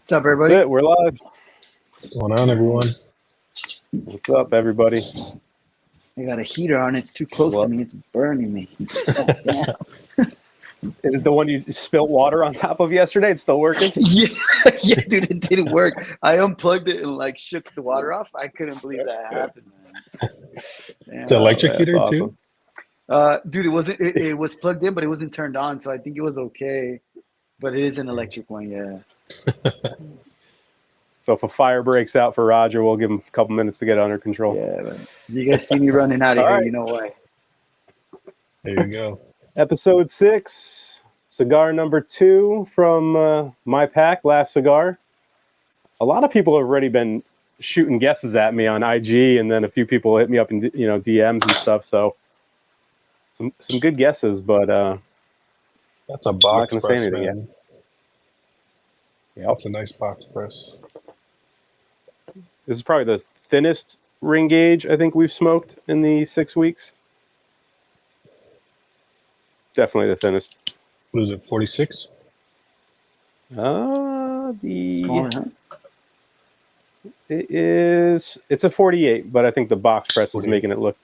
What's up, everybody? That's it. We're live. What's going on, everyone? What's up, everybody? I got a heater on. It's too close to me. It's burning me. Oh, damn. Is it the one you spilt water on top of yesterday? It's still working? Yeah, dude, it didn't work. I unplugged it and like shook the water off. I couldn't believe that happened, man. It's an electric heater awesome. too. Dude, it wasn't. It was plugged in, but it wasn't turned on. So I think it was okay. But it is an electric one, yeah. So if a fire breaks out for Roger, we'll give him a couple minutes to get under control. Yeah, man. You guys see me running out of here, you know why. There you go. Episode 6, cigar number 2 from my pack, Last Cigar. A lot of people have already been shooting guesses at me on IG, and then a few people hit me up in DMs and stuff. So some good guesses, but That's a box I'm not gonna press, say anything man. Yep. That's a nice box press. This is probably the thinnest ring gauge I think we've smoked in the 6 weeks. Definitely the thinnest. What is it, 46? Smaller, huh? It's a 48, but I think the box press is making it look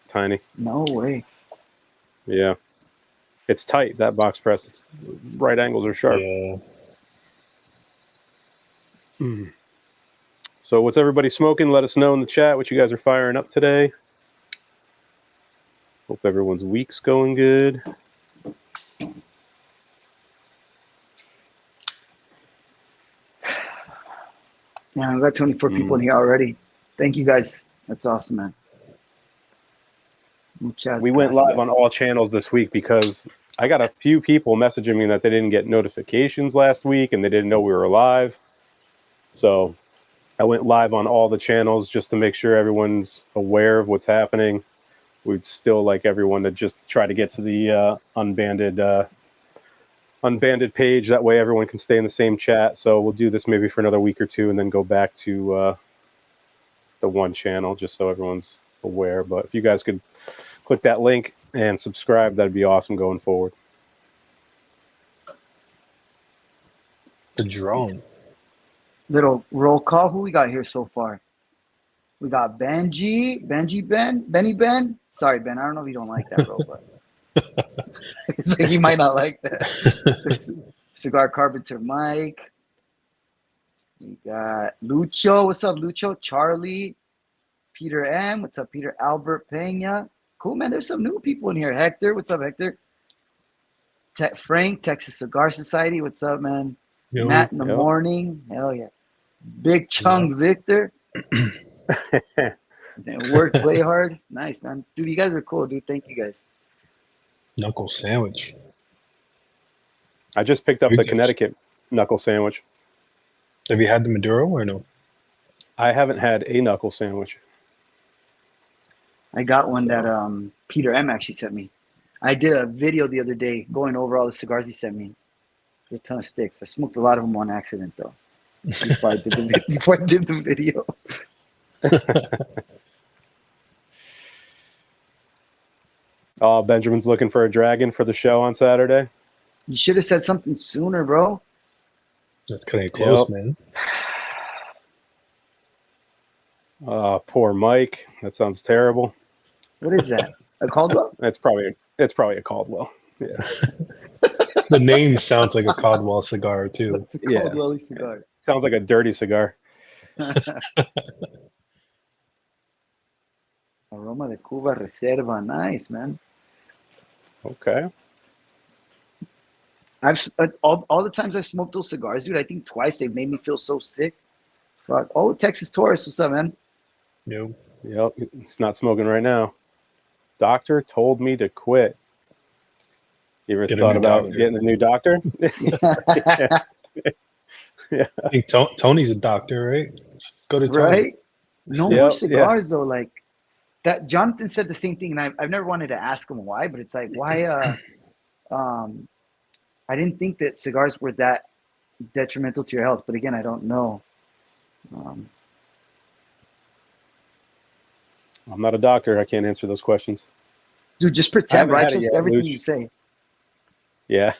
tiny. No way. Yeah. It's tight, that box press. Its right angles are sharp. Yeah. So what's everybody smoking? Let us know in the chat what you guys are firing up today. Hope everyone's week's going good. Yeah, I've got 24 people in here already. Thank you guys. That's awesome, man. We went live on all channels this week because I got a few people messaging me that they didn't get notifications last week and they didn't know we were live. So I went live on all the channels just to make sure everyone's aware of what's happening. We'd still like everyone to just try to get to the unbanded page. That way everyone can stay in the same chat. So we'll do this maybe for another week or two and then go back to the one channel just so everyone's aware. But if you guys could click that link and subscribe, that'd be awesome going forward. The drone. Little roll call. Who we got here so far? We got Benny Ben. Sorry, Ben. I don't know if you don't like that, bro, but it's like you might not like that. Cigar Carpenter Mike. We got Lucho. What's up, Lucho? Charlie. Peter M. What's up, Peter? Albert Pena. Cool, man. There's some new people in here. Hector. What's up, Hector? Frank, Texas Cigar Society. What's up, man? Yo. Matt in the morning. Hell yeah. Big Chung Victor. Work, play hard. Nice, man. Dude, you guys are cool, dude. Thank you guys. Knuckle sandwich. I just picked up the Connecticut knuckle sandwich. Have you had the Maduro or no? I haven't had a knuckle sandwich. I got one that Peter M actually sent me. I did a video the other day going over all the cigars he sent me. There's a ton of sticks. I smoked a lot of them on accident, though, before I did the video. Oh, Benjamin's looking for a dragon for the show on Saturday. You should have said something sooner, bro. That's kind of close, man. Poor Mike. That sounds terrible. What is that? A Caldwell? It's probably a Caldwell. Yeah. The name sounds like a Caldwell cigar too. It's a Caldwell cigar. Sounds like a dirty cigar. Aroma de Cuba Reserva. Nice, man. Okay. I've all the times I've smoked those cigars, dude, I think twice they've made me feel so sick. Fuck. Oh, Texas Taurus. What's up, man? No. Yep. He's not smoking right now. Doctor told me to quit. You ever thought about getting a new doctor? Yeah. I think Tony's a doctor, right? Go to Tony. Right? No more cigars though. Like that. Jonathan said the same thing, and I've never wanted to ask him why, but it's like why? I didn't think that cigars were that detrimental to your health, but again, I don't know. I'm not a doctor. I can't answer those questions. Dude, just pretend, right? Just everything you say. Yeah.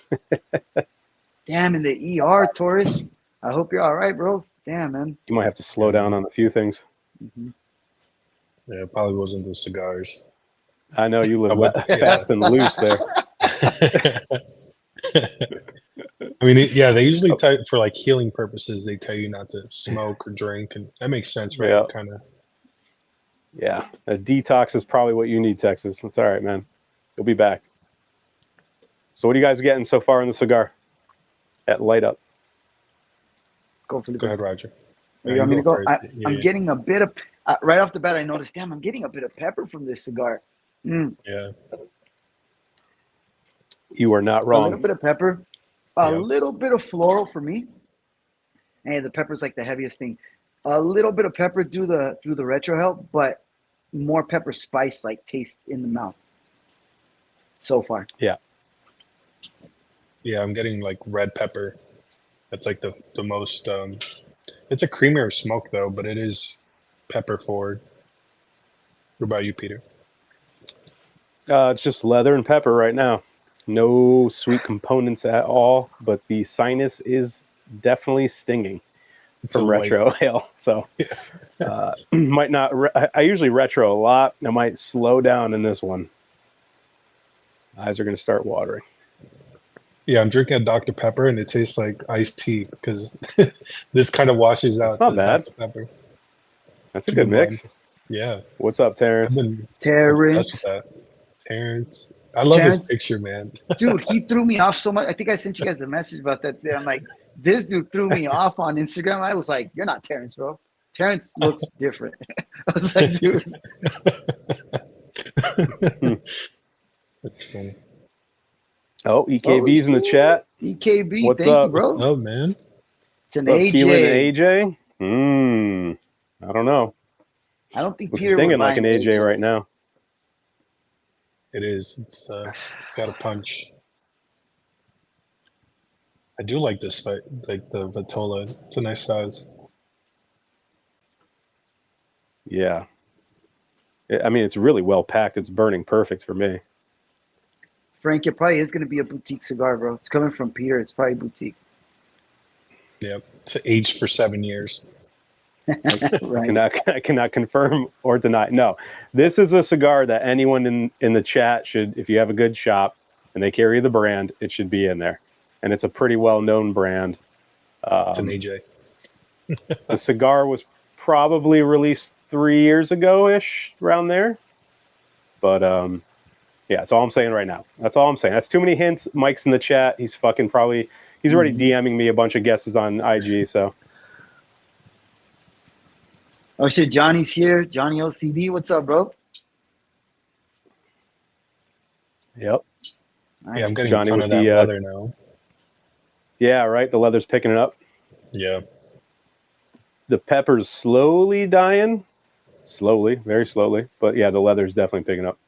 Damn, in the ER, Taurus. I hope you're all right, bro. Damn, man. You might have to slow down on a few things. Mhm. Yeah, it probably wasn't the cigars. I know you live Yeah. fast and loose there. I mean, yeah, they usually tell for like healing purposes. They tell you not to smoke or drink, and that makes sense, right? Yeah. Kind of. Yeah, a detox is probably what you need, Texas. That's all right, man. You'll be back. So what are you guys getting so far in the cigar at Light Up? Go for the Go ahead, Roger. You want me to go? first. I'm getting a bit of right off the bat. I noticed, damn, I'm getting a bit of pepper from this cigar. Yeah. You are not A little wrong. bit of pepper, a little bit of floral for me. Hey, the pepper's like the heaviest thing. A little bit of pepper through the retro help, but more pepper spice like taste in the mouth. So far. Yeah. Yeah, I'm getting like red pepper. That's like the most. It's a creamier smoke though, but it is pepper forward. What about you, Peter? It's just leather and pepper right now. No sweet components at all, but the sinus is definitely stinging from retro ale. So might not. I usually retro a lot. I might slow down in this one. Eyes are going to start watering. Yeah, I'm drinking a Dr. Pepper, and it tastes like iced tea because this kind of washes out. It's not bad. Dr. Pepper. That's a good mix. Yeah. What's up, Terrence? Terrence. With that. Terrence. I love his picture, man. Dude, he threw me off so much. I think I sent you guys a message about that. I'm like, this dude threw me off on Instagram. I was like, you're not Terrence, bro. Terrence looks different. I was like, dude. That's funny. Oh, EKB's in the chat. EKB, what's thank up? you, bro. Oh, man. It's an AJ. Keelan and AJ? I don't know. I don't think it's Peter stinging like an AJ right now. It is. It's got a punch. I do like this fight, like the Vitola. It's a nice size. Yeah. I mean, it's really well packed. It's burning perfect for me. Frank, it probably is going to be a boutique cigar, bro. It's coming from Peter. It's probably boutique. Yep. It's aged for 7 years. Right. I cannot confirm or deny. No, this is a cigar that anyone in the chat should, if you have a good shop and they carry the brand, it should be in there. And it's a pretty well-known brand. It's an AJ. The cigar was probably released 3 years ago-ish, around there. But yeah, that's all I'm saying right now. That's all I'm saying. That's too many hints. Mike's in the chat. He's already DMing me a bunch of guesses on IG, so. Oh shit, Johnny's here. Johnny LCD, what's up, bro? Yep. Yeah, I'm getting Johnny a ton of that leather now. Yeah, right. The leather's picking it up. Yeah. The pepper's slowly dying. Slowly, very slowly. But yeah, the leather's definitely picking up.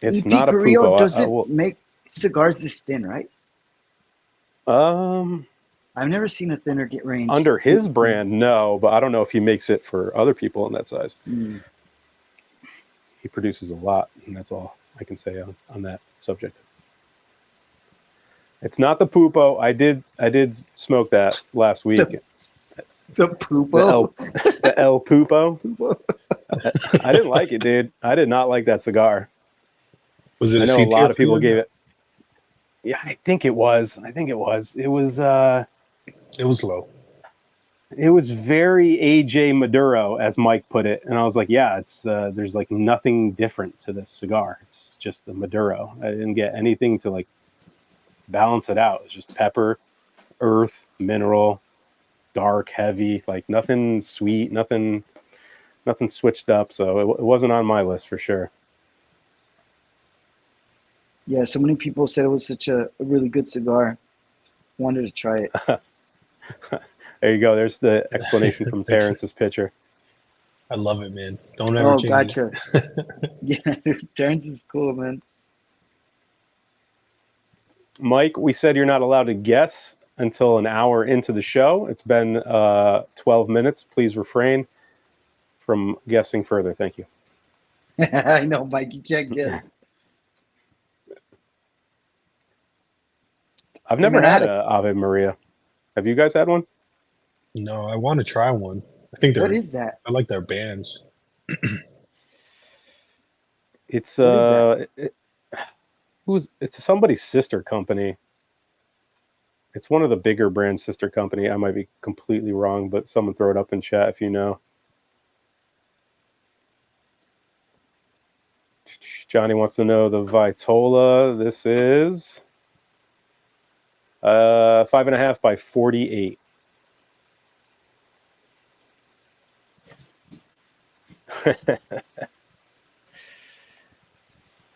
It's EP not a Carrillo Pupo. doesn't make cigars this thin, right? I've never seen a thinner get range. Under his brand, no, but I don't know if he makes it for other people in that size. He produces a lot, and that's all I can say on that subject. It's not the Pupo. I did smoke that last week. The Pupo? The El Pupo. I didn't like it, dude. I did not like that cigar. Was it I know a lot of people gave it. Yeah, I think it was. It was low. It was very AJ Maduro, as Mike put it. And I was like, yeah, it's there's like nothing different to this cigar. It's just a Maduro. I didn't get anything to like balance it out. It's just pepper, earth, mineral, dark, heavy, like nothing sweet, nothing switched up. So it wasn't on my list for sure. Yeah, so many people said it was such a really good cigar. Wanted to try it. There you go. There's the explanation from Terrence's picture. I love it, man. Don't ever change gotcha. Yeah, Terrence is cool, man. Mike, we said you're not allowed to guess until an hour into the show. It's been 12 minutes. Please refrain from guessing further. Thank you. I know, Mike. You can't guess. I've never man, I had had a Ave Maria. Have you guys had one? No, I want to try one. I think What is that? I like their bands. It's What is that? it's somebody's sister company. It's one of the bigger brand sister company. I might be completely wrong, but someone throw it up in chat if you know. Johnny wants to know the Vitola. This is 5.5 by 48.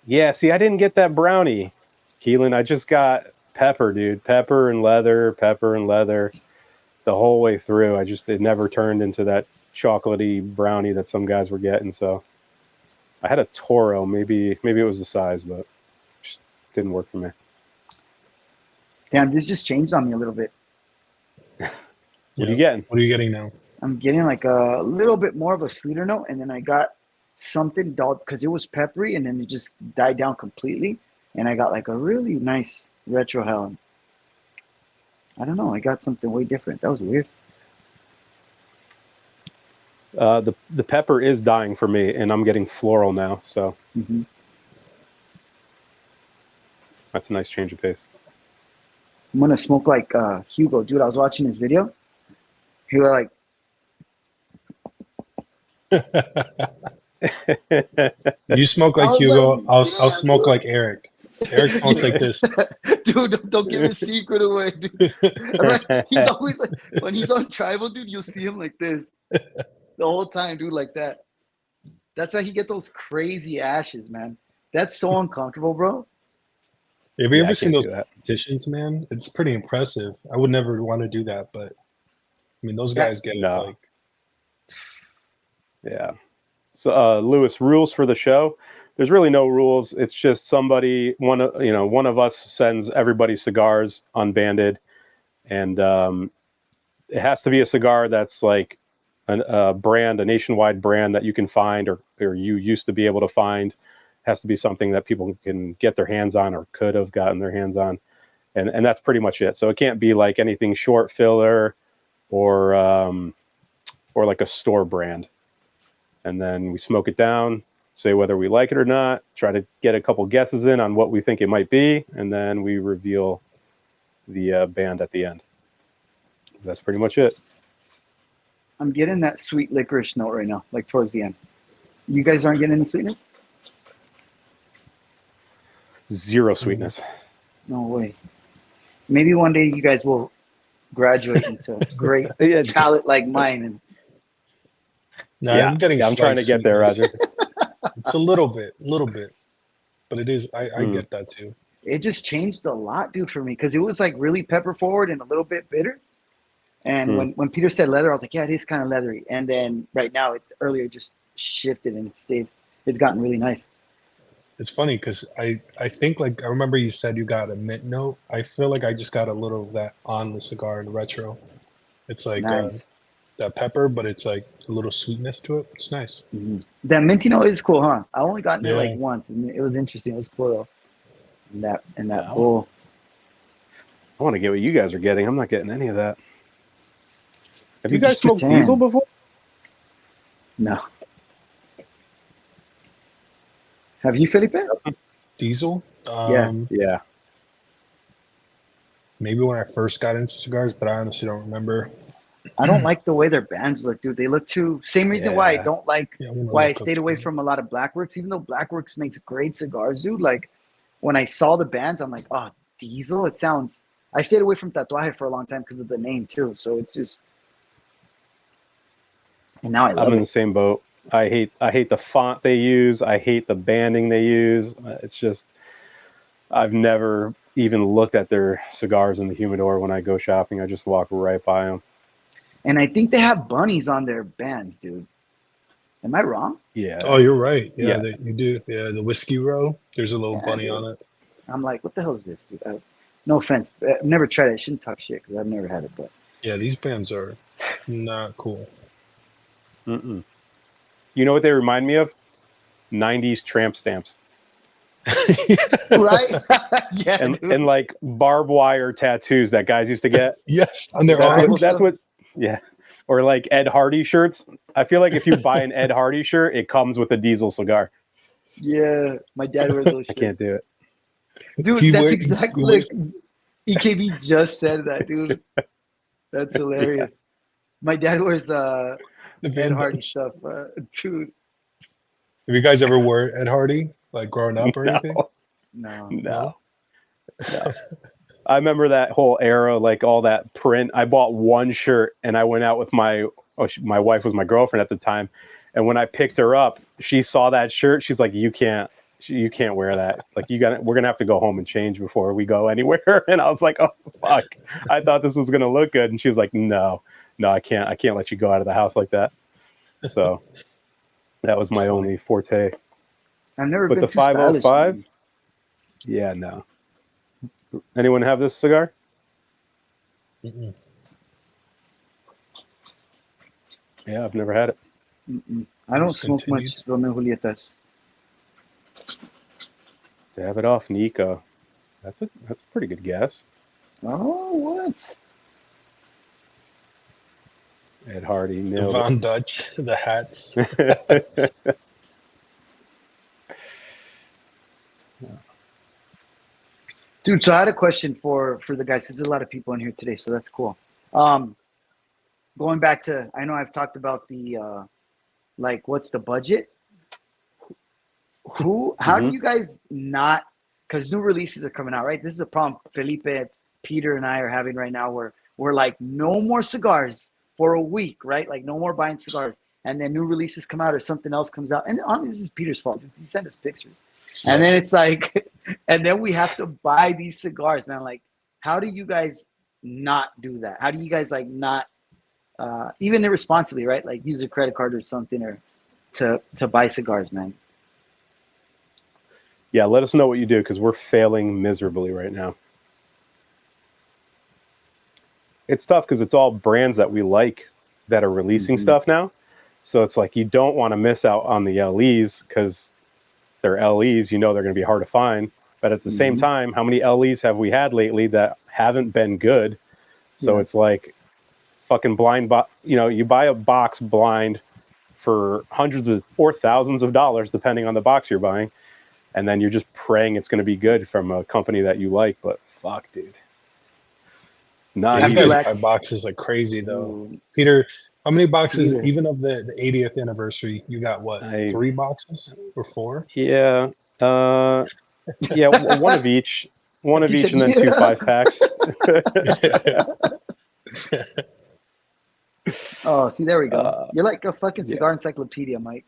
Yeah, see, I didn't get that brownie, Keelan. I just got pepper, dude. Pepper and leather the whole way through. It never turned into that chocolatey brownie that some guys were getting. So I had a Toro. Maybe it was the size, but it just didn't work for me. Damn, this just changed on me a little bit. What are you getting? What are you getting now? I'm getting like a little bit more of a sweeter note, and then I got something dull because it was peppery, and then it just died down completely, and I got like a really nice retro Helen. I don't know. I got something way different. That was weird. The pepper is dying for me, and I'm getting floral now. So that's a nice change of pace. I'm gonna smoke like Hugo, dude. I was watching his video. He was like, You smoke like I was Hugo. like, I'll "Damn, smoke dude." like Eric. Eric smokes like this. Dude, don't give his secret away, dude. Right? He's always like, when he's on tribal, dude, you'll see him like this the whole time, dude, like that. That's how he get those crazy ashes, man. That's so uncomfortable, bro. Have you Yeah, ever I seen can't those do that. competitions, man? It's pretty impressive. I would never want to do that, but I mean, those Yeah. guys get No. like. Yeah. So, Lewis, rules for the show. There's really no rules. It's just one of us sends everybody cigars unbanded, and it has to be a cigar that's like a nationwide brand that you can find or you used to be able to find. It has to be something that people can get their hands on or could have gotten their hands on, and that's pretty much it. So it can't be like anything short filler or like a store brand. And then we smoke it down, say whether we like it or not, try to get a couple guesses in on what we think it might be, and then we reveal the band at the end. That's pretty much it. I'm getting that sweet licorice note right now, like towards the end. You guys aren't getting any sweetness? Zero sweetness. No way. Maybe one day you guys will graduate into great palate like mine. And No, yeah, I'm getting. I'm trying to get there, Roger. It's a little bit, but it is. I get that too. it just changed a lot, dude, for me, because it was like really pepper forward and a little bit bitter. And when Peter said leather, I was like, yeah, it is kind of leathery. And then right now, earlier just shifted and it stayed. It's gotten really nice. It's funny because I think like I remember you said you got a mint note. I feel like I just got a little of that on the cigar in retro. It's like Nice. that pepper, but it's like a little sweetness to it. It's nice. Mm-hmm. That minty note is cool, huh? I only gotten it Yeah. like once, and it was interesting. It was cool though. And that Yeah. bowl. I want to get what you guys are getting. I'm not getting any of that. Have you Dude, guys just smoked pretend. diesel before? No. Have you, Felipe? Diesel? Yeah. Maybe when I first got into cigars, but I honestly don't remember. I don't like the way their bands look, dude. They look too. Same reason why I don't like why I stayed away from a lot of Blackworks, even though Blackworks makes great cigars, dude. Like when I saw the bands, I'm like, oh, diesel. It sounds. I stayed away from Tatuaje for a long time because of the name too. So it's just. And now I'm in the same boat. I hate the font they use. I hate the banding they use. It's just I've never even looked at their cigars in the humidor when I go shopping. I just walk right by them. And I think they have bunnies on their bands, dude. Am I wrong? Yeah. Oh, you're right. Yeah. You do. Yeah, the whiskey row. There's a little bunny on it. I'm like, what the hell is this, dude? No offense. I've never tried it. I shouldn't talk shit because I've never had it. But yeah, these bands are not cool. Mm-mm. You know what they remind me of? 90s tramp stamps. Right? Yeah, and like barbed wire tattoos that guys used to get. Yes, on their That's arms. That's what. Yeah. Or like Ed Hardy shirts. I feel like if you buy an Ed Hardy shirt, it comes with a Diesel cigar. Yeah, my dad wears those I shirts. can't do it. Dude, He that's wears- exactly he wears- like EKB just said that, dude. That's hilarious. My dad wears The Ed Van Hardy Dutch. stuff, dude. Have you guys ever wore Ed Hardy, like growing up or anything? No. No. I remember that whole era, like all that print. I bought one shirt and I went out with my wife was my girlfriend at the time. And when I picked her up, she saw that shirt. She's like, you can't wear that. Like we're going to have to go home and change before we go anywhere. And I was like, oh, fuck. I thought this was going to look good. And she was like, no, I can't let you go out of the house like that. So that was my only forte. I've never But been the too stylish. 505, Man. yeah, no. Anyone have this cigar? Mm-mm. Yeah, I've never had it. I don't smoke Discontinued. much Romeo Julietas. Davidoff Nico. That's a pretty good guess. Oh, what? Ed Hardy The nailed Von Dutch, the hats. it. Dude, so I had a question for the guys, because there's a lot of people in here today, so that's cool. Going back to, I know I've talked about the, like, what's the budget? How do you guys not, because new releases are coming out, right? This is a problem Felipe, Peter, and I are having right now, where we're like, no more cigars for a week, right? Like, no more buying cigars. And then new releases come out or something else comes out. And this is Peter's fault. He sent us pictures. And then it's like, and then we have to buy these cigars, man. Like, how do you guys not do that? How do you guys like not, even irresponsibly, right? Like use a credit card or something or to buy cigars, man. Yeah, let us know what you do, because we're failing miserably right now. It's tough because it's all brands that we like that are releasing stuff now. So it's like you don't want to miss out on the LEs because they're LEs, you know they're going to be hard to find. But at the same time, how many LEs have we had lately that haven't been good? So it's like fucking blind, you buy a box blind for hundreds of or thousands of dollars, depending on the box you're buying. And then you're just praying it's going to be good from a company that you like. But fuck, dude. Not You even. guys buy boxes like crazy, though. Ooh. Peter, how many boxes, Peter. even of the 80th anniversary, you got what, 3 boxes or 4? Yeah. One of each. One of He each said, and then 2 5-packs. Oh, see, there we go. You're like a fucking cigar encyclopedia, Mike.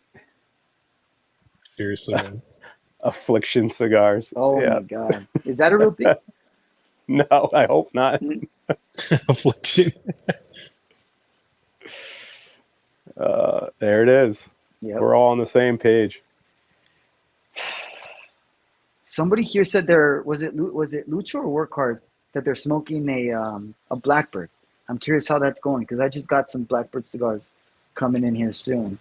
Seriously, man. Affliction cigars. Oh my God. Is that a real thing? No, I hope not. Affliction. There it is. Yep. We're all on the same page. Somebody here said was it Lucha or Work Hard that they're smoking a Blackbird. I'm curious how that's going because I just got some Blackbird cigars coming in here soon.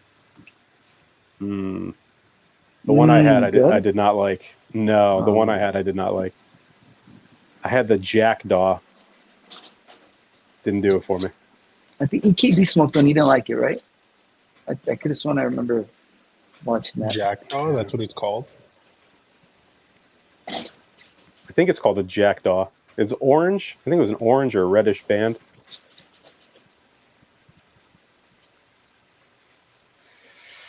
The one I had, good? I did not like. No, the one I had, I did not like. I had the Jackdaw. Didn't do it for me. I think EKB smoked one. He didn't like it, right? I could have sworn I remember watching that. Jackdaw, that's what it's called. I think it's called a Jackdaw. It's orange. I think it was an orange or a reddish band.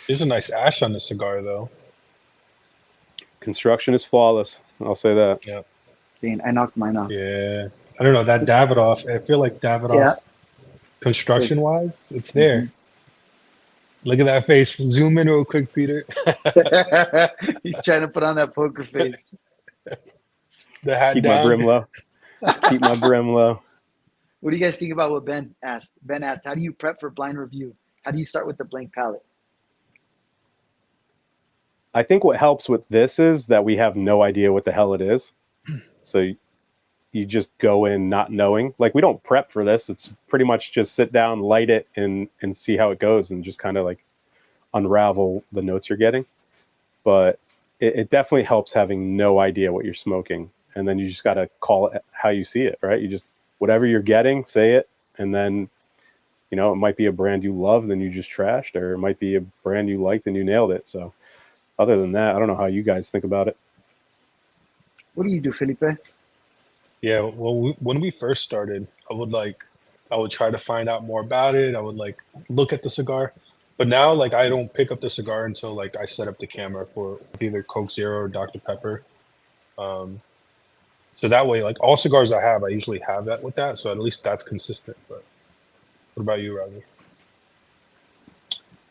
There's a nice ash on the cigar, though. Construction is flawless. I'll say that. Yeah. Dang, I knocked mine off. Yeah. I don't know, that Davidoff, I feel like Davidoff, construction-wise, it's there. Look at that face. Zoom in real quick, Peter. He's trying to put on that poker face. The hat Keep down. my brim low. Keep my brim low. What do you guys think about what Ben asked? Ben asked, how do you prep for blind review? How do you start with the blank palette? I think what helps with this is that we have no idea what the hell it is. So you just go in not knowing. Like, we don't prep for this. It's pretty much just sit down, light it, and see how it goes and just kind of like unravel the notes you're getting. But it definitely helps having no idea what you're smoking, and then you just got to call it how you see it, right? You just, whatever you're getting, say it, and then, you know, it might be a brand you love and you just trashed, or it might be a brand you liked and you nailed it. So other than that, I don't know how you guys think about it. What do you do, Felipe? Yeah, well, when we first started, I would try to find out more about it. I would like look at the cigar, but now like I don't pick up the cigar until like I set up the camera for either Coke Zero or Dr. Pepper. So that way, like all cigars I have, I usually have that with that. So at least that's consistent. But what about you, Roger?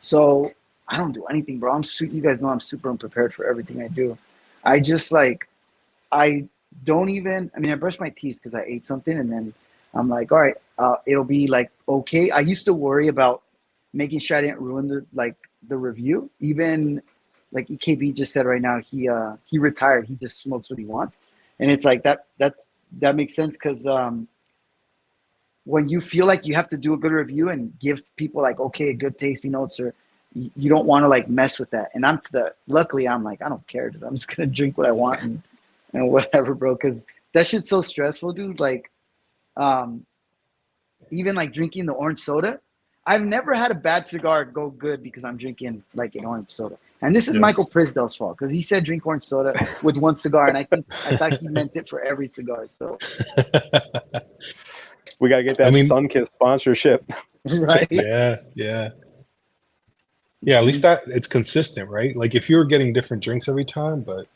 So I don't do anything, bro. You guys know I'm super unprepared for everything I do. I just like, I don't even, I mean, I brush my teeth because I ate something, and then I'm like, all right, it'll be like, okay. I used to worry about making sure I didn't ruin the review. Even like EKB just said right now, he retired. He just smokes what he wants. And it's like, that makes sense. Cause, when you feel like you have to do a good review and give people like, okay, good tasting notes, or you don't want to like mess with that. And luckily I'm like, I don't care, dude. I'm just going to drink what I want and whatever, bro. Cause that shit's so stressful, dude. Like, even like drinking the orange soda, I've never had a bad cigar go good because I'm drinking like an orange soda. And this is Yeah. Michael Prisdell's fault because he said drink orange soda with one cigar, and I thought he meant it for every cigar. So We got to get that Sunkist sponsorship. right. Yeah. At least that it's consistent, right? Like if you're getting different drinks every time, but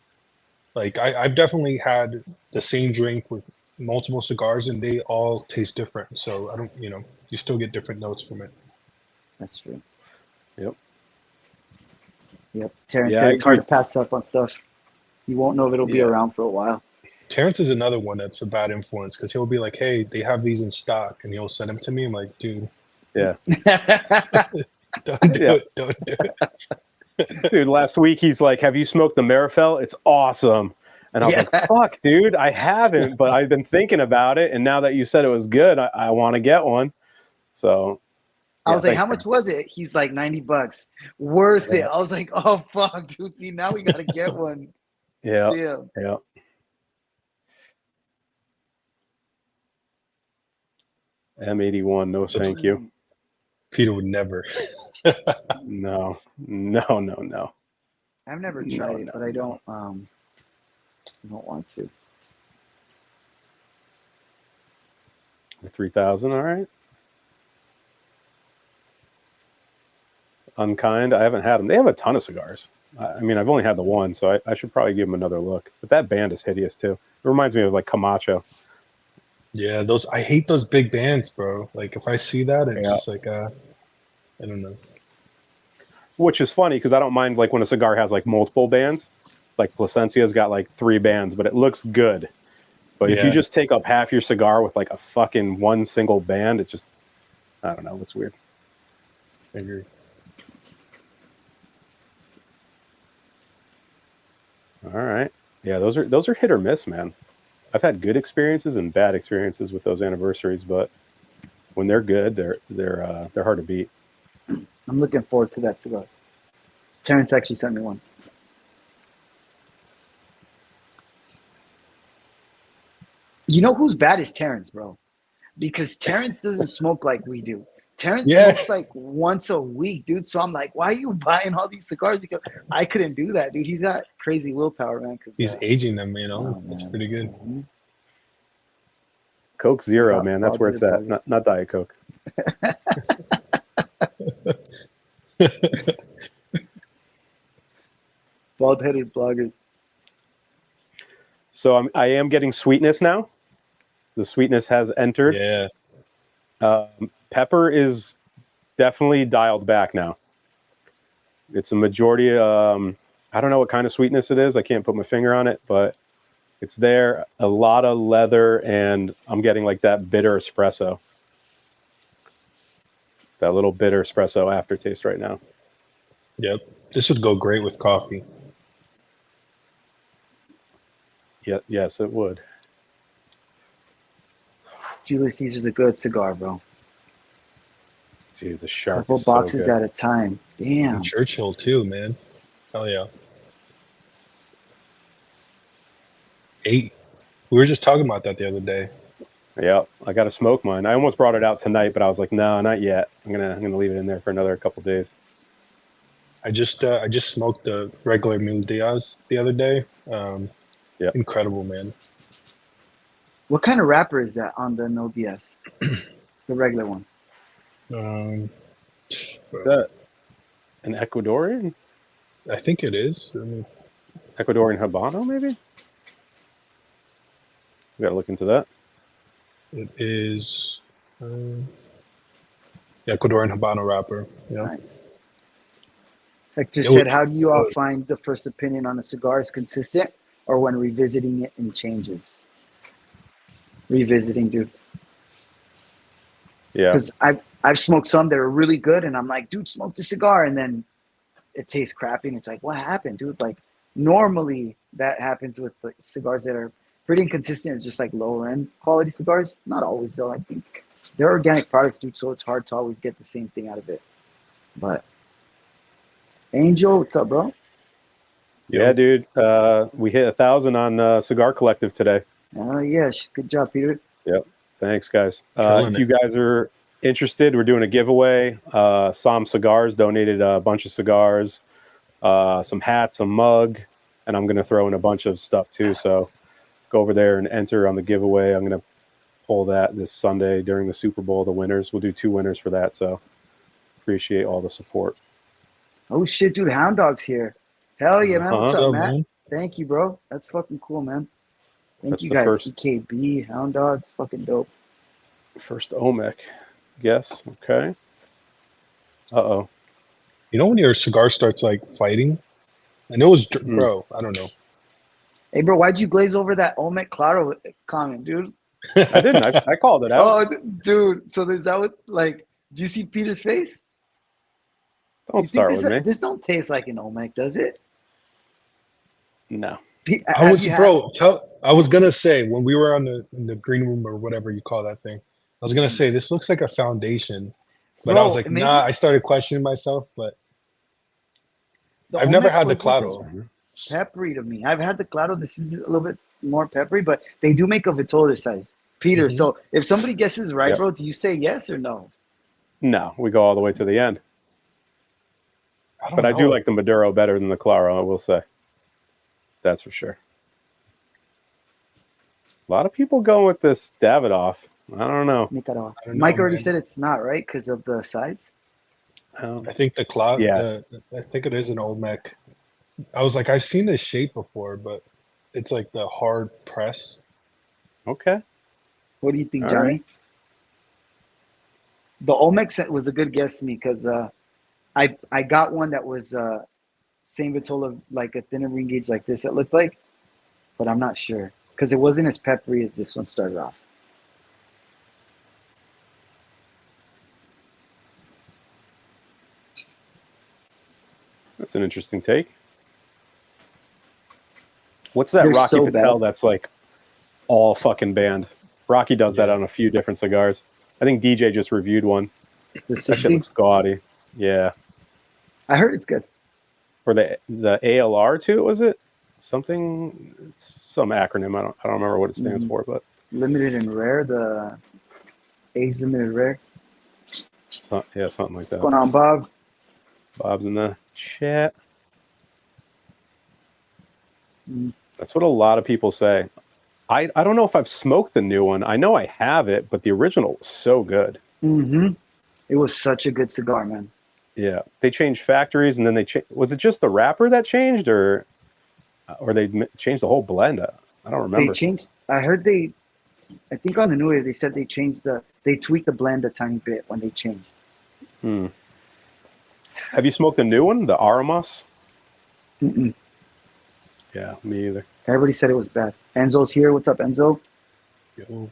like I've definitely had the same drink with multiple cigars and they all taste different. So I don't, you still get different notes from it. That's true. Yep. Terrence said it's hard to pass up on stuff. You won't know if it'll be around for a while. Terrence is another one that's a bad influence because he'll be like, hey, they have these in stock, and he'll send them to me. I'm like, dude. Yeah. Don't do it. Dude, last week he's like, have you smoked the Marifel? It's awesome. And I was like, fuck, dude, I haven't, but I've been thinking about it. And now that you said it was good, I want to get one. So I was like, how much was it? He's like, $90. Worth it. I was like, oh, fuck, dude. See, now we got to get one. Yeah. M81, no thank you. Peter would never. No. I've never tried it, but I don't want to. The 3000, all right. Unkind, I haven't had them. They have a ton of cigars. I mean, I've only had the one, so I should probably give them another look. But that band is hideous too. It reminds me of like Camacho. Yeah, I hate those big bands, bro. Like if I see that, it's just like I don't know. Which is funny because I don't mind like when a cigar has like multiple bands. Like Plasencia's got like 3 bands, but it looks good. But if you just take up half your cigar with like a fucking one single band, it just, I don't know, it looks weird. I agree. All right. Yeah, those are hit or miss, man. I've had good experiences and bad experiences with those anniversaries, but when they're good, they're hard to beat. I'm looking forward to that cigar. Terrence actually sent me one. You know who's bad is Terrence, bro. Because Terrence doesn't smoke like we do. Terrence smokes like once a week, dude. So I'm like, why are you buying all these cigars? Because I couldn't do that, dude. He's got crazy willpower, man. He's aging them, That's pretty good. Mm-hmm. Coke Zero, man. That's where it's at. Not Diet Coke. Bald-headed bloggers. So I am getting sweetness now. The sweetness has entered. Yeah. Pepper is definitely dialed back now. It's a majority. I don't know what kind of sweetness it is. I can't put my finger on it, but it's there. A lot of leather, and I'm getting like that bitter espresso. That little bitter espresso aftertaste right now. Yep. This would go great with coffee. Yeah, yes, it would. Julius Caesar's a good cigar, bro. Dude, the shark. Couple boxes at a time. Damn. And Churchill too, man. Hell yeah. 8. We were just talking about that the other day. Yeah, I got to smoke mine. I almost brought it out tonight, but I was like, no, not yet. I'm gonna leave it in there for another couple days. I just smoked the regular Mil Diaz the other day. Yeah. Incredible, man. What kind of wrapper is that on the No DS? The regular one. Is that an Ecuadorian? I think it is. I mean, Ecuadorian Habano, maybe? We gotta look into that. it is Ecuadorian Habano wrapper. Yeah. Nice. Hector said, how do you all find the first opinion on a cigar is consistent or when revisiting it and changes? Revisiting, dude. Yeah. Because I've smoked some that are really good and I'm like, dude, smoke the cigar. And then it tastes crappy and it's like, what happened, dude? Like normally that happens with like cigars that are pretty inconsistent. It's just like lower end quality cigars. Not always though. I think they're organic products, dude. So it's hard to always get the same thing out of it. But Angel, what's up, bro? Yeah, dude. We hit 1,000 on Cigar Collective today. Oh, yeah. Good job, Peter. Yep. Thanks, guys. If you guys are interested, we're doing a giveaway. Som Cigars donated a bunch of cigars, some hats, a mug, and I'm going to throw in a bunch of stuff too. So go over there and enter on the giveaway. I'm going to pull that this Sunday during the Super Bowl, the winners. We'll do 2 winners for that. So appreciate all the support. Oh, shit, dude. Hound Dog's here. Hell yeah, man. What's up, Matt? Man? Thank you, bro. That's fucking cool, man. Thank That's you the guys. first- EKB, Hound Dog's fucking dope. First Olmec, guess. Okay. Uh-oh. You know when your cigar starts like fighting? And it was, bro, I don't know. Hey, bro, why'd you glaze over that Olmec Claro comment, dude? I didn't. I called it out. Oh, dude. So is that what, like, do you see Peter's face? Don't start with me. This don't taste like an Olmec, does it? No. I was gonna say when we were in the green room or whatever you call that thing, I was gonna say this looks like a foundation, but I was like, nah. I started questioning myself, but I've never had the Claro. Peppery to me. I've had the Claro. This is a little bit more peppery, but they do make a vitola size. Peter, so if somebody guesses right, bro, do you say yes or no? No, we go all the way to the end. I do like the Maduro better than the Claro, I will say. That's for sure. A lot of people go with this Davidoff. I don't know. Mike already said it's not, right? Because of the size? I think the Claro, I think it is an Olmec. I was like, I've seen this shape before, but it's like the hard press. Okay. What do you think, Johnny? Right. The Olmec was a good guess to me because I got one that was same vitola, like a thinner ring gauge like this, it looked like, but I'm not sure because it wasn't as peppery as this one started off. That's an interesting take. What's that Rocky Patel that's like all fucking banned? Rocky does that on a few different cigars. I think DJ just reviewed one. The 60? That shit looks gaudy. Yeah. I heard it's good. Or the ALR too, was it? Something, it's some acronym. I don't remember what it stands for, but limited and rare, the A's limited rare. Yeah, something like that. What's going on, Bob? Bob's in the chat. That's what a lot of people say. I don't know if I've smoked the new one. I know I have it, but the original was so good. It was such a good cigar, man. Yeah, they changed factories, and then they was it just the wrapper that changed, or they changed the whole blend? I don't remember. They changed. I think on the new year they said they tweaked the blend a tiny bit when they changed. Have you smoked the new one, the Aramos? Mm-mm. Yeah, me either. Everybody said it was bad. Enzo's here. What's up, Enzo? Yo.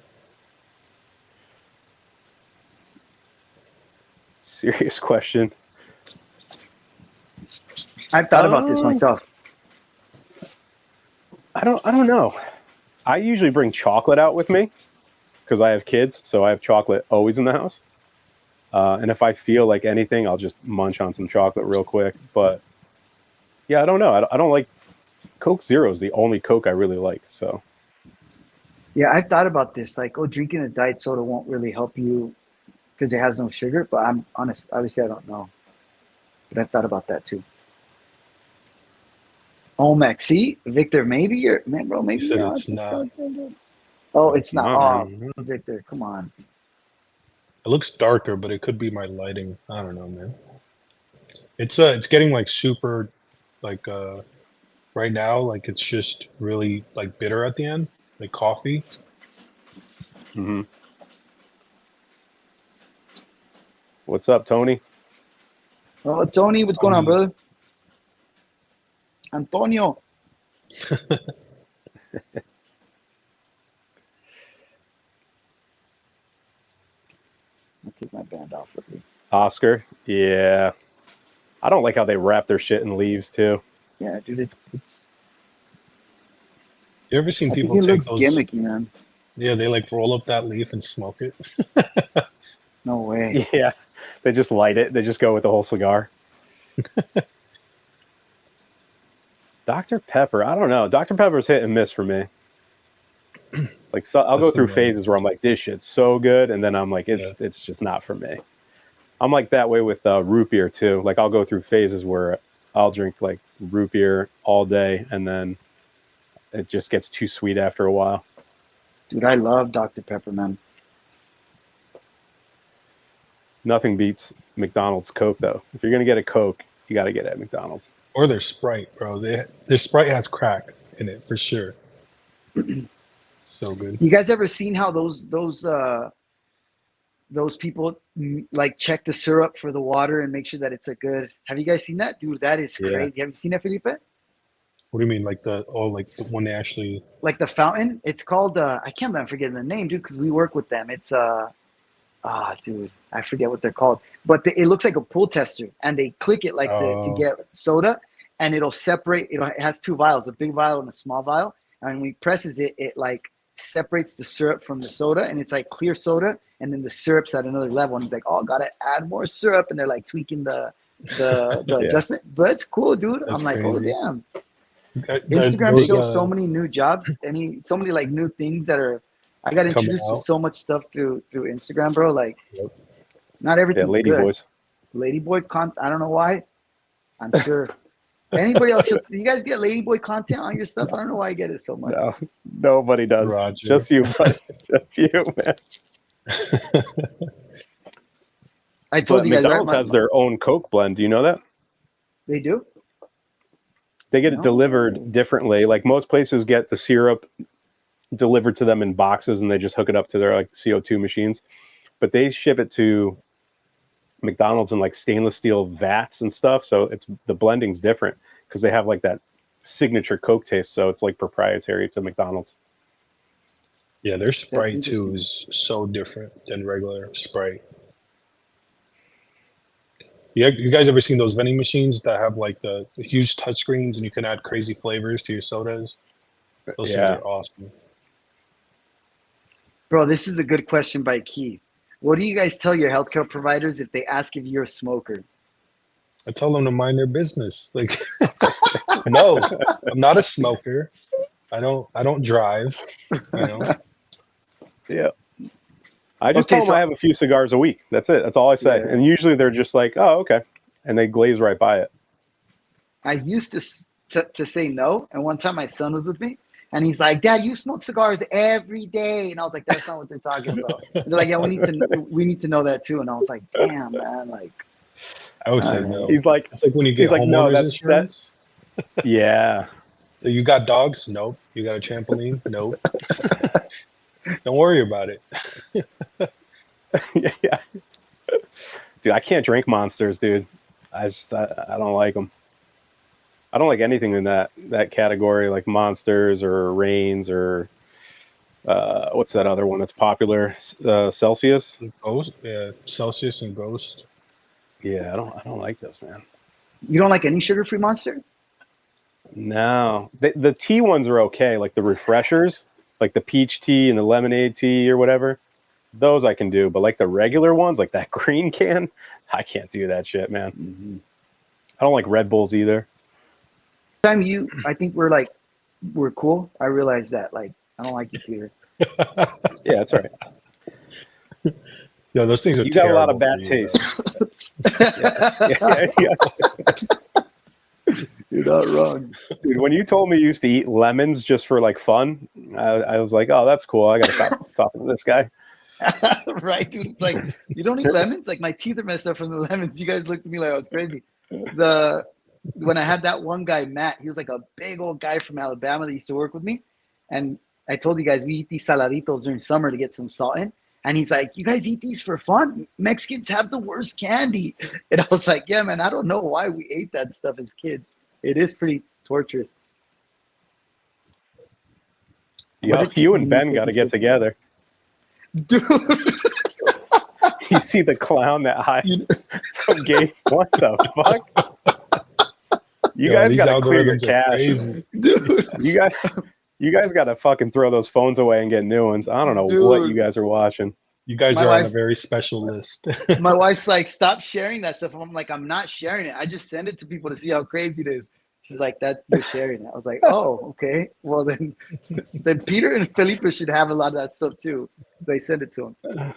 Serious question. I've thought about this myself. I don't know. I usually bring chocolate out with me because I have kids, so I have chocolate always in the house. And if I feel like anything, I'll just munch on some chocolate real quick. But yeah, I don't know. I don't like Coke Zero is the only Coke I really like. So Yeah, I've thought about this. Like, oh, drinking a diet soda won't really help you because it has no sugar. But I'm honest, obviously, I don't know. But I've thought about that too. Olmec, see, Victor, maybe you're, man, bro, You maybe said you're it's onto not. something. Oh, It's it's not. not, Oh, man. Victor, come on. It looks darker, but it could be my lighting. I don't know, man. It's getting like super, like right now, like it's just really like bitter at the end, like coffee. Hmm. What's up, Tony? Oh, Tony, what's I going on, mean, brother? Antonio. I'll take my band off with me. Oscar? Yeah. I don't like how they wrap their shit in leaves too. Yeah, dude, it's. you ever seen I think people it take looks those? gimmicky, man. Yeah, they like roll up that leaf and smoke it. No way. Yeah. They just light it. They just go with the whole cigar. Dr. Pepper, I don't know. Dr. Pepper's hit and miss for me. Like, so I'll That's go through been like, phases where I'm like, this shit's so good, and then I'm like, yeah. it's just not for me. I'm like that way with root beer too. Like, I'll go through phases where I'll drink like root beer all day, and then it just gets too sweet after a while. Dude, I love Dr. Pepper, man. Nothing beats McDonald's Coke though. If you're gonna get a Coke, you got to get it at McDonald's. Or their Sprite, bro. Their Sprite has crack in it for sure. So good. You guys ever seen how those people like check the syrup for the water and make sure that it's a good? Have you guys seen that, dude? That is Yeah. crazy. Have you seen that, Felipe? What do you mean, like the when they actually? Like the fountain. It's called. I can't remember forgetting the name, dude, because we work with them. It's dude, I forget what they're called. But it looks like a pool tester, and they click it like to get soda, and it'll separate. It has two vials, a big vial and a small vial. And when he presses it, it like separates the syrup from the soda, and it's like clear soda, and then the syrup's at another level. And he's like, "Oh, gotta add more syrup," and they're like tweaking the Yeah. adjustment. But it's cool, dude. That's I'm like, crazy. oh damn. That- Instagram those, shows so many new jobs, so many like new things that are. I got coming introduced to out. so much stuff through Instagram, bro. Like, Yep. not Yeah, everything's lady good. boys. Ladyboy content. I don't know why. I'm sure. Anybody else? You guys get Ladyboy content on your stuff? I don't know why I get it so much. No, nobody does. Roger. Just you, buddy. Just you, man. I told But you guys, McDonald's right? has their own Coke blend. Do you know that? They do. They get it No. delivered differently. Like most places get the syrup delivered to them in boxes and they just hook it up to their like CO2 machines. But they ship it to McDonald's in like stainless steel vats and stuff. So it's the blending's different because they have like that signature Coke taste. So it's like proprietary to McDonald's. Yeah, their Sprite interesting. too is so different than regular Sprite. Yeah, you guys ever seen those vending machines that have like the huge touchscreens and you can add crazy flavors to your sodas? Those things Yeah. are awesome. Bro, this is a good question by Keith. What do you guys tell your healthcare providers if they ask if you're a smoker? I tell them to mind their business. Like, no, I'm not a smoker. I don't drive. You know. Yeah. I just Okay, tell them so- I have a few cigars a week. That's it. That's all I say. Yeah. And usually they're just like, oh, okay. And they glaze right by it. I used to say no, and one time my son was with me, and he's like, "Dad, you smoke cigars every day," and I was like, "That's not what they're talking about." And they're like, "Yeah, we need to know that too," and I was like, "Damn, man!" Like, I would say Alright. no. He's like, It's like when you get like, no, homeowners that's- insurance. yeah. So you got dogs? Nope. You got a trampoline? Nope. Don't worry about it. Yeah. Dude, I can't drink Monsters, dude. I don't like them. I don't like anything in that category, like Monsters or Reigns or what's that other one that's popular? Celsius. Ghost, yeah, Celsius and Ghost. Yeah, I don't like those, man. you don't like any sugar-free Monster? No, the tea ones are okay, like the refreshers, like the peach tea and the lemonade tea or whatever. Those I can do, but like the regular ones, like that green can, I can't do that shit, man. Mm-hmm. I don't like Red Bulls either. I think we're cool. I realized that, like, I don't like you, Peter. Yeah, that's right. Yo, those things are You got a lot of terrible bad for you, taste. though. Yeah. You're not wrong. Dude, when you told me you used to eat lemons just for like fun, I was like, oh, that's cool. I gotta stop talking to this guy. Right, dude. It's like, you don't eat lemons? Like, my teeth are messed up from the lemons. You guys looked at me like I was crazy. When I had that one guy, Matt, he was like a big old guy from Alabama that used to work with me. And I told you guys, we eat these saladitos during summer to get some salt in. And he's like, you guys eat these for fun? Mexicans have the worst candy. And I was like, yeah, man, I don't know why we ate that stuff as kids. It is pretty torturous. You and Ben got to get together. Dude. You see the clown that hides from Gabe? What the fuck? You guys got to clear your cache. Dude. You guys got to fucking throw those phones away and get new ones. I don't know what you guys are watching. You guys are on a very special list. My wife's like, stop sharing that stuff. I'm like, I'm not sharing it. I just send it to people to see how crazy it is. She's like, that you're sharing it. I was like, oh, okay. Well, then Peter and Felipe should have a lot of that stuff too. They send it to them.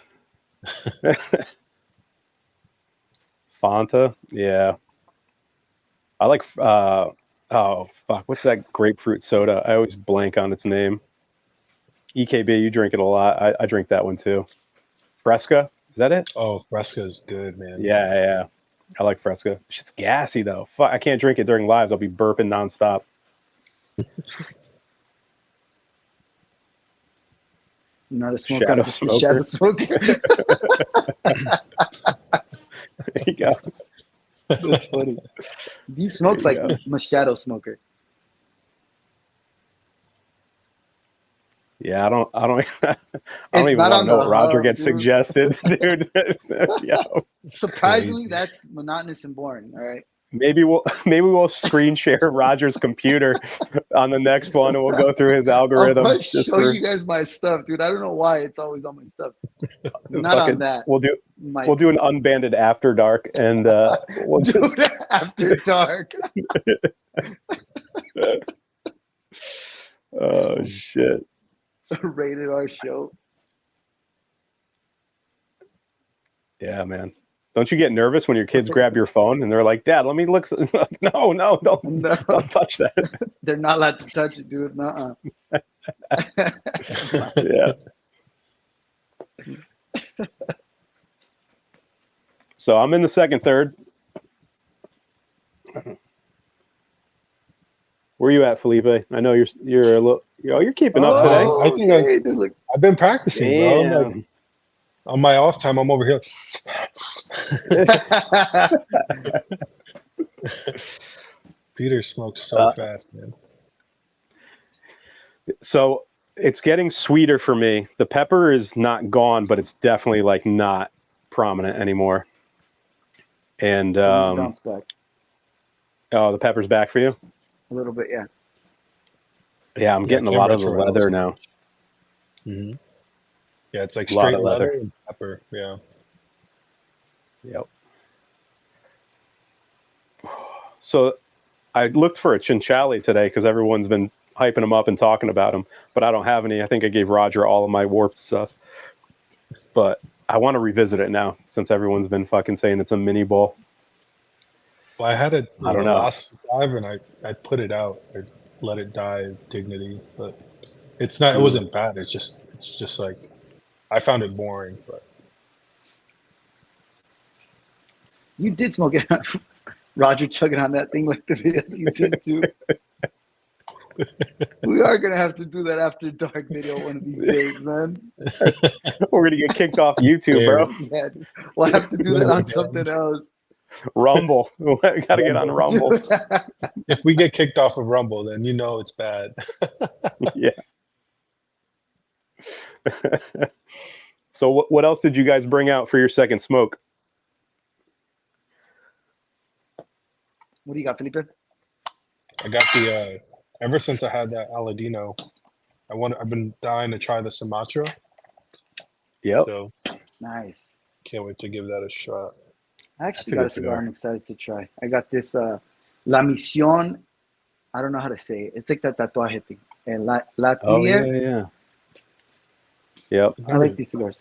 Fanta, yeah. I like. Oh fuck, what's that grapefruit soda? I always blank on its name. EKB, you drink it a lot. I drink that one too. Fresca, is that it? Oh, Fresca is good, man. Yeah. I like Fresca. Shit's gassy though. Fuck, I can't drink it during lives. I'll be burping nonstop. Not a smoker. Shadow Just a shadow smoker. There you go. That's funny. He smokes like a shadow smoker. Yeah, I don't even want to know what Roger gets suggested, dude. Yeah. Surprisingly, that's monotonous and boring. All right. Maybe we'll screen share Roger's computer on the next one, and we'll go through his algorithm. I'll show you guys my stuff, dude. I don't know why it's always on my stuff. Not on that. We'll do an unbanded after dark, and we'll just after dark. Oh shit! Rated R show. Yeah, man. Don't you get nervous when your kids grab your phone and they're like, "Dad, let me look." No, don't touch that. They're not allowed to touch it, dude. Nuh-uh. Yeah. So I'm in the second third. Where you at, Felipe? I know you're a little. You're keeping up today. I think I've been practicing, bro. Like, on my off time, I'm over here. Peter smokes so fast, man. So it's getting sweeter for me. The pepper is not gone, but it's definitely like not prominent anymore. And bounce back. Oh, the pepper's back for you? A little bit, yeah. Yeah, I'm getting a lot of the leather now. Mm-hmm. Yeah, it's like straight leather and pepper. Yeah. Yep. So I looked for a chinchali today because everyone's been hyping them up and talking about them, but I don't have any. I think I gave Roger all of my warped stuff. But I want to revisit it now since everyone's been fucking saying it's a mini bowl. Well, I had it I don't know. last dive and I put it out. I let it die of dignity, but it's not. It wasn't bad. It's just like I found it boring. But you did smoke it. Roger chugging on that thing like the videos you said too. We are gonna have to do that after dark video one of these days, man. We're gonna get kicked off YouTube, bro. Yeah, we'll have to do that on something else. Rumble. We gotta get on Rumble. If we get kicked off of Rumble, then you know it's bad. Yeah. So what else did you guys bring out for your second smoke? What do you got, Felipe? I got the ever since I had that Aladino, I've been dying to try the Sumatra. Yep. So nice. Can't wait to give that a shot. I actually got a cigar I'm excited to try. I got this La Misión. I don't know how to say it. It's like that tatuaje thing. And La oh, yeah. Yep. I like these cigars.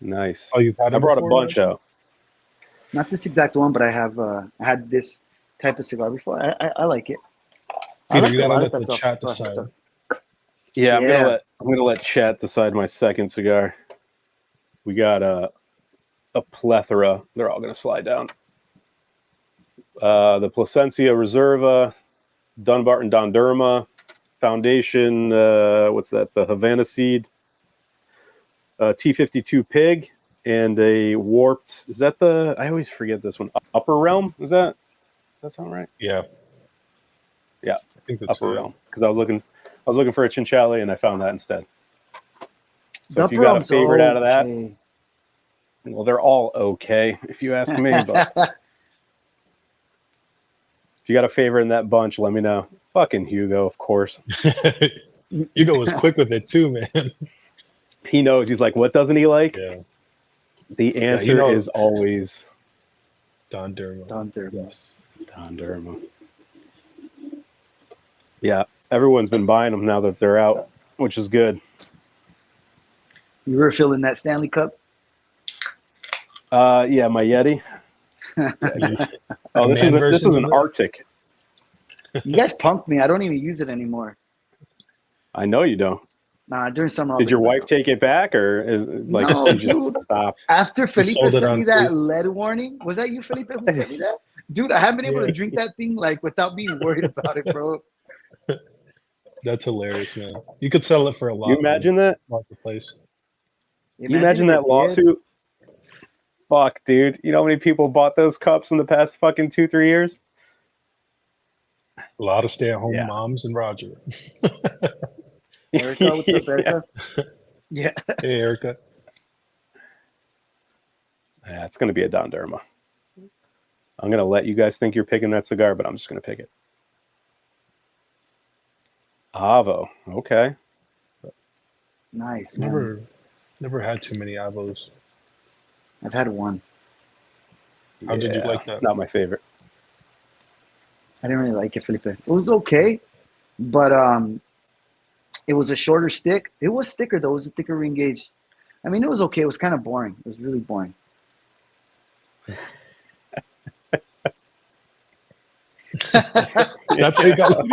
Nice. Oh, you've had it I brought a before, bunch Roger? out. Not this exact one, but I have I had this type of cigar before. I like it. I Peter, like you a gotta lot of let the types of chat stuff. decide. Yeah, I'm Yeah. gonna let chat decide my second cigar. We got a plethora. They're all gonna slide down. The Plasencia Reserva, Dunbarton Donderma, Foundation. What's that? The Havana Seed, T52 Pig, and a warped. Is that the? I always forget this one. Upper Realm. Is that? That sound right? Yeah. Yeah. I think that's Upper it. Realm. Because I was looking for a Chinchali and I found that instead. So if you Upper got a Elm's favorite out of that, okay. well, they're all okay if you ask me. But if you got a favorite in that bunch, let me know. Fucking Hugo, of course. Hugo was quick with it too, man. He knows. He's like, what doesn't he like? Yeah. The answer is always Don Dermo. Don Dermo. Yes. Don Dermo. Yeah, everyone's been buying them now that they're out, which is good. You were filling that Stanley Cup? Yeah, my Yeti. Yeah. Oh, this is an Arctic. You guys punked me. I don't even use it anymore. I know you don't. Nah, during summer. Did your wife take it back, or is like No, you just dude. stopped? After Felipe sold it sent on me that Facebook. lead warning, was that you, Felipe, who sent me that? Dude, I haven't been able to drink that thing like without being worried about it, bro. That's hilarious, man. You could sell it for a lot. You imagine that? Marketplace. You imagine if that it did. lawsuit? Fuck, dude. You know how many people bought those cups in the past fucking 2-3 years? A lot of stay-at-home moms and Roger. Erica, what's up, Erica? Yeah. Hey, Erica. Yeah, it's gonna be a Don Derma. I'm gonna let you guys think you're picking that cigar, but I'm just gonna pick it. Avo, okay. Nice, man. Never had too many Avos. I've had one. How did you like that? Not my favorite. I didn't really like it, Felipe. It was okay, but it was a shorter stick. It was thicker though. It was a thicker ring gauge. I mean, it was okay. It was kind of boring. It was really boring. That's how you got.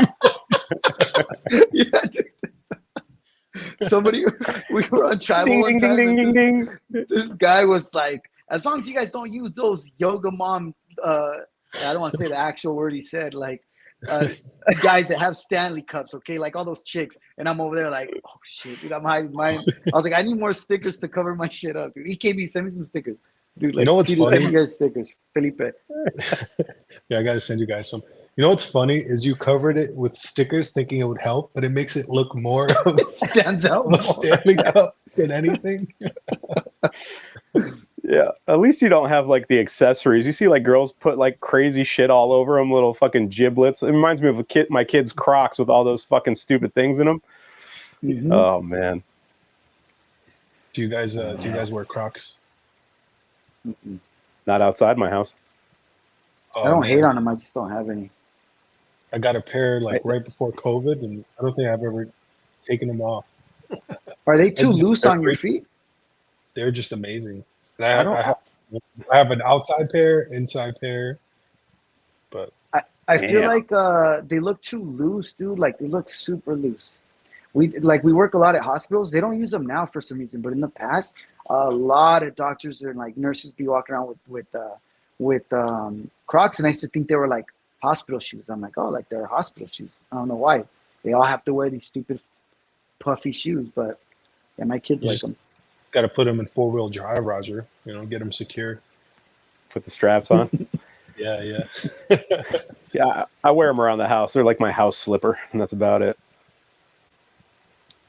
Yeah, dude. Somebody, we were on travel one time. And this guy was like, as long as you guys don't use those yoga mom, I don't want to say the actual word he said, like guys that have Stanley cups, okay, like all those chicks. And I'm over there like, oh shit, dude, I'm hiding mine. I was like, I need more stickers to cover my shit up, dude. EKB, send me some stickers, dude. Like, you know what's Peter, funny? send you guys stickers, Felipe. Yeah, I gotta send you guys some. You know what's funny is you covered it with stickers thinking it would help, but it makes it look more of It stands out a more. Stanley Cup than anything. Yeah, at least you don't have like the accessories. You see, like girls put like crazy shit all over them, little fucking giblets. It reminds me of my kid's Crocs with all those fucking stupid things in them. Mm-hmm. Oh man. Do you guys wear Crocs? Mm-mm. Not outside my house. Oh, I don't man. hate on them. I just don't have any. I got a pair like right before COVID, and I don't think I've ever taken them off. Are they too loose on your feet? They're just amazing. And I have an outside pair, inside pair, but I feel like they look too loose, dude. Like they look super loose. We work a lot at hospitals. They don't use them now for some reason, but in the past, a lot of doctors and like nurses be walking around with Crocs, and I used to think they were like hospital shoes. I'm like, oh, like they're hospital shoes. I don't know why. They all have to wear these stupid puffy shoes, but yeah, my kids like them. Got to put them in 4-wheel drive, Roger. You know, get them secure. Put the straps on. Yeah. Yeah, I wear them around the house. They're like my house slipper, and that's about it.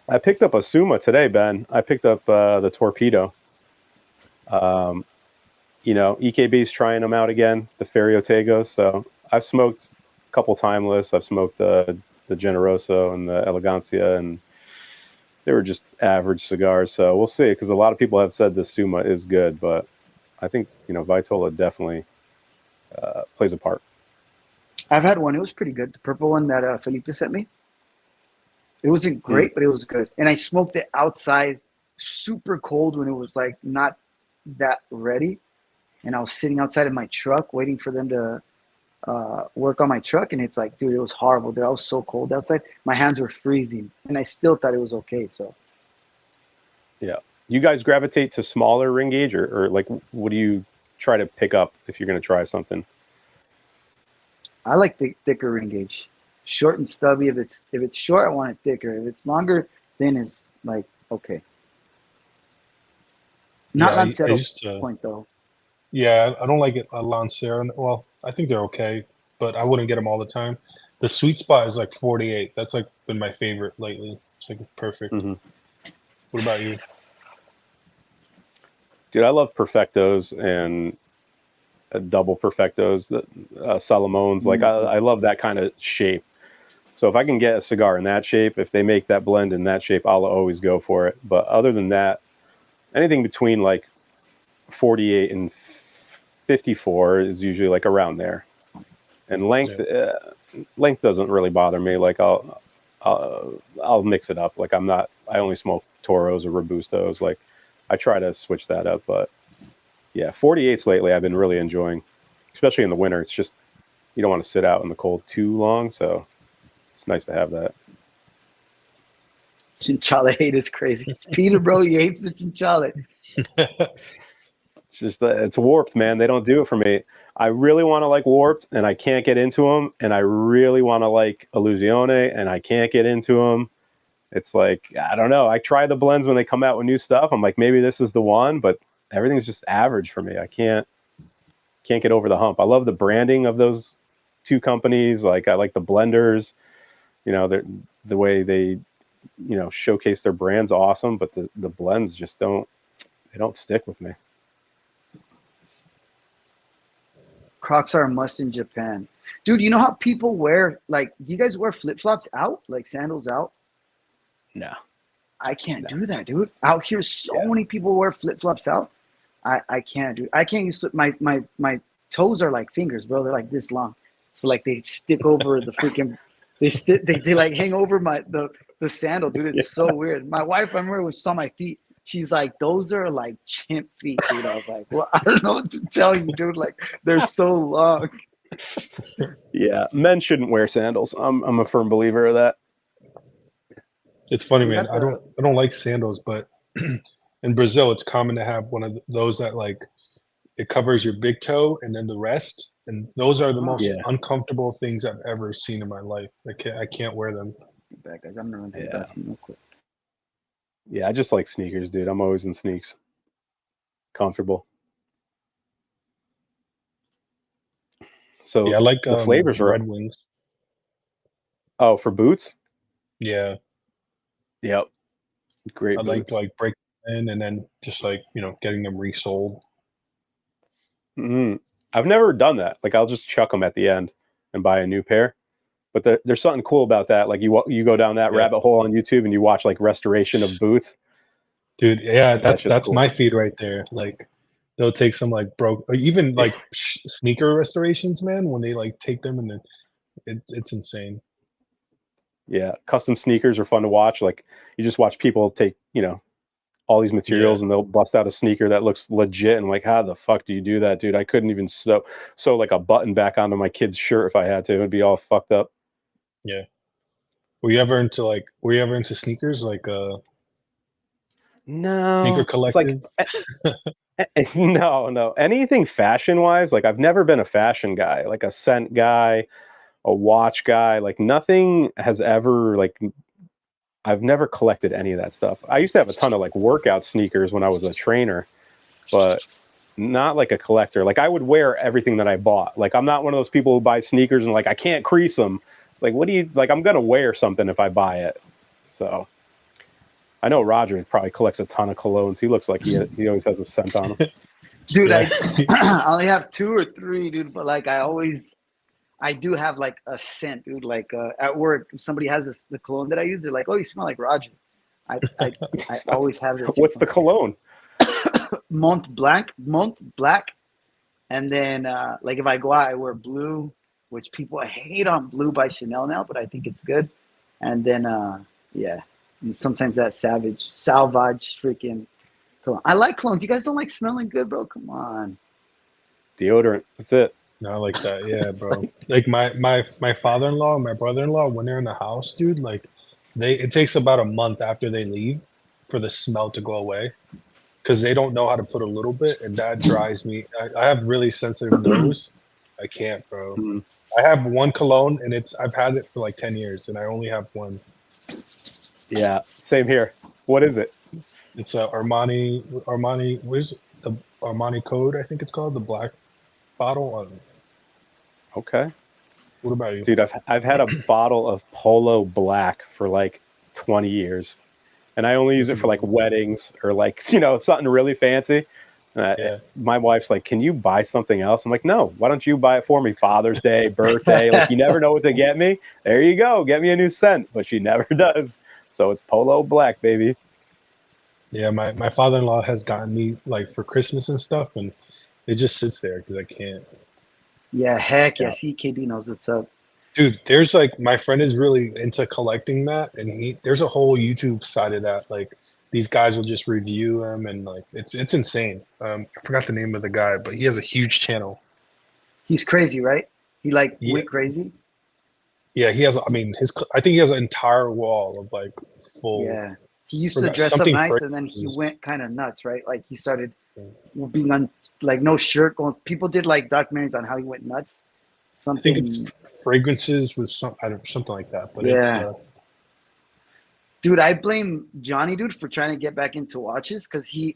I picked up a Suma today, Ben. I picked up the Torpedo. You know, EKB's trying them out again, the Ferriotagos. So I've smoked a couple Timeless. I've smoked the Generoso and the Elegancia, and they were just average cigars. So we'll see, because a lot of people have said the Suma is good, but I think, you know, Vitola definitely plays a part. I've had one. It was pretty good. The purple one that Felipe sent me. It wasn't great, but it was good. And I smoked it outside super cold when it was like not that ready, and I was sitting outside of my truck waiting for them to work on my truck, and it's like, dude, it was horrible. Dude, I was so cold outside. My hands were freezing, and I still thought it was okay. So Yeah. You guys gravitate to smaller ring gauge, or like, what do you try to pick up if you're going to try something? I like the thicker ring gauge, short and stubby. If it's short, I want it thicker. If it's longer, thin is like okay. Not Yeah, I Lancero used to. point though. Yeah, I don't like it a Lancero. Well, I think they're okay, but I wouldn't get them all the time. The sweet spot is like 48. That's like been my favorite lately. It's like perfect. Mm-hmm. What about you? Dude, I love perfectos and double perfectos, Salomones. Like, I love that kind of shape. So if I can get a cigar in that shape, if they make that blend in that shape, I'll always go for it. But other than that, anything between like 48 and 54 is usually like around there. And length, length doesn't really bother me. Like I'll mix it up. Like I only smoke Toros or Robustos. Like I try to switch that up. But yeah, 48s lately I've been really enjoying, especially in the winter. It's just, you don't want to sit out in the cold too long. So it's nice to have that. Chinchilla hate is crazy. It's Peter, bro. He hates the chinchilla. It's just, it's warped, man. They don't do it for me. I really want to like warped, and I can't get into them. And I really want to like Illusione, and I can't get into them. It's like, I don't know. I try the blends when they come out with new stuff. I'm like, maybe this is the one, but everything's just average for me. I can't get over the hump. I love the branding of those two companies. Like I like the blenders. You know, the way they, you know, showcase their brands, awesome. But the blends just don't stick with me. Crocs are a must in Japan. Dude, you know how people wear, like, do you guys wear flip-flops out? Like sandals out? No. I can't do that, dude. Out here, so many people wear flip-flops out. I can't do it. I can't use my toes are like fingers, bro. They're like this long. So like they stick over the freaking they like hang over the sandal, dude. It's so weird. My wife, I remember when she saw my feet, she's like, those are like chimp feet, dude. I was like, well, I don't know what to tell you, dude. Like they're so long. Yeah, men shouldn't wear sandals. I'm a firm believer of that. It's funny, man. I don't like sandals, but in Brazil, it's common to have one of those that like it covers your big toe and then the rest, and those are the most uncomfortable things I've ever seen in my life. I can't wear them. Back, guys. I'm gonna run to the bathroom real quick. Yeah, I just like sneakers, dude. I'm always in sneaks. Comfortable. So yeah, I like the flavors are Red Wings. Oh, for boots? Yeah. Yep. Great I boots. like break them in and then just like, you know, getting them resold. Mm-hmm. I've never done that. Like I'll just chuck them at the end and buy a new pair. But there's something cool about that. Like you go down that rabbit hole on YouTube and you watch like restoration of boots. Dude, yeah, that's cool. my feed right there. Like they'll take some like broke, or even like sneaker restorations, man. When they like take them and it's insane. Yeah, custom sneakers are fun to watch. Like you just watch people take, you know, all these materials and they'll bust out a sneaker that looks legit, and like, how the fuck do you do that, dude? I couldn't even sew like a button back onto my kid's shirt if I had to. It would be all fucked up. Yeah. Were you ever into sneakers? Like No. sneaker collective? Like, no. Anything fashion wise, like I've never been a fashion guy, like a scent guy, a watch guy. Like nothing has ever like I've never collected any of that stuff. I used to have a ton of like workout sneakers when I was a trainer, but not like a collector. Like I would wear everything that I bought. Like I'm not one of those people who buy sneakers and like I can't crease them. Like what do you like? I'm gonna wear something if I buy it. So I know Roger probably collects a ton of colognes. He looks like he always has a scent on him. Dude, I only have 2 or 3, dude. But like I do have like a scent, dude. Like at work, if somebody has the cologne that I use, they're like, "Oh, you smell like Roger." I always have this. What's the cologne? Mont Blanc, and then like if I go out, I wear blue, which people hate on blue by Chanel now, but I think it's good. And then yeah, And sometimes that salvage freaking cologne. I like colognes. You guys don't like smelling good, bro? Come on. Deodorant. That's it. Not like that, yeah, bro. Like my father-in-law and my brother-in-law, when they're in the house, dude, like it takes about a month after they leave for the smell to go away because they don't know how to put a little bit, and that drives me. I have really sensitive nose. I can't, bro. Mhm. I have one cologne, and I've had it for like 10 years, and I only have one. Yeah, same here. What is it? It's a Armani. Where's the Armani Code? I think it's called the black bottle. Okay. What about you? Dude, I've had a bottle of Polo Black for like 20 years. And I only use it for like weddings or like, something really fancy. Yeah. My wife's like, can you buy something else? I'm like, no, why don't you buy it for me? Father's Day, birthday. Like, you never know what to get me. There you go. Get me a new scent. But she never does. So it's Polo Black, baby. Yeah, my father-in-law has gotten me like for Christmas and stuff, and it just sits there because I can't. Yeah, heck yeah. See, KB knows what's up. Dude, there's like my friend is really into collecting that, and there's a whole YouTube side of that. Like these guys will just review them, and like it's insane. I forgot the name of the guy, but he has a huge channel. He's crazy, right? He Yeah. went crazy. Yeah, he has. I mean, I think he has an entire wall of like full. Yeah, he used to forgot- dress up something nice, and then he fragrances. went kind of nuts, right? Like he started being on like no shirt. Going, people did like documentaries on how he went nuts. I Something. think it's fragrances with something like that. But Yeah. Dude, I blame Johnny, dude, for trying to get back into watches because he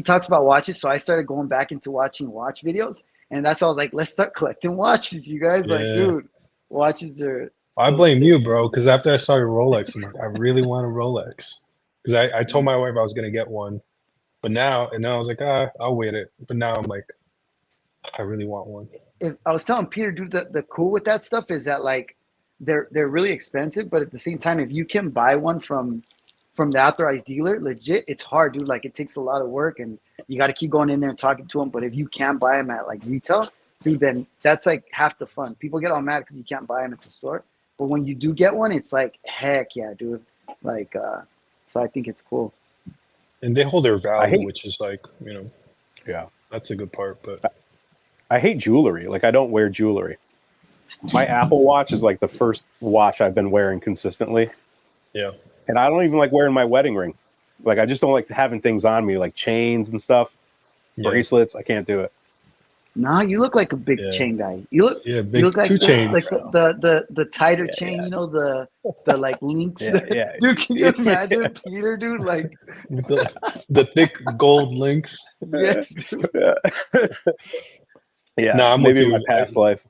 talks about watches. So I started going back into watching watch videos, and that's why I was like, let's start collecting watches, you guys. Like, Yeah. dude, watches are. I so blame sick. you, bro, because after I started Rolex, I'm like, I really want a Rolex. Because I told my wife I was gonna get one, but now I was like, I'll wait it. But now I'm like, I really want one. If I was telling Peter, dude, the cool with that stuff is that like they're really expensive, but at the same time, if you can buy one from the authorized dealer, legit, it's hard, dude. Like it takes a lot of work, and you got to keep going in there and talking to them. But if you can buy them at like retail, dude, then that's like half the fun. People get all mad because you can't buy them at the store, but when you do get one, it's like heck yeah, dude. Like so I think it's cool. And they hold their value, which is like, Yeah, that's a good part. But I hate jewelry. Like, I don't wear jewelry. My Apple Watch is like the first watch I've been wearing consistently. yeah, And I don't even like wearing my wedding ring. Like, I just don't like having things on me, like chains and stuff, bracelets. I can't do it. Nah, you look like a big chain guy. You look big you look like two chains. like the tighter chain, the like links. Yeah. Dude, can you imagine Peter, dude? Like With the thick gold links. yes, dude. Yeah, No, I'm maybe with in my you. past life.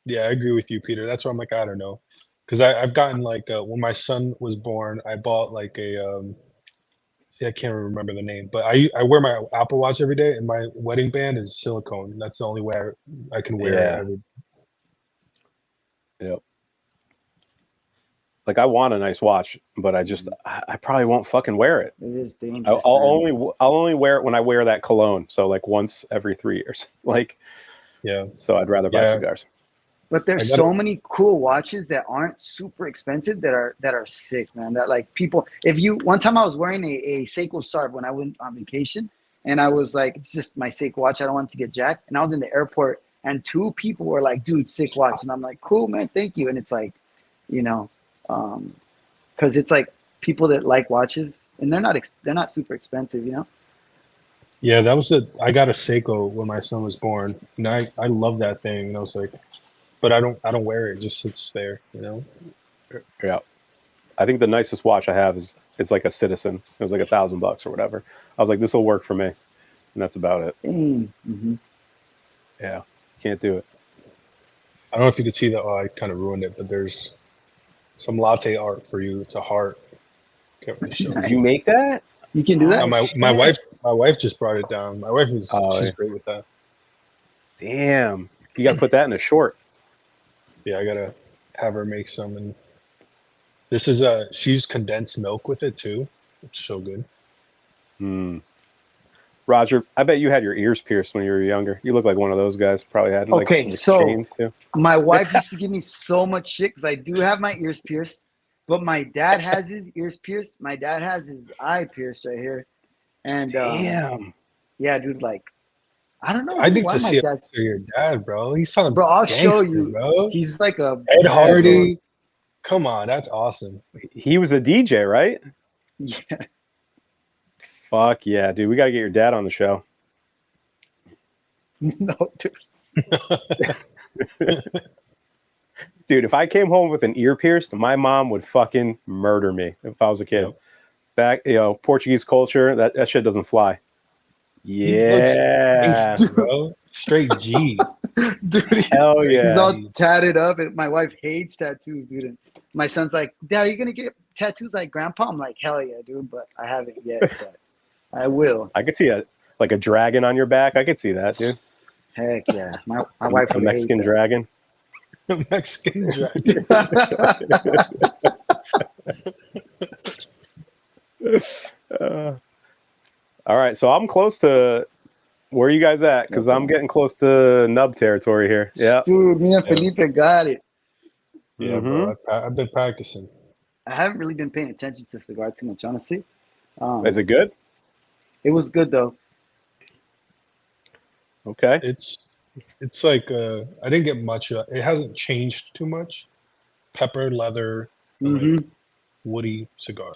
Yeah, I agree with you, Peter. That's why I'm like, I don't know, because I've gotten like when my son was born, I bought like a I can't remember the name, but I wear my Apple Watch every day, and my wedding band is silicone. That's the only way I can wear it. Yep. Like, I want a nice watch, but I probably won't fucking wear it. It is dangerous. I'll only wear it when I wear that cologne. So like once every 3 years. Like, yeah. So I'd rather buy cigars. But there's so many cool watches that aren't super expensive that are sick, man. That like people, one time I was wearing a Seiko Sarb when I went on vacation, and I was like, it's just my Seiko watch. I don't want it to get jacked. And I was in the airport, and 2 people were like, dude, sick watch. And I'm like, cool, man, thank you. And it's like, because it's like people that like watches, and they're not super expensive, Yeah, I got a Seiko when my son was born, and I love that thing. And I was like, but I don't wear it. It just sits there, Yeah. I think the nicest watch I have it's like a Citizen. It was like $1,000 or whatever. I was like, this will work for me. And that's about it. Mm-hmm. Yeah. Can't do it. I don't know if you could see that. Oh, I kind of ruined it, but there's some latte art for you. It's a heart. Can't really show. Did you make that? You can do that. My wife just brought it down. My wife she's great with that. Damn. You got to put that in a short. Yeah, I gotta have her make some. And this is she used condensed milk with it too. It's so good. Roger, I bet you had your ears pierced when you were younger. You look like one of those guys. Probably had so chains too. My wife used to give me so much shit because I do have my ears pierced, But my dad has his ears pierced. My dad has his eye pierced right here. And Damn. yeah, dude, like I don't know I need why to my see a dad's picture of your dad, bro. He sounds bro, I'll show gangster, you. bro. He's like a Ed yeah, Hardy. Come on, that's awesome. He was a DJ, right? Yeah. Fuck yeah, dude. We gotta get your dad on the show. No, dude. Dude, if I came home with an ear pierced, my mom would fucking murder me if I was a kid. Yep. Back, Portuguese culture, that shit doesn't fly. He looks Yeah. gangster, bro. Straight G. Dude, Hell he's yeah. all tatted up, and my wife hates tattoos, dude. And my son's like, "Dad, are you gonna get tattoos like Grandpa?" I'm like, "Hell yeah, dude!" But I haven't yet. But I will. I could see a dragon on your back. I could see that, dude. Heck yeah, my wife A would Mexican hate dragon. Mexican dragon. All right, so I'm close to where are you guys at? Because I'm getting close to nub territory here. Yeah. Dude, me and Felipe got it. Yeah, bro. I've been practicing. I haven't really been paying attention to cigar too much, honestly. Is it good? It was good though. Okay. It's like I didn't get much. It hasn't changed too much. Pepper, leather, and, like, woody cigar.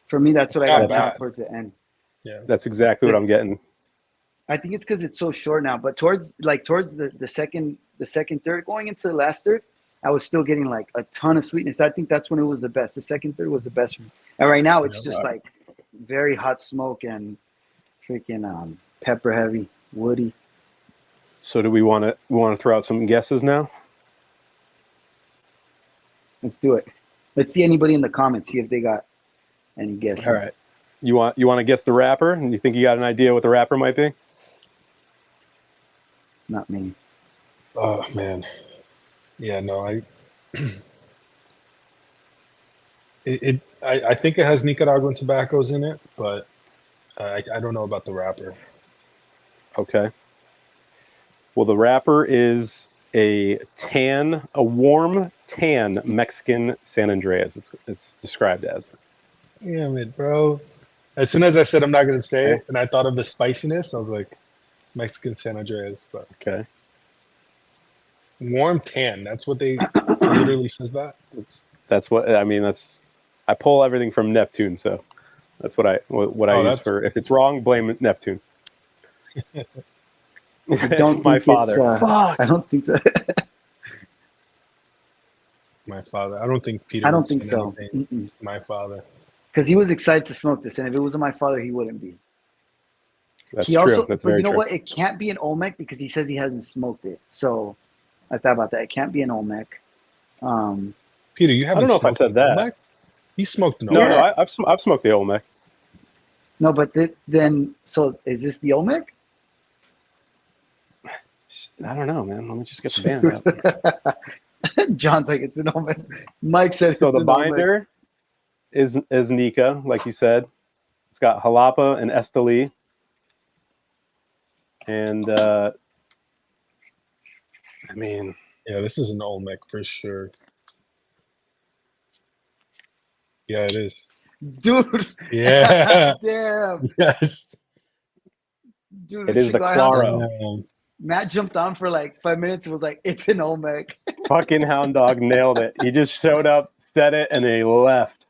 For me, that's what I Not got down bad. towards the end. Yeah. That's exactly what I'm getting. I think it's because it's so short now. But towards the second third, going into the last third, I was still getting like a ton of sweetness. I think that's when it was the best. The second third was the best for me. And right now it's just like very hot smoke and freaking pepper heavy, woody. So do we want to throw out some guesses now? Let's do it. Let's see anybody in the comments, see if they got any guesses. All right. You want to guess the rapper? And you think you got an idea what the rapper might be? Not me. Oh man. Yeah, no, I think it has Nicaraguan tobaccos in it, but I don't know about the wrapper. Okay. Well, the wrapper is a warm tan Mexican San Andreas. It's described as. Damn it, bro. As soon as I said I'm not gonna say it, and I thought of the spiciness, I was like, Mexican San Andreas, but Okay. warm tan. That's what they literally says that. That's what I mean. I pull everything from Neptune, so that's what I use for. If it's wrong, blame Neptune. I don't my think father. Fuck. I don't think so. My father. I don't think Peter. I don't would think say so. anything. My father. Because he was excited to smoke this, and if it wasn't my father, he wouldn't be. That's He true. also, That's but very you know true. what? It can't be an Olmec because he says he hasn't smoked it. So I thought about that. It can't be an Olmec. Peter, you haven't. I don't know if I smoked said an that. Olmec? He smoked an No, Olmec. no, I've smoked the Olmec. No, but then, so is this the Olmec? I don't know, man. Let me just get the band out. John's like, it's an Olmec. Mike says So it's the an Olmec. binder is Nika, like you said. It's got Jalapa and Esteli. And I mean, Yeah, this is an Olmec for sure. Yeah, it is. Dude. Yeah. Damn. Yes. Dude, it is the cigar Claro. hound- Matt jumped on for like 5 minutes and was like, it's an Olmec. Fucking Hound Dog nailed it. He just showed up, said it, and then he left.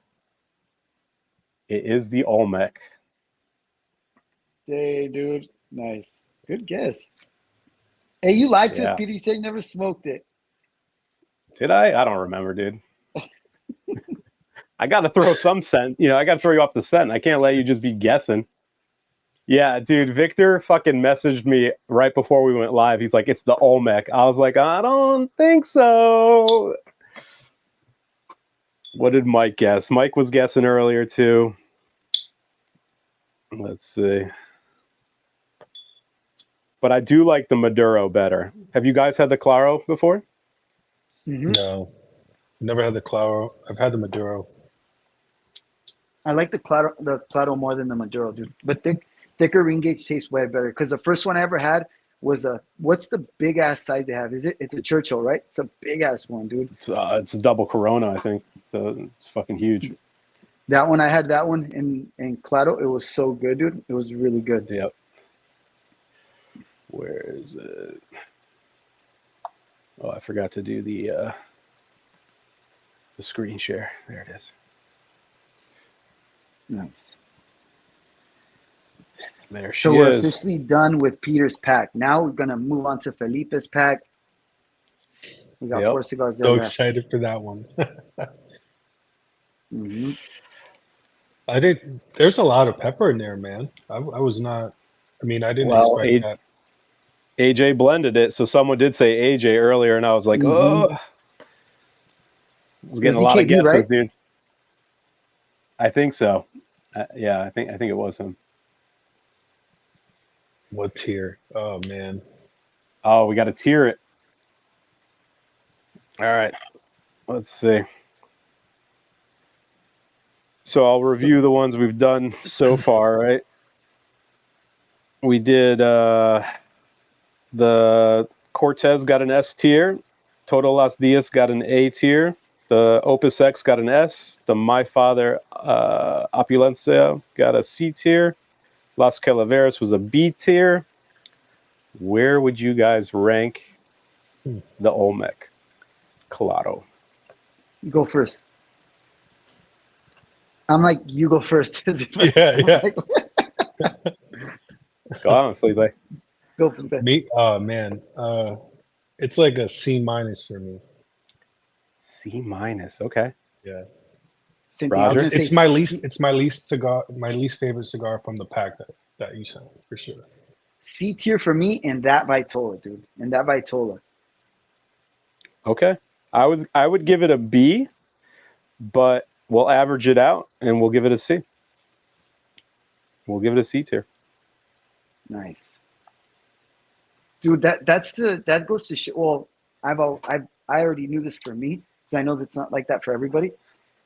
It is the Olmec. Hey, dude. Nice. Good guess. Hey, you lied to Yeah. us, Peter. You said you never smoked it. Did I? I don't remember, dude. I got to throw some scent. I got to throw you off the scent. I can't let you just be guessing. Yeah, dude, Victor fucking messaged me right before we went live. He's like, it's the Olmec. I was like, I don't think so. What did Mike guess? Mike was guessing earlier, too. Let's see. But I do like the Maduro better. Have you guys had the Claro before? Mm-hmm. No. Never had the Claro. I've had the Maduro. I like the Claro more than the Maduro, dude. But thicker ring gauge tastes way better. Because the first one I ever had was what's the big ass size they have? It's a Churchill, right? It's a big ass one, dude. It's a double Corona, I think. It's fucking huge. That one, I had that one in Claro. It was so good, dude. It was really good. Yep. Where is it? Oh, I forgot to do the screen share. There it is. Nice. There she So we're is. officially done with Peter's pack. Now we're gonna move on to Felipe's pack. We got 4 cigars there So left. excited for that one. Mm-hmm. There's a lot of pepper in there, man. I was not. I mean, I didn't expect that. AJ blended it, so someone did say AJ earlier, and I was like, oh, I was getting a lot of guesses, right? Dude. I think so. Yeah, I think it was him. What tier? Oh man. Oh, we got to tier it. All right. Let's see. So I'll review the ones we've done so far, right? We did the Cortez got an S tier. Total Las Dias got an A tier. The Opus X got an S. The My Father Opulencia got a C tier. Las Calaveras was a B tier. Where would you guys rank the Olmec Claro? You go first. I'm like, you go first. Yeah. Go on, Felipe. Go Felipe. Me? Oh man. It's like a C- for me. C-, okay. Yeah. Same Roger? thing. It's my least. It's my least cigar. My least favorite cigar from the pack that you sent for sure. C tier for me, and that Vitola, dude. And that Vitola. Okay. I would give it a B, but we'll average it out and we'll give it a C. We'll give it a C tier. Nice. Dude, that goes to show. Well, I already knew this for me, because I know that's not like that for everybody.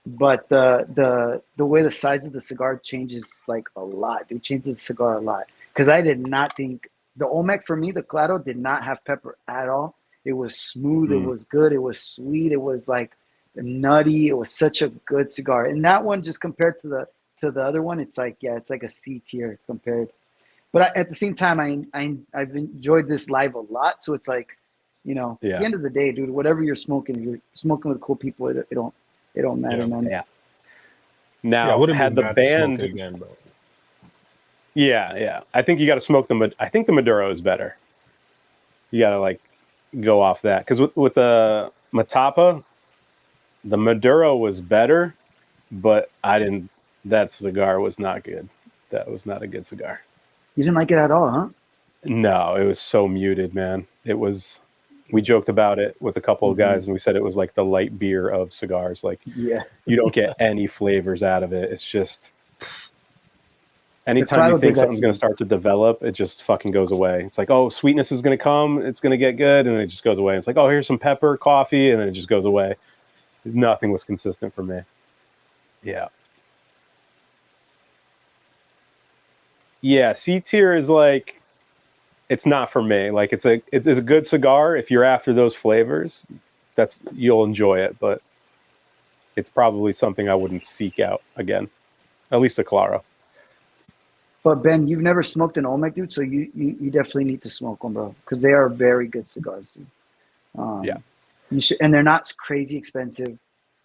But the way the size of the cigar changes like a lot. It changes the cigar a lot. Because I did not think the Olmec, for me, the Claro, did not have pepper at all. It was smooth. It was good. It was sweet. It was like nutty. It was such a good cigar. And that one, just compared to the other one, it's like, yeah, it's like a C tier compared. But at the same time, I've enjoyed this live a lot. So it's like, at the end of the day, dude, whatever you're smoking with cool people, it don't matter, man. Yeah. Now, had the band again, bro. Yeah. I think you got to smoke them, but I think the Maduro is better. You got to go off that, because with the Matapa, the Maduro was better, but that cigar was not good. That was not a good cigar. You didn't like it at all, huh? No, it was so muted, man. We joked about it with a couple of guys, and we said it was like the light beer of cigars. You don't get any flavors out of it. It's just, anytime you think something's going to start to develop, it just fucking goes away. It's like, oh, sweetness is going to come. It's going to get good. And it just goes away. It's like, oh, here's some pepper, coffee. And then it just goes away. Nothing was consistent for me. Yeah. Yeah. C tier is it's not for me. It's a good cigar. If you're after those flavors, you'll enjoy it, but it's probably something I wouldn't seek out again. At least a Claro. But Ben, you've never smoked an Olmec, dude, so you definitely need to smoke them, bro, because they are very good cigars, dude. Yeah. You should, and they're not crazy expensive,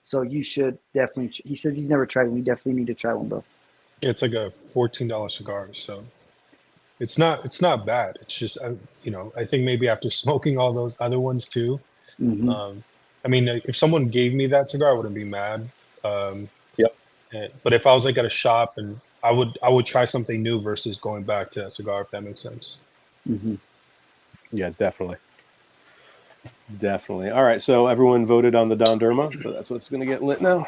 so you should definitely. He says he's never tried one. We definitely need to try one, bro. It's like a $14 cigar, so it's not bad. It's just I think maybe after smoking all those other ones too. I mean, if someone gave me that cigar, I wouldn't be mad. Yep. But if I was at a shop, and I would try something new versus going back to that cigar, if that makes sense. Yeah, definitely. All right, so everyone voted on the Don Derma, so that's what's going to get lit now.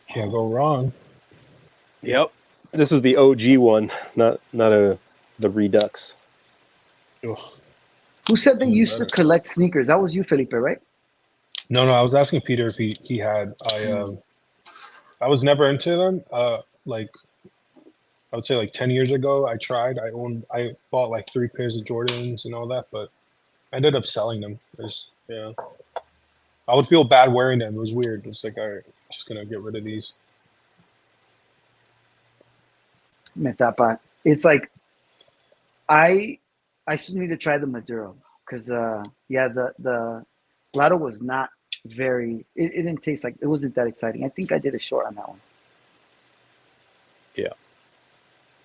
Can't go wrong. Yep. This is the OG one, not the Redux. Ugh. Who said they used to collect sneakers? That was you, Felipe, right? No, I was asking Peter if he had. I was never into them. I would say 10 years ago, I tried. I bought 3 pairs of Jordans and all that, but I ended up selling them. I would feel bad wearing them. It was weird. It's like, all right, just gonna get rid of these. Metapa. It's like I still need to try the Maduro because yeah, the Claro was not very. It didn't taste like, it wasn't that exciting. I think I did a short on that one. Yeah,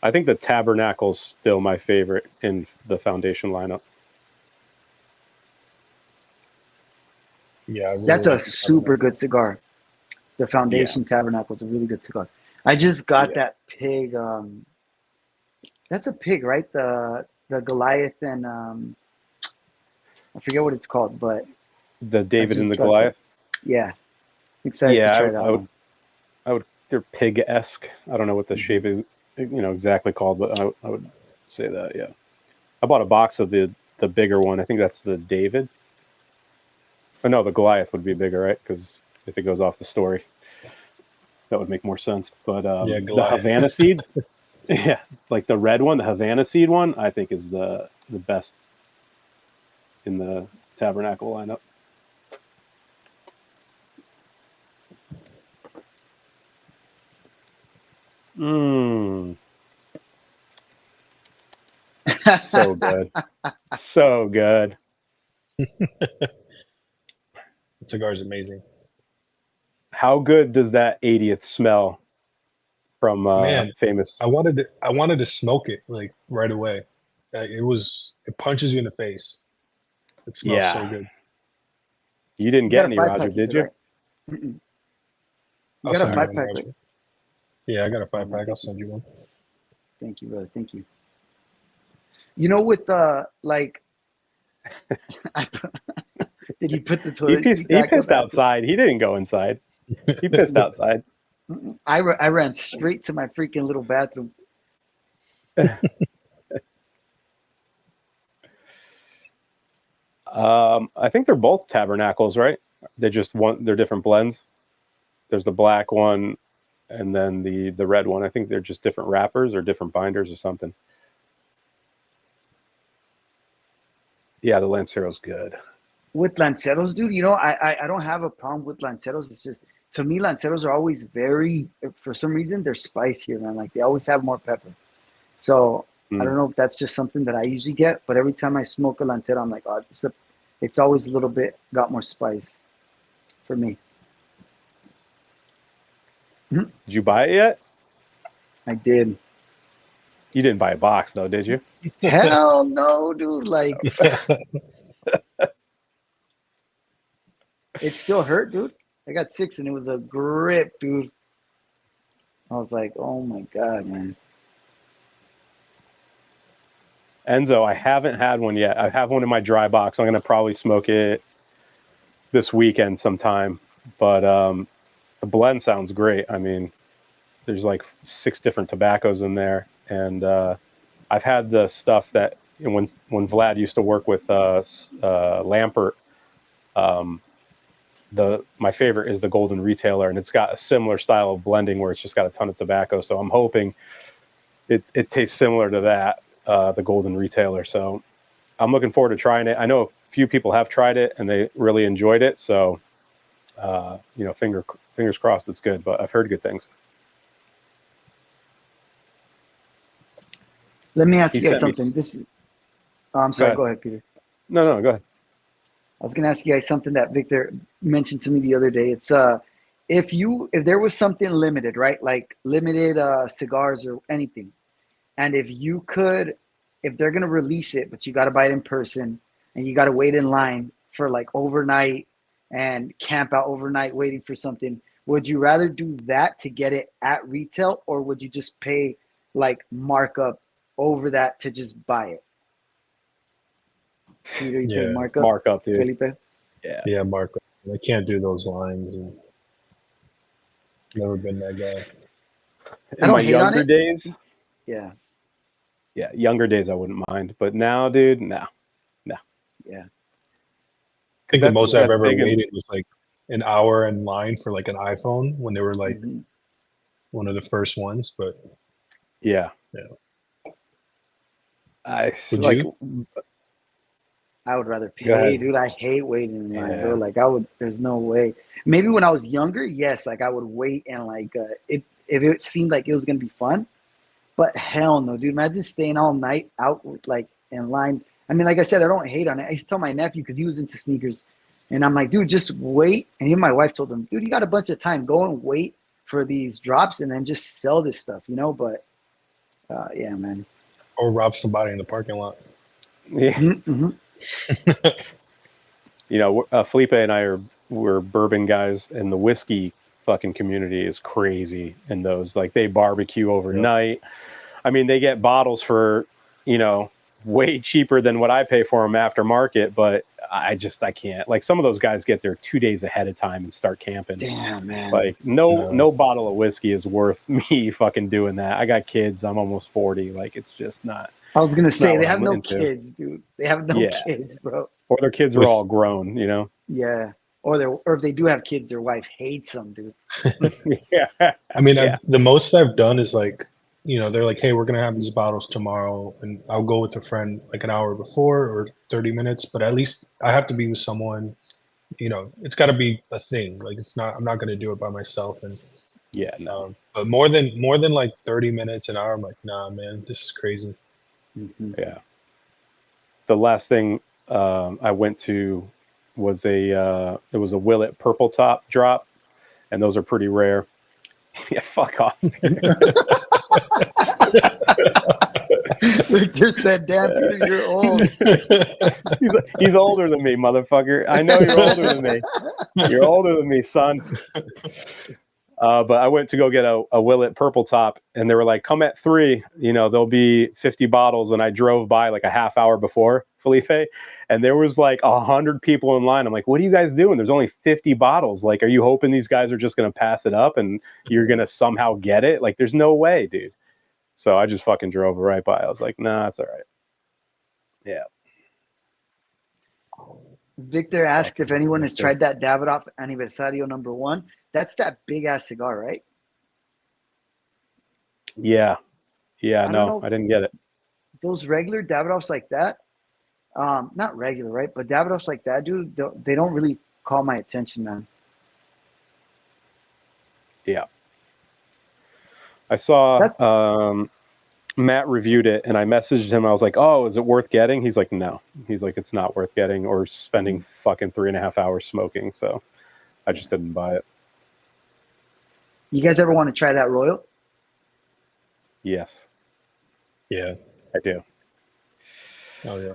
I think the Tabernacle's still my favorite in the Foundation lineup. Yeah, I really That's a like the super Tabernacle. good cigar. The Foundation Tabernacle is a really good cigar. I just got that pig. That's a pig, right? The Goliath and I forget what it's called, but The David and the just got Goliath. that. Yeah, excited to try that one. I would. They're pig-esque. I don't know what the shape is, exactly called, but I would say that. Yeah, I bought a box of the bigger one. I think that's the David. Oh no, the Goliath would be bigger, right? Because if it goes off the story, that would make more sense. But Yeah, the Goliath. Havana seed, yeah, like the red one, the Havana seed one, I think is the best in the Tabernacle lineup. So good. So good. The cigar is amazing. How good does that 80th smell from Man, famous? I wanted to smoke it like right away. It punches you in the face. It smells so good. You didn't You get got a any, 5 Roger, pack, you did said, you? right? You I'll got a send you 5 one, pack, Roger. right? Yeah, I got a 5-pack. I'll send you one. Thank you, brother. Thank you. You know, with like, did he put the toilet seat He back up pissed outside. He didn't go inside. He pissed outside. I ran straight to my freaking little bathroom. I think they're both Tabernacles, right? They're different blends. There's the black one and then the red one. I think they're just different wrappers or different binders or something. Yeah, the Lancero's good. With Lanceros, dude, I don't have a problem with Lanceros. It's just, to me, Lanceros are always very, for some reason, they're spicier, man. Like, they always have more pepper. So I don't know if that's just something that I usually get, but every time I smoke a Lancero, I'm like, oh, it's always a little bit got more spice for me. Did you buy it yet? I did. You didn't buy a box though, did you? Hell no, dude. Like, it still hurt, dude. I got 6 and it was a grip, dude. I was like, oh my God, man. Enzo, I haven't had one yet. I have one in my dry box. I'm going to probably smoke it this weekend sometime. But the blend sounds great. I mean, there's like 6 different tobaccos in there. And I've had the stuff that, when Vlad used to work with Lampert, my favorite is the Golden Retailer. And it's got a similar style of blending where it's just got a ton of tobacco. So I'm hoping it tastes similar to that. The Golden Retailer. So I'm looking forward to trying it. I know a few people have tried it and they really enjoyed it. So, fingers crossed it's good, but I've heard good things. Let me ask you guys something. I'm sorry. Go ahead, Peter. No, go ahead. I was going to ask you guys something that Victor mentioned to me the other day. It's if there was something limited, right? Like limited cigars or anything. And if they're going to release it, but you got to buy it in person and you got to wait in line for like overnight and camp out overnight waiting for something, would you rather do that to get it at retail, or would you just pay like markup over that to just buy it? Peter, you pay markup? Markup, dude. Felipe? Yeah, markup. I can't do those lines. And never been that guy. In my younger days, yeah, younger days I wouldn't mind, but now, dude, no. Yeah. I think the most I've ever waited was like an hour in line for like an iPhone when they were like one of the first ones. But yeah. Would you? I would rather Go pay, ahead. dude. I hate waiting in line, bro. Yeah. Like there's no way. Maybe when I was younger, yes, like I would wait and like if it seemed like it was gonna be fun, but hell no, dude. Imagine staying all night out like in line. I mean, like I said, I don't hate on it. I used to tell my nephew because he was into sneakers, and I'm like, dude, just wait. And even my wife told him, dude, you got a bunch of time. Go and wait for these drops, and then just sell this stuff, you know. But yeah, man. Or rob somebody in the parking lot. Yeah. Mm-hmm. You know, Felipe and I we're bourbon guys, and the whiskey fucking community is crazy. And those, like, they barbecue overnight. Yep. I mean, they get bottles for, you know, way cheaper than what I pay for them aftermarket, but I can't. Like, some of those guys get there 2 days ahead of time and start camping. Damn, man. Like, no bottle of whiskey is worth me fucking doing that. I got kids. I'm almost 40. Like, it's just not. I was gonna say they have no kids, dude. They have no kids, bro. Or their kids are all grown, you know. Yeah. Or if they do have kids, their wife hates them, dude. Yeah. I mean, the most I've done is like, you know, they're like, hey, we're gonna have these bottles tomorrow, and I'll go with a friend like an hour before or 30 minutes, but at least I have to be with someone. You know, it's got to be a thing. Like, I'm not gonna do it by myself. And but more than like 30 minutes, an hour, I'm like, nah, man, this is crazy. Mm-hmm. Yeah. The last thing I went to was it was a Willet Purple Top drop, and those are pretty rare. Yeah, fuck off. Victor said, damn, Peter, you're old. He's older than me, motherfucker. I know you're older than me. You're older than me, son. But I went to go get a Willet Purple Top, and they were like, come at 3, you know, there'll be 50 bottles. And I drove by like a half hour before, Felipe, and there was like 100 people in line. I'm like, what are you guys doing? There's only 50 bottles. Like, are you hoping these guys are just going to pass it up and you're going to somehow get it? Like, there's no way, dude. So I just fucking drove right by. I was like, nah, it's all right. Yeah. Victor asked if anyone has tried that Davidoff Aniversario #1. That's that big ass cigar, right? Yeah. No, I didn't get it. Those regular Davidoffs like that, not regular, right? But Davidoffs like that, dude, they don't really call my attention, man. Yeah. I saw Matt reviewed it, and I messaged him. I was like, oh, is it worth getting? He's like, no. He's like, it's not worth getting or spending fucking 3.5 hours smoking. So I just didn't buy it. You guys ever want to try that Royal? Yes. Yeah. I do. Oh, yeah.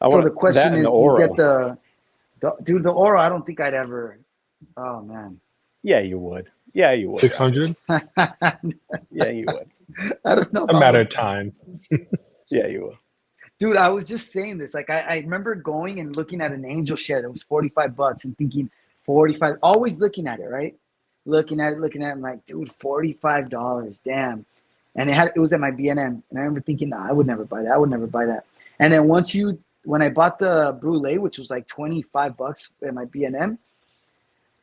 So the question is, do you get the Oro? I don't think I'd ever. Oh, man. Yeah, you would. 600? Yeah, you would. I don't know. A matter of time. Yeah, you would. Dude, I was just saying this. Like, I remember going and looking at an Angel share that was $45 and thinking 45. Always looking at it, right? Looking at it. I'm like, dude, $45. Damn. And it was at my B&M. And I remember thinking, nah, I would never buy that. And then when I bought the Brulee, which was like $25 at my B&M,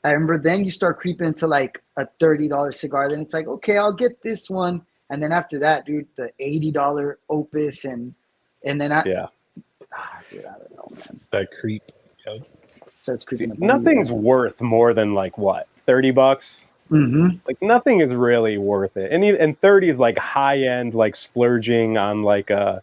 I remember then you start creeping into like a $30 cigar. Then it's like, okay, I'll get this one. And then after that, dude, the $80 Opus and then dude, I don't know, man. That creep. Yeah. Starts creeping. See, nothing's worth more than like what, $30? Mm-hmm. Like, nothing is really worth it. And 30 is like high end, like splurging on like a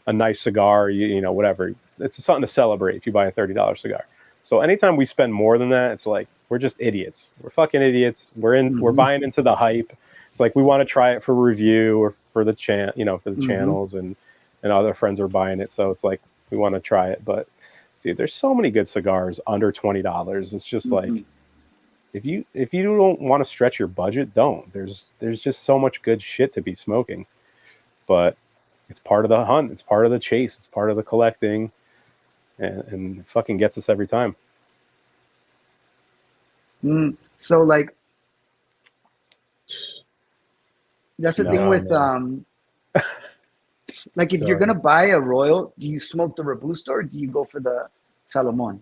nice cigar, you know, whatever. It's something to celebrate if you buy a $30 cigar. So anytime we spend more than that, it's like we're just idiots. We're fucking idiots. We're buying into the hype. It's like we want to try it for review or for the channels, and other friends are buying it. So it's like we want to try it. But dude, there's so many good cigars under $20. It's just like if you don't want to stretch your budget, don't. There's just so much good shit to be smoking. But it's part of the hunt. It's part of the chase. It's part of the collecting. And it fucking gets us every time. So like, that's the thing with like if you're gonna buy a Royal, do you smoke the Robusto or do you go for the Salomon?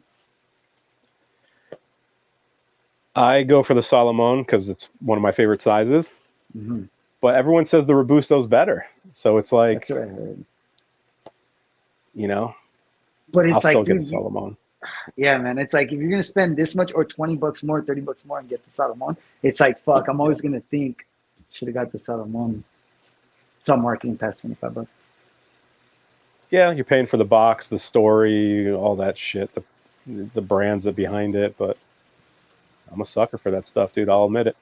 I go for the Salomon because it's one of my favorite sizes. Mm-hmm. But everyone says the Robusto's better, so it's like, that's what I heard. You know, But I'll it's like, still get dude, the Salomon. yeah, man. It's like if you're gonna spend this much or $20 more, $30 more and get the Salomon, it's like fuck. I'm always gonna think should have got the Salomon. It's all marketing past $25. Yeah, you're paying for the box, the story, all that shit, the brands that behind it. But I'm a sucker for that stuff, dude. I'll admit it.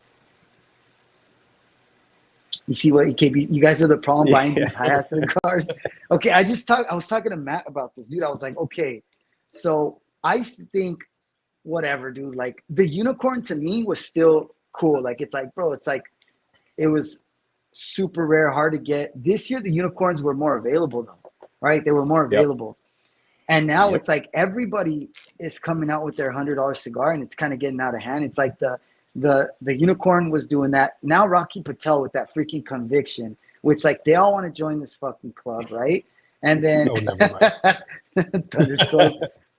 You see what EKB? You guys are the problem buying Yeah. these high-ass cigars. Okay, I was talking to Matt about this, dude. I was like, okay, so I used to think, whatever, dude. Like the unicorn to me was still cool. Like it's like, bro, it's like it was super rare, hard to get. This year, the unicorns were more available, though, right? They were more available, and now it's like everybody is coming out with their $100 cigar, and it's kind of getting out of hand. It's like the unicorn was doing that. Now Rocky Patel with that freaking conviction, which like they all want to join this fucking club, right? And then Thunderstorm,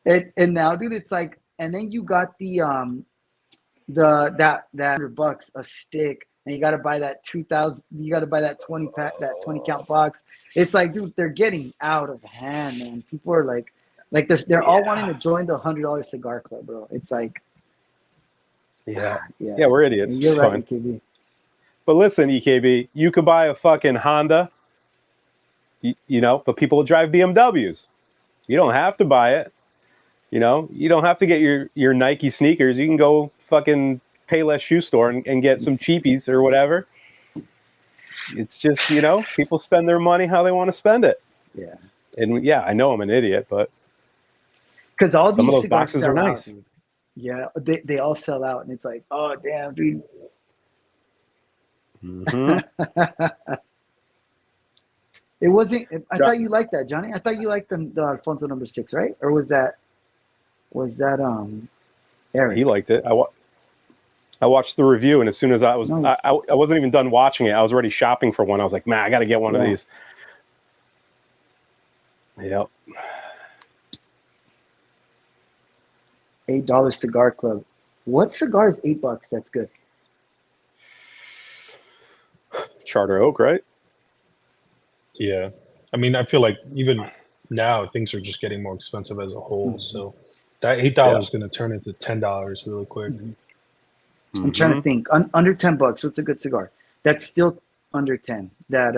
and now, dude, it's like, and then you got that $100 a stick, and you got to buy that 2,000. You got to buy that 20 pack, that 20 count box. It's like, dude, they're getting out of hand, man. People are like they're all wanting to join the $100 cigar club, bro. It's like. Yeah, we're idiots. You're it's right, fine. EKB. But listen, EKB, you could buy a fucking Honda, you know, but people drive BMWs. You don't have to buy it. You know, you don't have to get your Nike sneakers. You can go fucking Payless shoe store and get some cheapies or whatever. It's just, you know, people spend their money how they want to spend it. Yeah. And yeah, I know I'm an idiot, but because all some these of those cigars boxes are nice. Out, yeah, they all sell out, and it's like, oh damn, dude. Mm-hmm. It wasn't. I thought you liked that, Johnny. I thought you liked the Alfonso number 6, right? Or was that Eric? He liked it. I watched the review, and as soon as I wasn't even done watching it, I was already shopping for one. I was like, man, I got to get one of these. Yep. $8 cigar club. What cigar is $8? That's good. Charter Oak, right? Yeah. I mean, I feel like even now things are just getting more expensive as a whole. Mm-hmm. So that $8 is going to turn into $10 really quick. Mm-hmm. I'm trying to think. Under $10, what's a good cigar? That's still under 10. That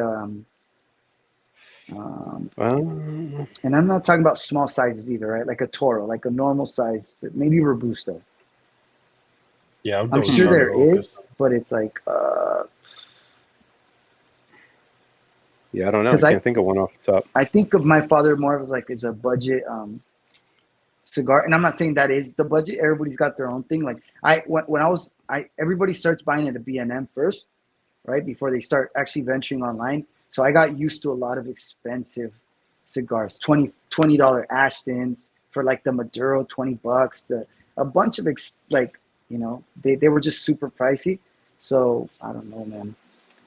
and I'm not talking about small sizes either, right? Like a Toro, like a normal size, maybe Robusto. Yeah, I'm sure there is, but it's like yeah, I don't know. I can't think of one off the top. I think of my father more of like as a budget cigar, and I'm not saying that is the budget. Everybody's got their own thing. Like everybody starts buying at a B&M first, right, before they start actually venturing online. So I got used to a lot of expensive cigars, $20 Ashtons for like the Maduro, $20. A bunch of they were just super pricey. So I don't know, man.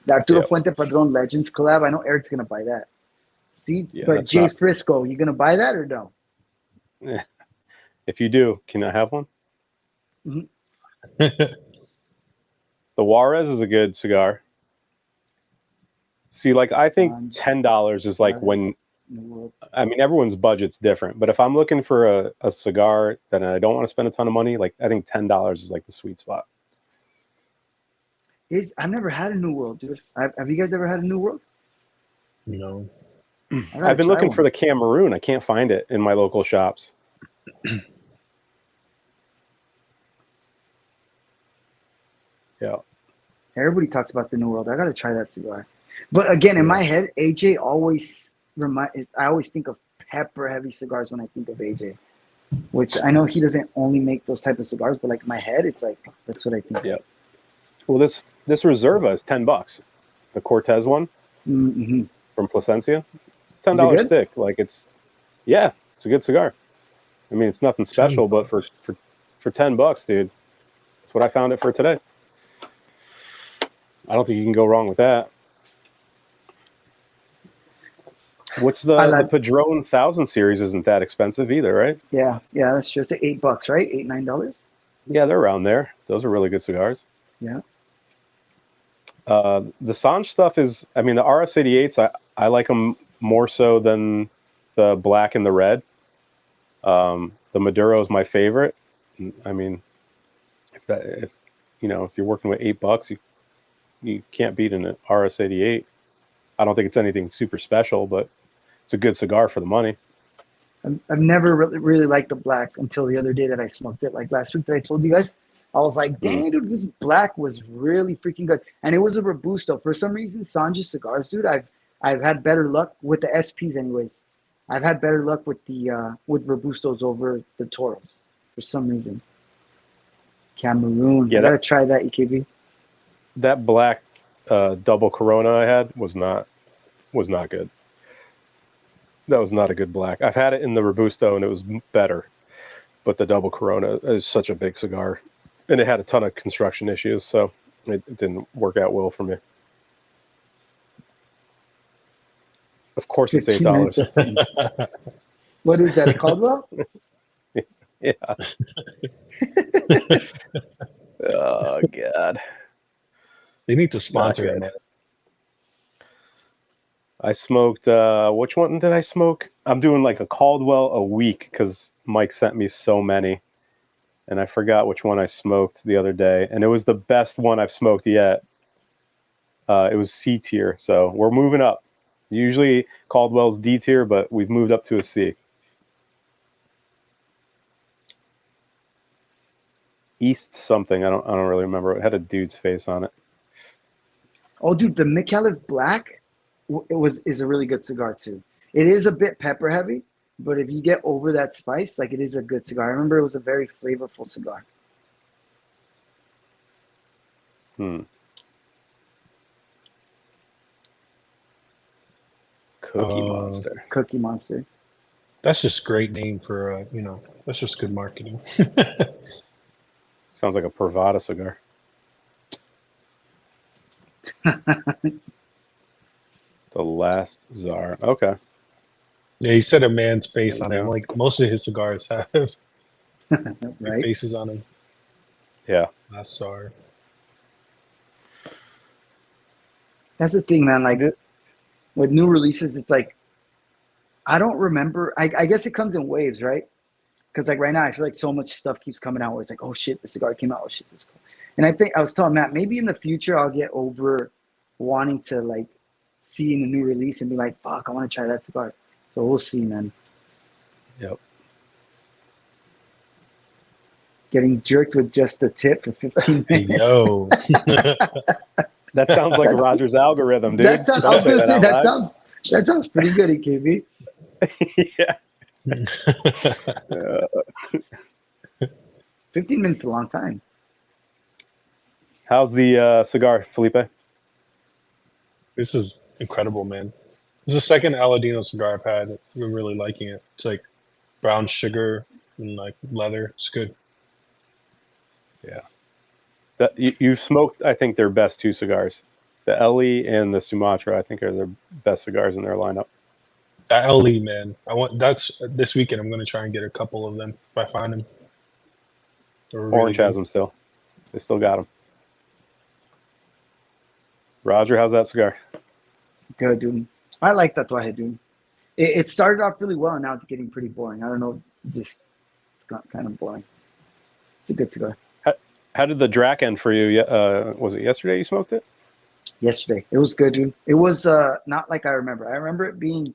The Arturo Fuente Padron Legends collab. I know Eric's gonna buy that. See, but Jay Frisco, you gonna buy that or no? If you do, can I have one? Mm-hmm. The Juarez is a good cigar. See, like I think $10 is like when, I mean, everyone's budget's different. But if I'm looking for a cigar that I don't want to spend a ton of money, like I think $10 is like the sweet spot. I've never had a New World, dude. Have you guys ever had a New World? No. I've been looking for the Cameroon. I can't find it in my local shops. Yeah. Everybody talks about the New World. I got to try that cigar. But again, in my head, AJ always I always think of pepper heavy cigars when I think of AJ, which I know he doesn't only make those type of cigars, but like in my head, it's like that's what I think. Yeah. Well, this Reserva is $10. The Cortez one from Plasencia. It's $10 stick. Like it's a good cigar. I mean, it's nothing special, but for $10, dude, that's what I found it for today. I don't think you can go wrong with that. What's the Padron 1000 series? Isn't that expensive either, right? Yeah, that's true. It's at $8, right? $8-9. Yeah, they're around there. Those are really good cigars. Yeah. The Sanj stuff is, I mean, the RS-88s, I like them more so than the black and the red. The Maduro is my favorite. I mean, if you're working with $8, you can't beat an RS-88. I don't think it's anything super special, but it's a good cigar for the money. I've never really liked the black until the other day that I smoked it. Like last week that I told you guys, I was like, dang, dude, this black was really freaking good. And it was a Robusto. For some reason, Sanji cigars, dude, I've had better luck with the SPs anyways. I've had better luck with the with Robustos over the Toros for some reason. Cameroon. Yeah, I gotta try that, EKB. That black double Corona I had was not good. That was not a good black. I've had it in the Robusto and it was better, but the double Corona is such a big cigar, and it had a ton of construction issues, so it didn't work out well for me. Of course, it's $8. What is that? A Caldwell? Yeah. Oh God. They need to sponsor it, man. I smoked, which one did I smoke? I'm doing like a Caldwell a week because Mike sent me so many. And I forgot which one I smoked the other day. And it was the best one I've smoked yet. It was C tier. So we're moving up. Usually Caldwell's D tier, but we've moved up to a C. East something. I don't really remember. It had a dude's face on it. Oh, dude, the Micallef Black is a really good cigar too. It is a bit pepper heavy, but if you get over that spice, like it is a good cigar. I remember it was a very flavorful cigar. Cookie Monster. That's just a great name for that's just good marketing. Sounds like a Privada cigar. The Last Czar. Okay. Yeah, he said a man's face on it. Like most of his cigars have right? faces on them. Yeah. Last Czar. That's the thing, man. Like with new releases, it's like I don't remember. I guess it comes in waves, right? Because like right now, I feel like so much stuff keeps coming out where it's like, oh shit, the cigar came out. Oh shit, this is cool. And I think I was telling Matt, maybe in the future I'll get over wanting to like seeing a new release and be like, fuck, I want to try that cigar. So we'll see, man. Yep. Getting jerked with just the tip for 15 minutes. Yo. That sounds like Roger's algorithm, dude. I was going to say, that sounds pretty good, EKB. Yeah. 15 minutes is a long time. How's the cigar, Felipe? This is incredible, man. This is the second Aladino cigar I've had. I've been really liking it. It's like brown sugar and like leather. It's good. Yeah. You've smoked, I think, their best two cigars. The LE and the Sumatra, I think, are their best cigars in their lineup. That LE, man. That's this weekend. I'm going to try and get a couple of them if I find them. Orange has them still. They still got them. Roger, how's that cigar? Good, dude. I like that Tatuaje, dude. It started off really well, and now it's getting pretty boring. I don't know, it's got kind of boring. It's a good cigar. How did the Drac end for you? Was it yesterday you smoked it? Yesterday. It was good, dude. It was not like I remember. I remember it being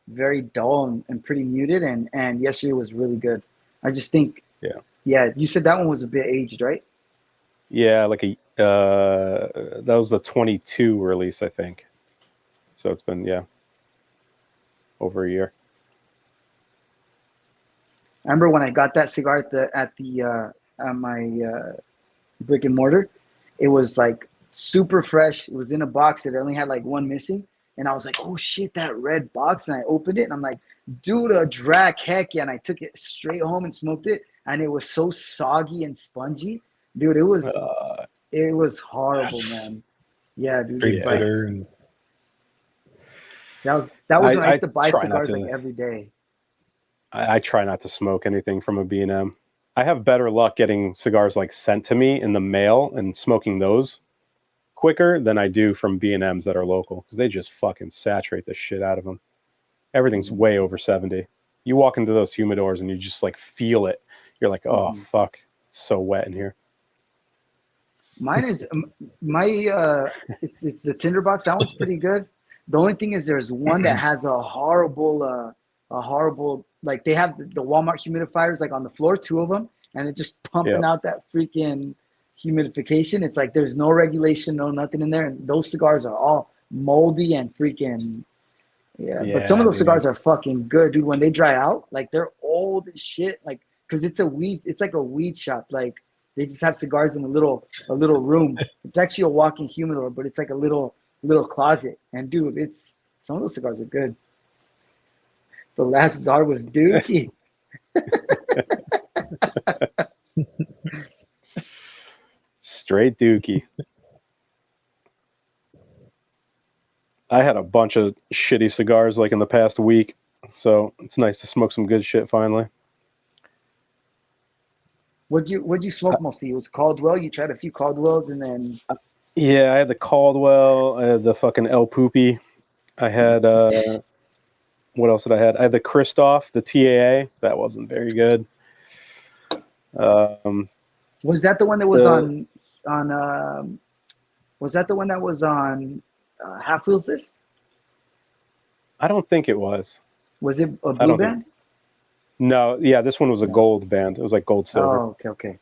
very dull and pretty muted, and yesterday was really good. I just think, yeah, you said that one was a bit aged, right? Yeah, like that was the 22 release, I think. So it's been over a year. I remember when I got that cigar at my brick and mortar, it was like super fresh. It was in a box that only had like one missing, and I was like, oh shit, that red box. And I opened it and I'm like, dude, a Drac, heck yeah. And I took it straight home and smoked it, and it was so soggy and spongy, dude. It was horrible, man. Yeah, dude. Straight bitter and that was when I used to buy cigars like every day. I try not to smoke anything from a B&M. I have better luck getting cigars like sent to me in the mail and smoking those quicker than I do from B&Ms that are local, because they just fucking saturate the shit out of them. Everything's way over 70. You walk into those humidors and you just like feel it. You're like, oh fuck, it's so wet in here. Mine is it's the tinderbox. That one's pretty good. The only thing is there's one that has a horrible like they have the Walmart humidifiers like on the floor, 2 of them, and it's just pumping out that freaking humidification. It's like there's no regulation, no nothing in there, and those cigars are all moldy and freaking but some of those cigars are fucking good, dude. When they dry out, like they're old as shit, like because it's like a weed shop. Like they just have cigars in a little room. It's actually a walking humidor, but it's like a little closet. And dude, it's some of those cigars are good. The last czar was Dookie. Straight Dookie. I had a bunch of shitty cigars like in the past week, so it's nice to smoke some good shit finally. What'd you smoke mostly? It was Caldwell. You tried a few Caldwells and then. Yeah, I had the Caldwell. I had the fucking El Poopy. I had what else did I had? I had the Christoph, the TAA. That wasn't very good. Was that the one that was on? Was that the one that was on Half Wheels list? I don't think it was. Was it a blue band? No, yeah, this one was a gold band. It was like gold silver. Oh, okay.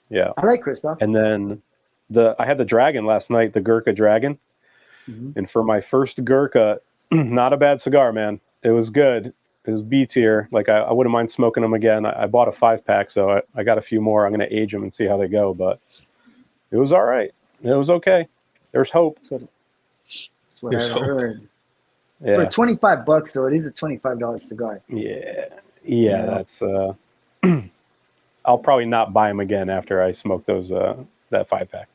Yeah. I like Christoph. And then I had the Dragon last night, the Gurkha Dragon. And for my first Gurkha, not a bad cigar, man. It was good. It was B tier. Like I wouldn't mind smoking them again. I bought a 5-pack, so I got a few more. I'm going to age them and see how they go, but it was all right. It was okay. There's hope. That's what I heard. Yeah. For $25, so it is a $25 cigar. Yeah, that's I'll probably not buy them again after I smoke those that 5-pack.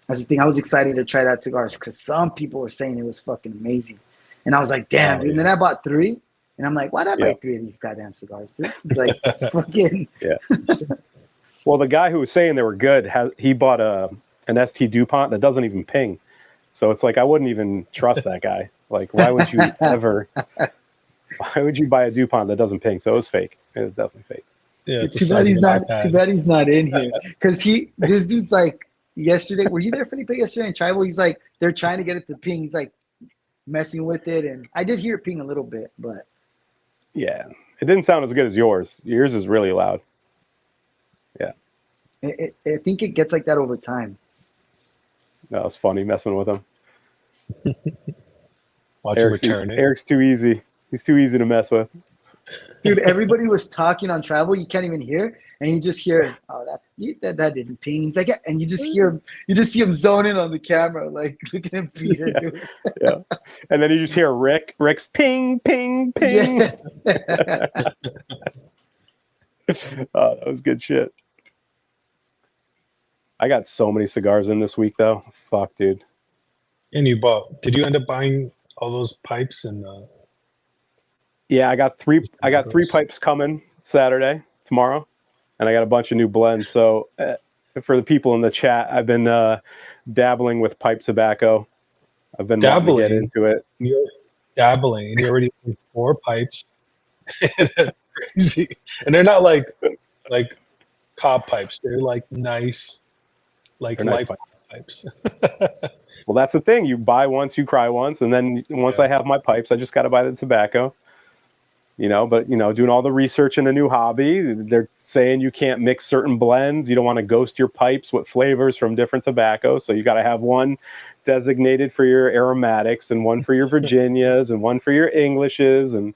That's the thing. I was excited to try that cigar because some people were saying it was fucking amazing, and I was like, "Damn, dude!" And then I bought 3, and I'm like, "Why did I buy 3 of these goddamn cigars, dude?" It's like fucking. Well, the guy who was saying they were good, he bought an ST DuPont that doesn't even ping, so it's like I wouldn't even trust that guy. Like, why would you ever? Why would you buy a DuPont that doesn't ping? So it was fake. It was definitely fake. Yeah, too bad he's not in here because this dude's like. Yesterday, were you there, Felipe, yesterday in Tribal? He's like, they're trying to get it to ping. He's like messing with it. And I did hear it ping a little bit, but. Yeah. It didn't sound as good as yours. Yours is really loud. Yeah. I think it gets like that over time. No, it's funny messing with him. Watch him return it. Eric's too easy. He's too easy to mess with. Dude, everybody was talking on Travel. You can't even hear. And you just hear, oh, that didn't ping. He's like, yeah. And you just see him zoning on the camera, like looking at Peter. Dude. Yeah. And then you just hear Rick's ping, ping, ping. Yeah. Oh, that was good shit. I got so many cigars in this week, though. Fuck, dude. And did you end up buying all those pipes and? Yeah, I got 3 pipes coming Saturday, tomorrow. And I got a bunch of new blends. So for the people in the chat, I've been dabbling with pipe tobacco. I've been wanting to get into it. You're dabbling, and you already have 4 pipes. That's crazy. And they're not like cob pipes. They're like nice, like life pipes. Well, that's the thing. You buy once, you cry once. And then once I have my pipes, I just got to buy the tobacco. But doing all the research in a new hobby, they're saying you can't mix certain blends. You don't want to ghost your pipes with flavors from different tobaccos. So you got to have one designated for your aromatics and one for your Virginias and one for your Englishes. And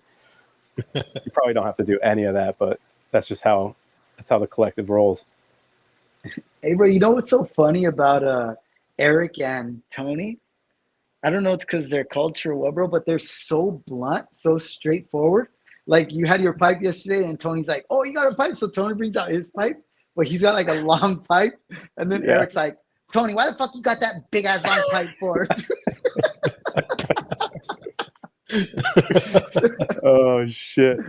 you probably don't have to do any of that, but that's how the collective rolls. Hey, bro, you know what's so funny about Eric and Tony? I don't know if it's because their culture or what, bro, but they're so blunt, so straightforward. Like you had your pipe yesterday and Tony's like, oh, you got a pipe. So Tony brings out his pipe, but he's got like a long pipe. And then Eric's like, Tony, why the fuck you got that big ass long pipe for? Oh, shit.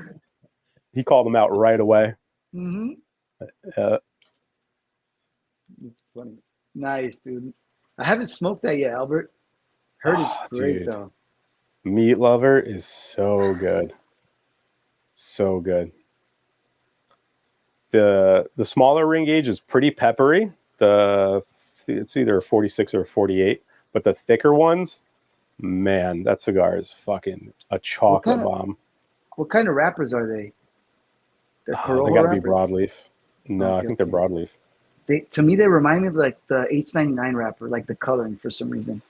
He called him out right away. Mm-hmm. It's funny. Nice, dude. I haven't smoked that yet, Albert. Heard it's great, though. Meat Lover is so good. So good. The smaller ring gauge is pretty peppery. It's either a 46 or a 48, but the thicker ones, man, that cigar is fucking a chocolate bomb. What kind of wrappers are they? They're Corojo they got to be wrappers? broadleaf. No, Okay, I think they're broadleaf. To me, they remind me of like the H99 wrapper, like the coloring for some reason.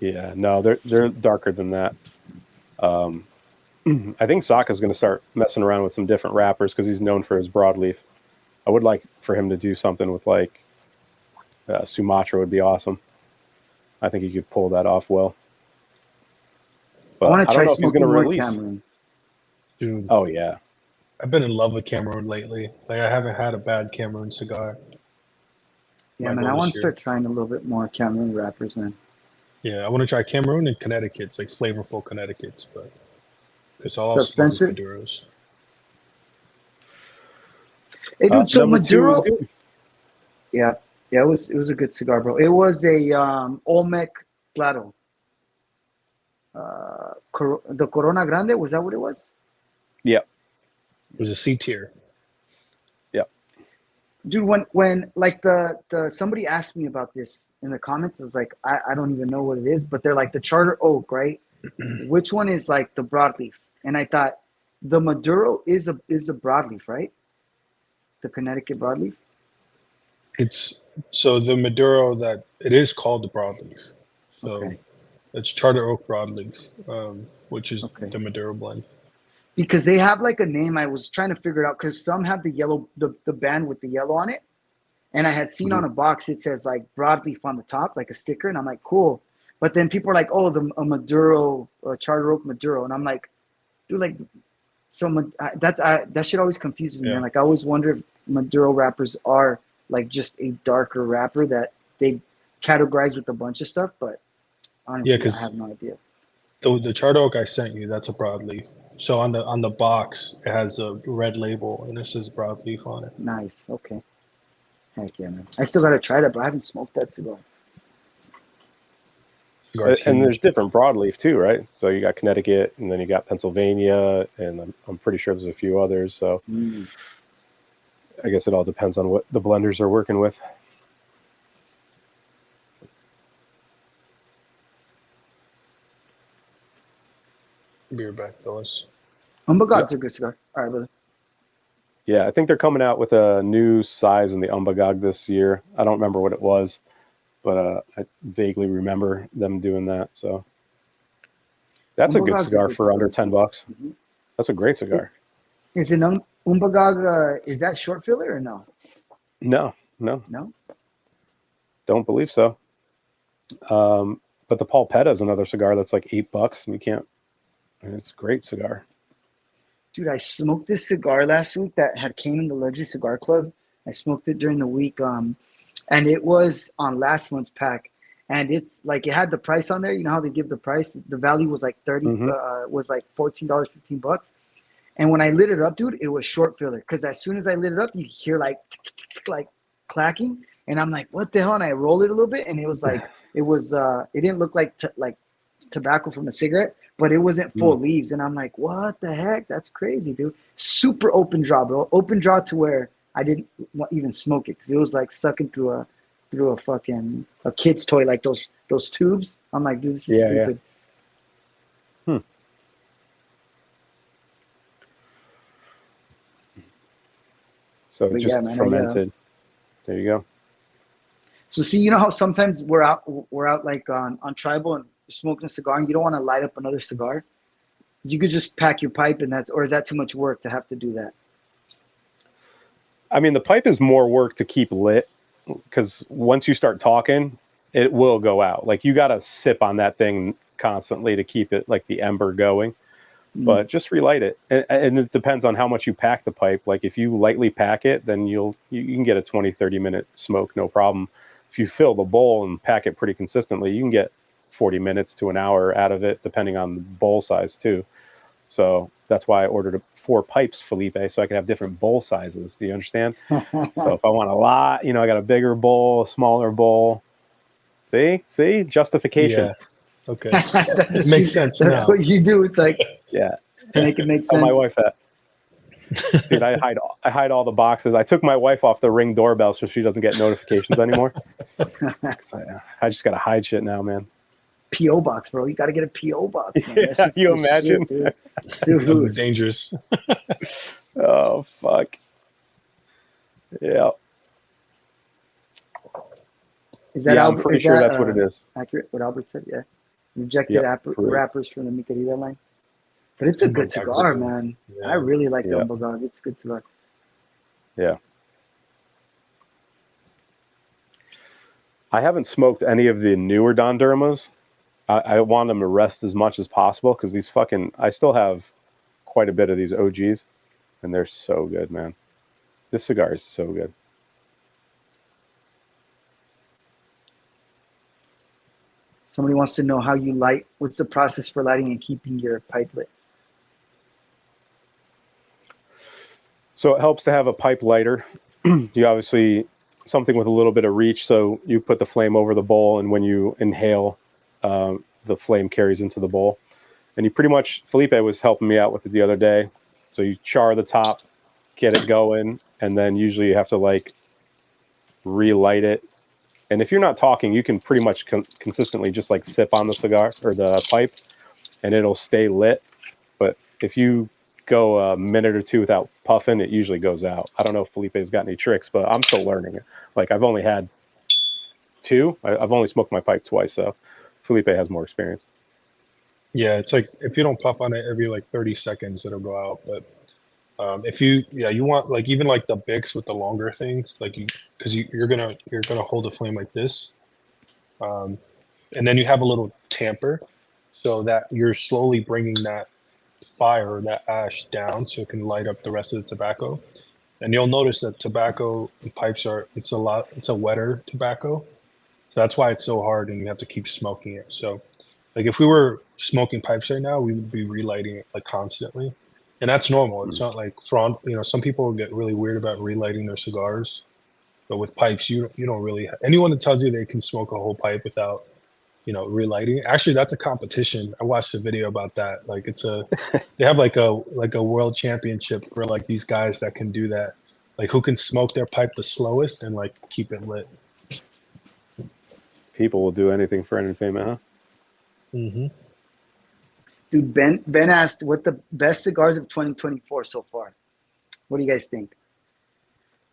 Yeah, no, they're darker than that. I think Saka's going to start messing around with some different wrappers because he's known for his broadleaf. I would like for him to do something with like Sumatra would be awesome. I think he could pull that off well. But I want to try know if he's going to release. Cameroon. Dude. Oh yeah. I've been in love with Cameroon lately. Like I haven't had a bad Cameroon cigar. Yeah, man, I want to start trying a little bit more Cameroon wrappers, man. Yeah, I want to try Cameroon and Connecticut's, like flavorful Connecticut's, but it's all so expensive. Maduros. Hey, dude, so Maduro. Yeah, it was a good cigar, bro. It was a Olmec Claro. The Corona Grande, was that what it was? Yeah. It was a C tier. Yeah. Dude, when like the somebody asked me about this in the comments, I was like, I don't even know what it is, but they're like the Charter Oak, right? Which one is like the broadleaf? And I thought the Maduro is a broadleaf, right? The Connecticut broadleaf. It's so the Maduro that it is called the broadleaf. So it's Charter Oak broadleaf, which is the Maduro blend. Because they have like a name, I was trying to figure it out because some have the yellow, the band with the yellow on it, and I had seen on a box it says like broadleaf on the top, like a sticker, and I'm like, cool. But then people are like, oh, a Maduro, Charter Oak Maduro, and I'm like, dude, like, that shit always confuses me. Man. Like I always wonder if Maduro wrappers are like just a darker wrapper that they categorize with a bunch of stuff, but honestly, I have no idea. The Charter Oak I sent you, that's a broadleaf. So on the box, it has a red label and it says broadleaf on it. Nice. Okay. Heck yeah, man. I still gotta try that, but I haven't smoked that cigar. And there's different broadleaf too, right? So you got Connecticut, and then you got Pennsylvania, and I'm pretty sure there's a few others. So I guess it all depends on what the blenders are working with. Be right back, fellas. Umbagog's a good cigar. All right, brother. Yeah, I think they're coming out with a new size in the Umbagog this year. I don't remember what it was, but I vaguely remember them doing that. So that's a good cigar for under $10. Mm-hmm. That's a great cigar. Is it Umbagog? Is that short filler or no? No. Don't believe so. But the Palpetta is another cigar that's like $8, and you can't. And it's a great cigar. Dude, I smoked this cigar last week that had came in the Luxury Cigar Club. I smoked it during the week, and it was on last month's pack. And it's like it had the price on there. You know how they give the price? The value was like was like $14, $15. And when I lit it up, dude, it was short filler. Because as soon as I lit it up, you hear like clacking, and I'm like, what the hell? And I rolled it a little bit, and it was like it didn't look like tobacco from a cigarette, but it wasn't full leaves, and I'm like, what the heck? That's crazy, dude. Super open draw, bro. Open draw to where I didn't even smoke it because it was like sucking through a fucking a kid's toy, like those tubes. I'm like, dude, this is stupid. So it's just fermented. There you go. So see, you know how sometimes we're out like on tribal and smoking a cigar and you don't want to light up another cigar? You could just pack your pipe and or is that too much work to have to do that? I mean, the pipe is more work to keep lit because once you start talking, it will go out. Like you got to sip on that thing constantly to keep it like the ember going, but just relight it. And it depends on how much you pack the pipe. Like if you lightly pack it, then you can get a 20-30 minute smoke, no problem. If you fill the bowl and pack it pretty consistently, you can get 40 minutes to an hour out of it, depending on the bowl size too. So that's why I ordered 4 pipes, Felipe, so I could have different bowl sizes. Do you understand? So if I want a lot, I got a bigger bowl, a smaller bowl. See, justification. Okay. That's what It makes sense That's now. what you do. It's like Yeah. to make it make Tell my sense. wife that. Dude, I hide all the boxes. I took my wife off the Ring doorbell so she doesn't get notifications anymore. I just gotta hide shit now, man. PO box, bro. You got to get a PO box, man. Yeah, That shit's you the imagine? shit, That'd be dude. dangerous. Oh fuck. Yeah. Is that Yeah, I'm Albert? pretty Is sure that that's what it is. accurate? What Albert said? Yeah. Rejected Yep, correct. rappers from the Mi Querida line. But it's a good Umbagog cigar, is good. man. Yeah. I really like the Yeah. Umbagog. It's a good cigar. Yeah. I haven't smoked any of the newer Don Durmas. I want them to rest as much as possible because these I still have quite a bit of these OGs, and they're so good, man. This cigar is so good. Somebody wants to know how you light. What's the process for lighting and keeping your pipe lit? So it helps to have a pipe lighter. You obviously something with a little bit of reach, so you put the flame over the bowl, and when you inhale, the flame carries into the bowl. And you pretty much, Felipe was helping me out with it the other day. So you char the top, get it going, and then usually you have to like relight it. And if you're not talking, you can pretty much consistently just like sip on the cigar or the pipe, and it'll stay lit. But if you go a minute or two without puffing, it usually goes out. I don't know if Felipe's got any tricks, but I'm still learning it. Like I've only had two. I've only smoked my pipe twice, so Felipe has more experience. Yeah, it's like if you don't puff on it every like 30 seconds, it'll go out. But if you want like even like the Bics with the longer things, like you're gonna hold the flame like this, and then you have a little tamper, so that you're slowly bringing that fire, that ash down, so it can light up the rest of the tobacco. And you'll notice that tobacco pipes it's a wetter tobacco, so that's why it's so hard, and you have to keep smoking it. So like if we were smoking pipes right now, we would be relighting it like constantly. And that's normal. It's not like some people get really weird about relighting their cigars, but with pipes, you don't really anyone that tells you they can smoke a whole pipe without, relighting. Actually, that's a competition. I watched a video about that. Like they have like a world championship for like these guys that can do that. Like who can smoke their pipe the slowest and like keep it lit. People will do anything for entertainment, huh? Mm-hmm. Dude, Ben asked what the best cigars of 2024 so far. What do you guys think?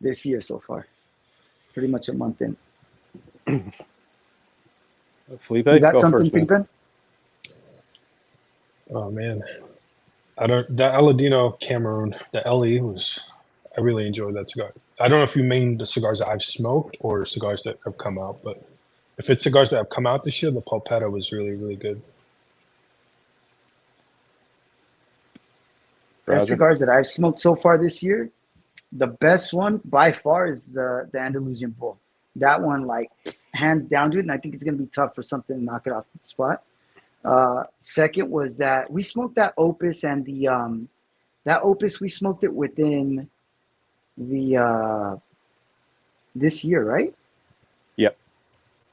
This year so far. Pretty much a month in. Felipe, You got go something, first, man. Felipe? Oh man, the Aladino Cameroon, the LE I really enjoyed that cigar. I don't know if you mean the cigars that I've smoked or cigars that have come out, but if it's cigars that have come out this year, the Pulpetta was really, really good. Best Roger? cigars that I've smoked so far this year, the best one by far is the Andalusian Bull. That one, like, hands down, dude, and I think it's going to be tough for something to knock it off the spot. Second was that we smoked that Opus, and that Opus, we smoked it within the this year, right? Yep.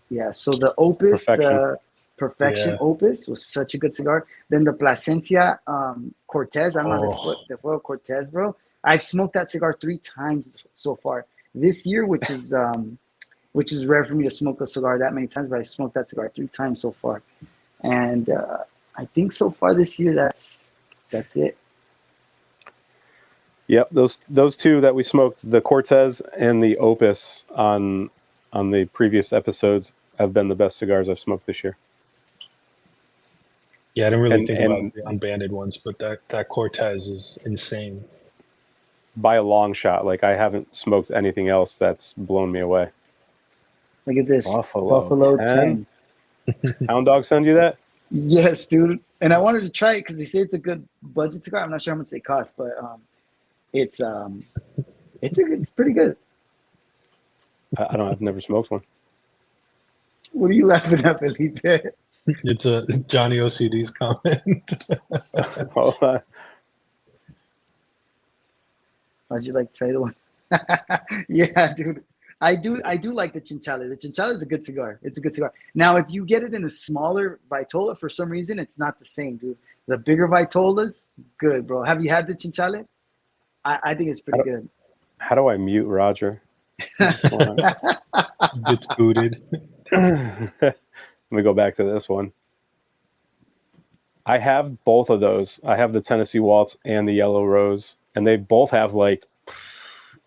Yeah, so the Opus, Perfection. the Perfection Yeah. Opus was such a good cigar. Then the Plasencia Cortez, I don't know, Oh. the Fuego Cortez, bro. I've smoked that cigar 3 times so far this year, which is rare for me to smoke a cigar that many times, but I smoked that cigar 3 times so far. And I think so far this year, that's it. Yep, those two that we smoked, the Cortez and the Opus on the previous episodes, have been the best cigars I've smoked this year. Yeah, I didn't really And- think and- about the unbanded ones, but that Cortez is insane. By a long shot, like I haven't smoked anything else that's blown me away. Look at this. Buffalo 10. Hound Dog send you that? Yes, dude. And I wanted to try it because they say it's a good budget cigar. I'm not sure how much they cost, but it's pretty good. I've never smoked one. What are you laughing at, Felipe? It's a Johnny OCD's comment. Hold on. How'd you like to try the one? Yeah, dude. I do like the Chinchilla. The Chinchilla is a good cigar. It's a good cigar. Now, if you get it in a smaller Vitola, for some reason, it's not the same, dude. The bigger Vitolas, good, bro. Have you had the Chinchilla? I think it's pretty good. How do I mute Roger? It's booted. Let me go back to this one. I have both of those. I have the Tennessee Waltz and the Yellow Rose, and they both have like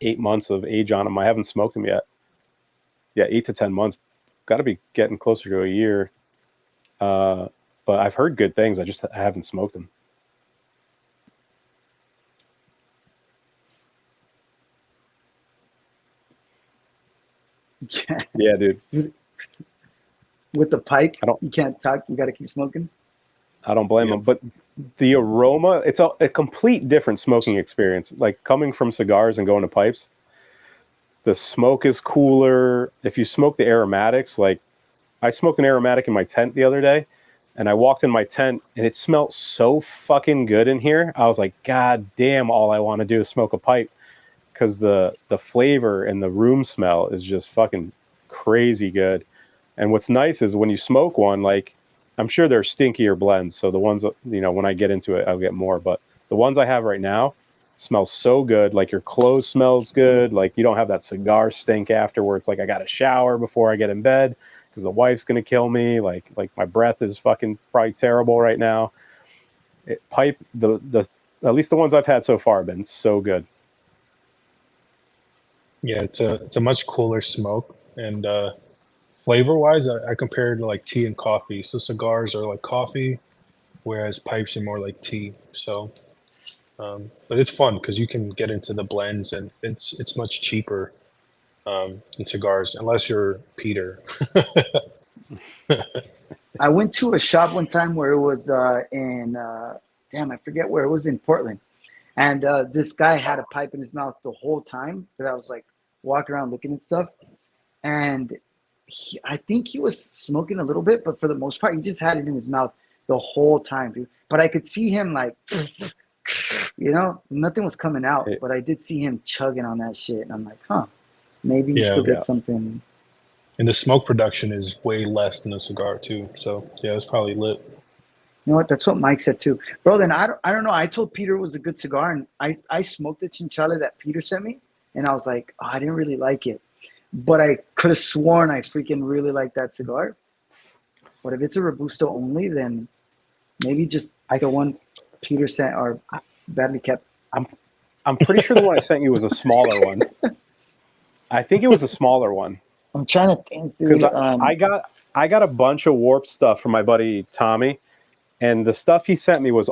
8 months of age on them. I haven't smoked them yet. Yeah, 8 to 10 months. Got to be getting closer to a year. But I've heard good things. I haven't smoked them. Yeah, dude. With the pipe, you can't talk. You got to keep smoking. I don't blame them. But the aroma, it's a complete different smoking experience. Like coming from cigars and going to pipes, the smoke is cooler. If you smoke the aromatics, like I smoked an aromatic in my tent the other day, and I walked in my tent and it smelled so fucking good in here. I was like, God damn, all I want to do is smoke a pipe. Because the flavor and the room smell is just fucking crazy good. And what's nice is when you smoke one, like I'm sure they're stinkier blends. So the ones, when I get into it, I'll get more. But the ones I have right now smell so good. Like your clothes smells good. Like you don't have that cigar stink afterwards. Like I got to shower before I get in bed because the wife's going to kill me. Like my breath is fucking probably terrible right now. Pipe, the at least the ones I've had so far have been so good. Yeah, it's a much cooler smoke, and flavor wise, I compare it to like tea and coffee. So cigars are like coffee, whereas pipes are more like tea. So, but it's fun because you can get into the blends, and it's much cheaper than cigars, unless you're Peter. I went to a shop one time where it was in I forget where it was, in Portland. And this guy had a pipe in his mouth the whole time that I was like walking around looking at stuff. And I think he was smoking a little bit, but for the most part, he just had it in his mouth the whole time, dude. But I could see him like, nothing was coming out, but I did see him chugging on that shit. And I'm like, maybe you still get something. And the smoke production is way less than a cigar too. So yeah, it's probably lit. You know what? That's what Mike said too, bro. Then I don't know. I told Peter it was a good cigar, and I smoked the Chinchilla that Peter sent me, and I was like, I didn't really like it, but I could have sworn I freaking really liked that cigar. But if it's a Robusto only, then maybe just the one Peter sent are badly kept. I'm pretty sure the one I sent you was a smaller one. I think it was a smaller one. I'm trying to think, dude. Because I got a bunch of warped stuff from my buddy Tommy. And the stuff he sent me was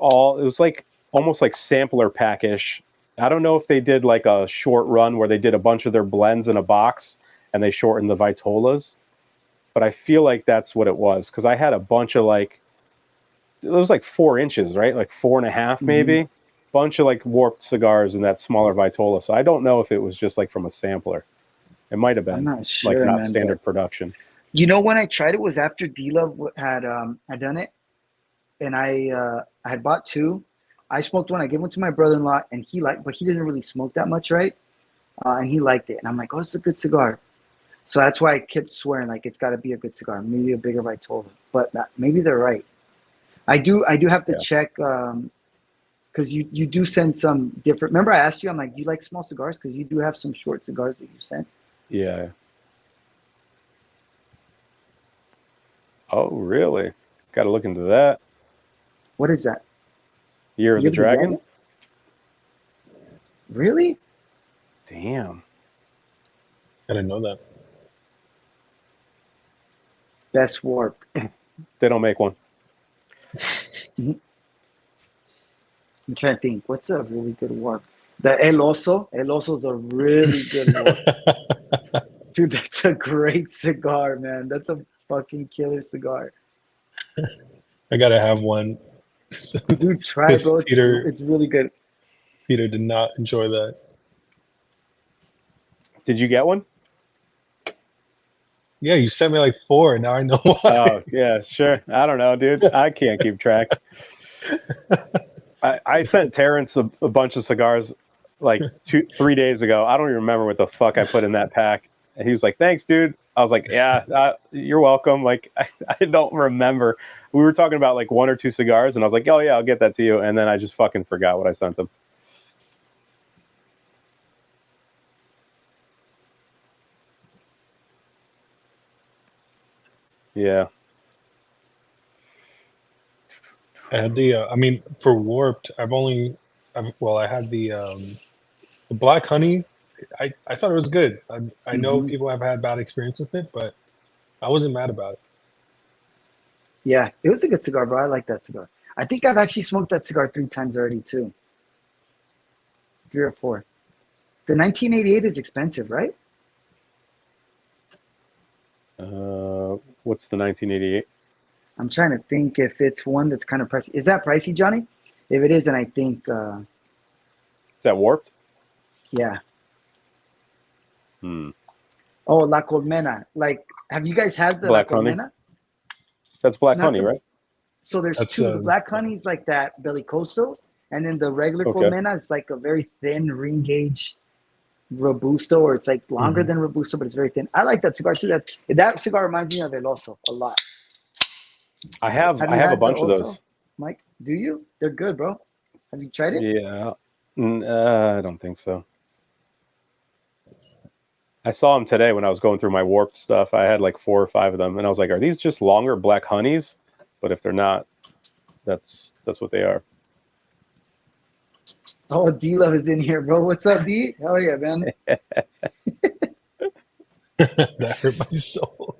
like almost like sampler pack-ish. I don't know if they did like a short run where they did a bunch of their blends in a box and they shortened the Vitolas. But I feel like that's what it was. Because I had a bunch of it was like 4 inches, right? Like 4.5 maybe. Bunch of like warped cigars in that smaller Vitola. So I don't know if it was just like from a sampler. It might have been. I'm not sure, not standard production. You know, when I tried it was after D-Love had done it. And I had bought 2. I smoked one. I gave one to my brother-in-law, and but he didn't really smoke that much, right? And he liked it. And I'm like, it's a good cigar. So that's why I kept swearing, like, it's got to be a good cigar, maybe a bigger Vitola. But maybe they're right. I do have to check because you do send some different. Remember, I asked you, I'm like, do you like small cigars? Because you do have some short cigars that you sent. Yeah. Oh, really? Got to look into that. What is that? Year of the Dragon? Really? Damn. I didn't know that. Best warp. They don't make one. I'm trying to think. What's a really good warp? The El Oso. El Oso's a really good warp. Dude, that's a great cigar, man. That's a fucking killer cigar. I gotta have one. Dude, try it, bro. It's really good. Peter did not enjoy that. Did you get one? Yeah, you sent me like 4, and now I know why. Oh, yeah, sure. I don't know, dude. I can't keep track. I sent Terrence a bunch of cigars like 3 days ago. I don't even remember what the fuck I put in that pack. And he was like, "Thanks, dude." I was like, "Yeah, you're welcome." Like, I don't remember. We were talking about like 1 or 2 cigars, and I was like, "Oh yeah, I'll get that to you." And then I just fucking forgot what I sent him. Yeah. I had the. I mean, for Warped, I had the Black Honey. I thought it was good. I know Mhm. people have had bad experience with it, but I wasn't mad about it. Yeah, it was a good cigar, bro. I like that cigar. I think I've actually smoked that cigar 3 times already too. 3 or 4. The 1988 is expensive, right? What's the 1988? I'm trying to think if it's one that's kind of pricey. Is that pricey, Johnny? If it is, then I think, Is that Warped? yeah. Hmm. Oh, La Colmena. Like, have you guys had the La Black Honey. Colmena? That's Black Not Honey, the. right? So there's That's 2. The Black Honey's like that Bellicoso, and then the regular Okay. Colmena is like a very thin ring gauge Robusto, or it's like longer than Robusto, but it's very thin. I like that cigar too. That cigar reminds me of El Oso a lot. I have Have I you have a had the bunch of Oso, those. Mike? Do you? They're good, bro. Have you tried it? Yeah. I don't think so. I saw them today when I was going through my Warped stuff. I had like 4 or 5 of them, and I was like, "Are these just longer Black Honeys?" But if they're not, that's what they are. Oh, D Love is in here, bro. What's up, D? Hell yeah, man. that hurt my soul.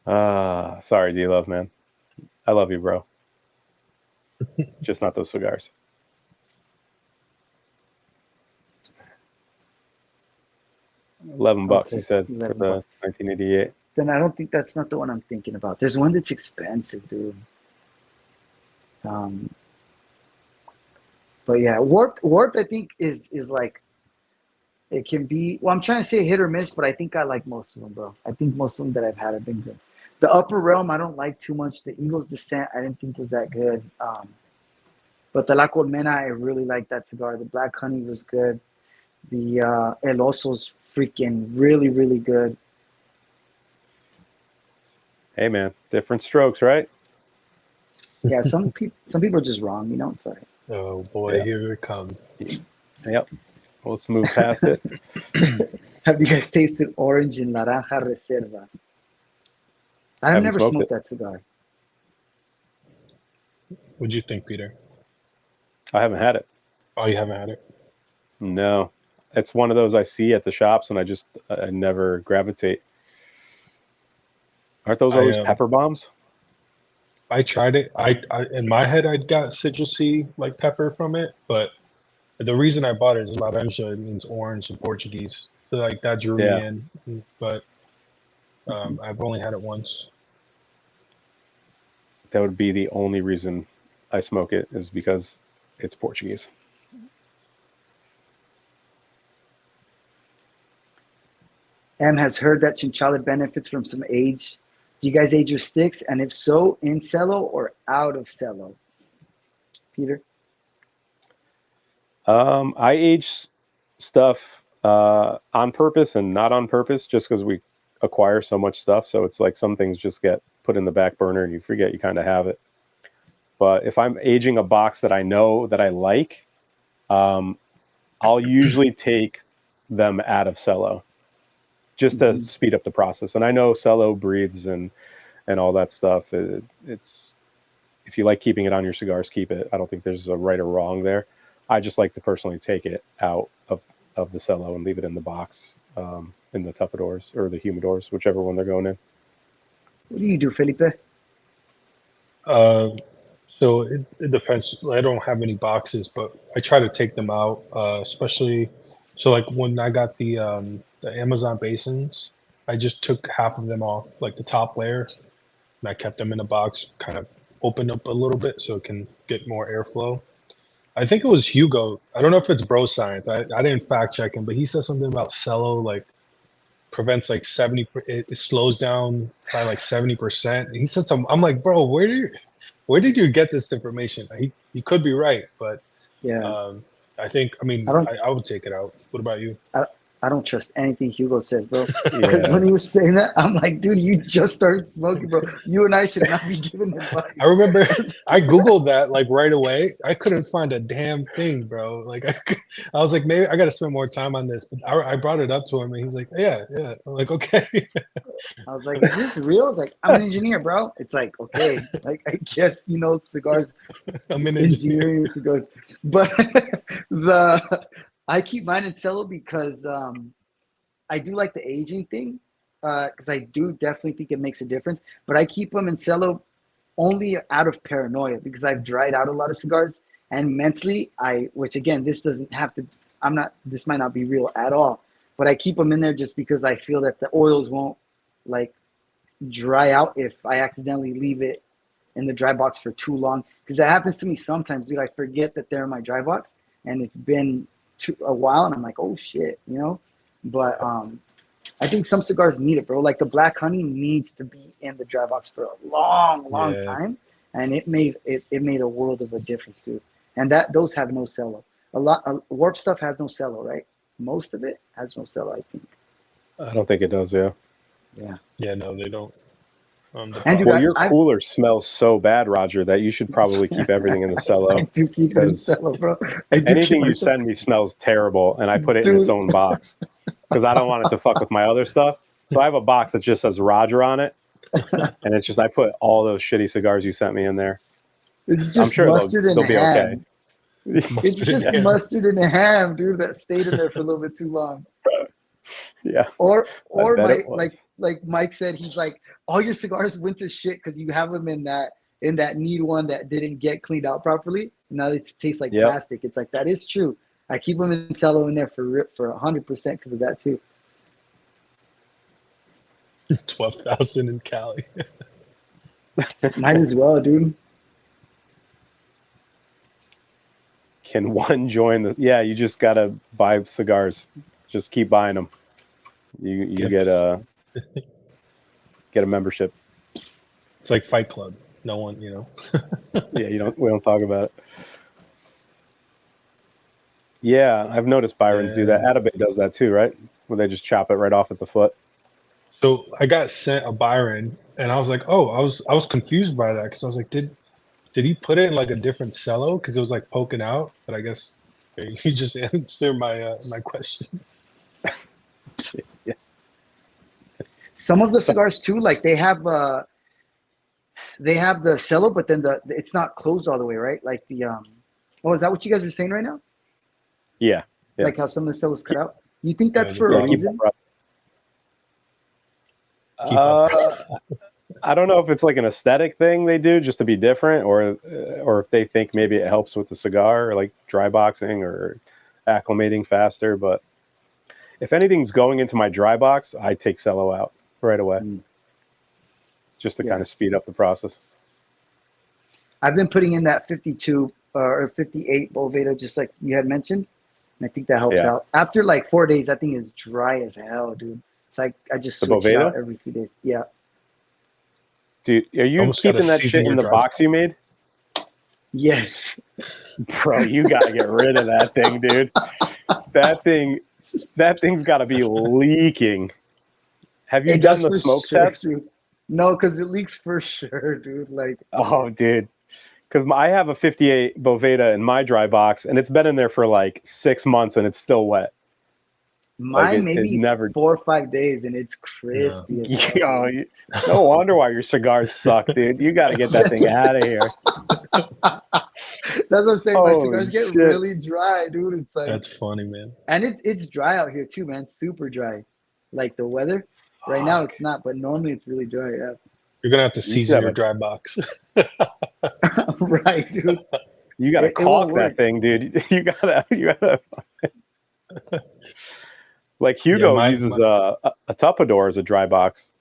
Sorry, D Love, man. I love you, bro. Just not those cigars. $11, Okay, he said, for 11 the bucks. 1988. Then I don't think that's not the one I'm thinking about. There's one that's expensive, dude. But yeah, Warped, I think is like it can be. Well, I'm trying to say hit or miss, but I think I like most of them, bro. I think most of them that I've had have been good. The Upper Realm, I don't like too much. The Eagle's Descent, I didn't think was that good. But the La Colmena, I really like that cigar. The Black Honey was good. The El Oso's freaking really, really good. Hey, man, different strokes, right? Yeah, some people are just wrong, you know. Sorry. Oh boy, Yeah. here it comes. Yep. Let's move past it. Have you guys tasted Orange and Naranja Reserva? I've Haven't never smoked smoked it. that cigar. What'd you think, Peter? I haven't had it. Oh, you haven't had it? No. It's one of those I see at the shops, and I never gravitate. Aren't those always pepper bombs? I tried it. I in my head I got citrusy like pepper from it, but the reason I bought it is laranja means orange in Portuguese, so like that drew me in. But I've only had it once. That would be the only reason I smoke it, is because it's Portuguese. M has heard that Chinchilla benefits from some age. Do you guys age your sticks? And if so, in cello or out of cello? Peter? I age stuff on purpose and not on purpose, just because we acquire so much stuff. So it's like some things just get put in the back burner and you forget you kind of have it. But if I'm aging a box that I know that I like, I'll usually take them out of cello just to speed up the process. And I know cello breathes and all that stuff. It's if you like keeping it on your cigars, keep it. I don't think there's a right or wrong there. I just like to personally take it out of the cello and leave it in the box, in the tupperdoors or the humidors, whichever one they're going in. What do you do, Felipe? So it depends. I don't have any boxes, but I try to take them out, especially. So like when I got the Amazon basins, I just took half of them off, like the top layer, and I kept them in a box, kind of opened up a little bit so it can get more airflow. I think it was Hugo. I don't know if it's bro science. I didn't fact check him, but he said something about cello like prevents like 70. It slows down by like 70%. He said something. I'm like, bro, where did you get this information? He could be right, but Yeah. I think. I mean, I don't. I would take it out. What about you? I don't trust anything Hugo says, bro. Because when he was saying that, I'm like, dude, you just started smoking, bro. You and I should not be giving advice. I remember I Googled that like right away. I couldn't find a damn thing, bro. Like I was like, maybe I got to spend more time on this. But I brought it up to him and he's like, yeah. I'm like, okay. I was like, is this real? I was like, I'm an engineer, bro. It's like, okay. Like, I guess, cigars, I'm an engineering cigars. But I keep mine in cello because I do like the aging thing, because I do definitely think it makes a difference. But I keep them in cello only out of paranoia because I've dried out a lot of cigars, and mentally, which again, this doesn't have to. This might not be real at all, but I keep them in there just because I feel that the oils won't like dry out if I accidentally leave it in the dry box for too long. Because that happens to me sometimes, dude. I forget that they're in my dry box, and it's been a while, and I'm like, oh shit, But I think some cigars need it, bro. Like the Black Honey needs to be in the dry box for a long time, and it made a world of a difference, dude. And those have no cello. Warp stuff has no cello, right? Most of it has no cello, I think. I don't think it does. Yeah. Yeah, no, they don't. Well, your cooler smells so bad, Roger, that you should probably keep everything in the cello. I do keep it in cello, bro. Anything you send me smells terrible, and I put it in its own box because I don't want it to fuck with my other stuff. So I have a box that just says Roger on it, and it's just I put all those shitty cigars you sent me in there. It's just mustard and they'll be ham. okay. It's just mustard and ham, dude, that stayed in there for a little bit too long. Yeah. Or like Mike said, he's like, all your cigars went to shit because you have them in that need one that didn't get cleaned out properly. Now it tastes like plastic. It's like, that is true. I keep them in cello in there for 100% because of that too. 12,000 in Cali. Might as well, dude. Can one join the? Yeah, you just gotta buy cigars. Just keep buying them. You get a membership. It's like Fight Club. No one, Yeah, we don't talk about it. Yeah, I've noticed Byrons do that. Atabay does that too, right? Where they just chop it right off at the foot. So I got sent a Byron, and I was like, oh, I was confused by that because I was like, did he put it in like a different cello because it was like poking out? But I guess you just answered my my question. Yeah. Some of the cigars too, like they have the cello, but then it's not closed all the way, right? Like the is that what you guys are saying right now? Yeah. Like how some of the cello's cut out. You think that's for a reason? I don't know if it's like an aesthetic thing they do just to be different, or if they think maybe it helps with the cigar, or like dry boxing or acclimating faster. But if anything's going into my dry box, I take cello out right away, just to kind of speed up the process. I've been putting in that 52 or 58 Boveda, just like you had mentioned, and I think that helps out. After like 4 days, that thing is dry as hell, dude. It's like I just switch it out every few days. Yeah. Dude, are you keeping that shit in the box you made? Yes. Bro, you gotta get rid of that thing, dude. That thing's gotta be leaking. Have you done the smoke test? Dude. No, because it leaks for sure, dude. Like, oh, dude. Because I have a 58 Boveda in my dry box, and it's been in there for like 6 months, and it's still wet. Mine maybe 4 or 5 days, and it's crispy. Yeah. No wonder why your cigars suck, dude. You got to get that thing out of here. That's what I'm saying. My cigars get really dry, dude. It's like, that's funny, man. And it's dry out here too, man. Super dry. Like the weather. Right now it's not, but normally it's really dry. Yeah. You're gonna have to season your dry box. Right, dude. You gotta caulk that thing, dude. You gotta. Like Hugo uses a Tupperware as a dry box.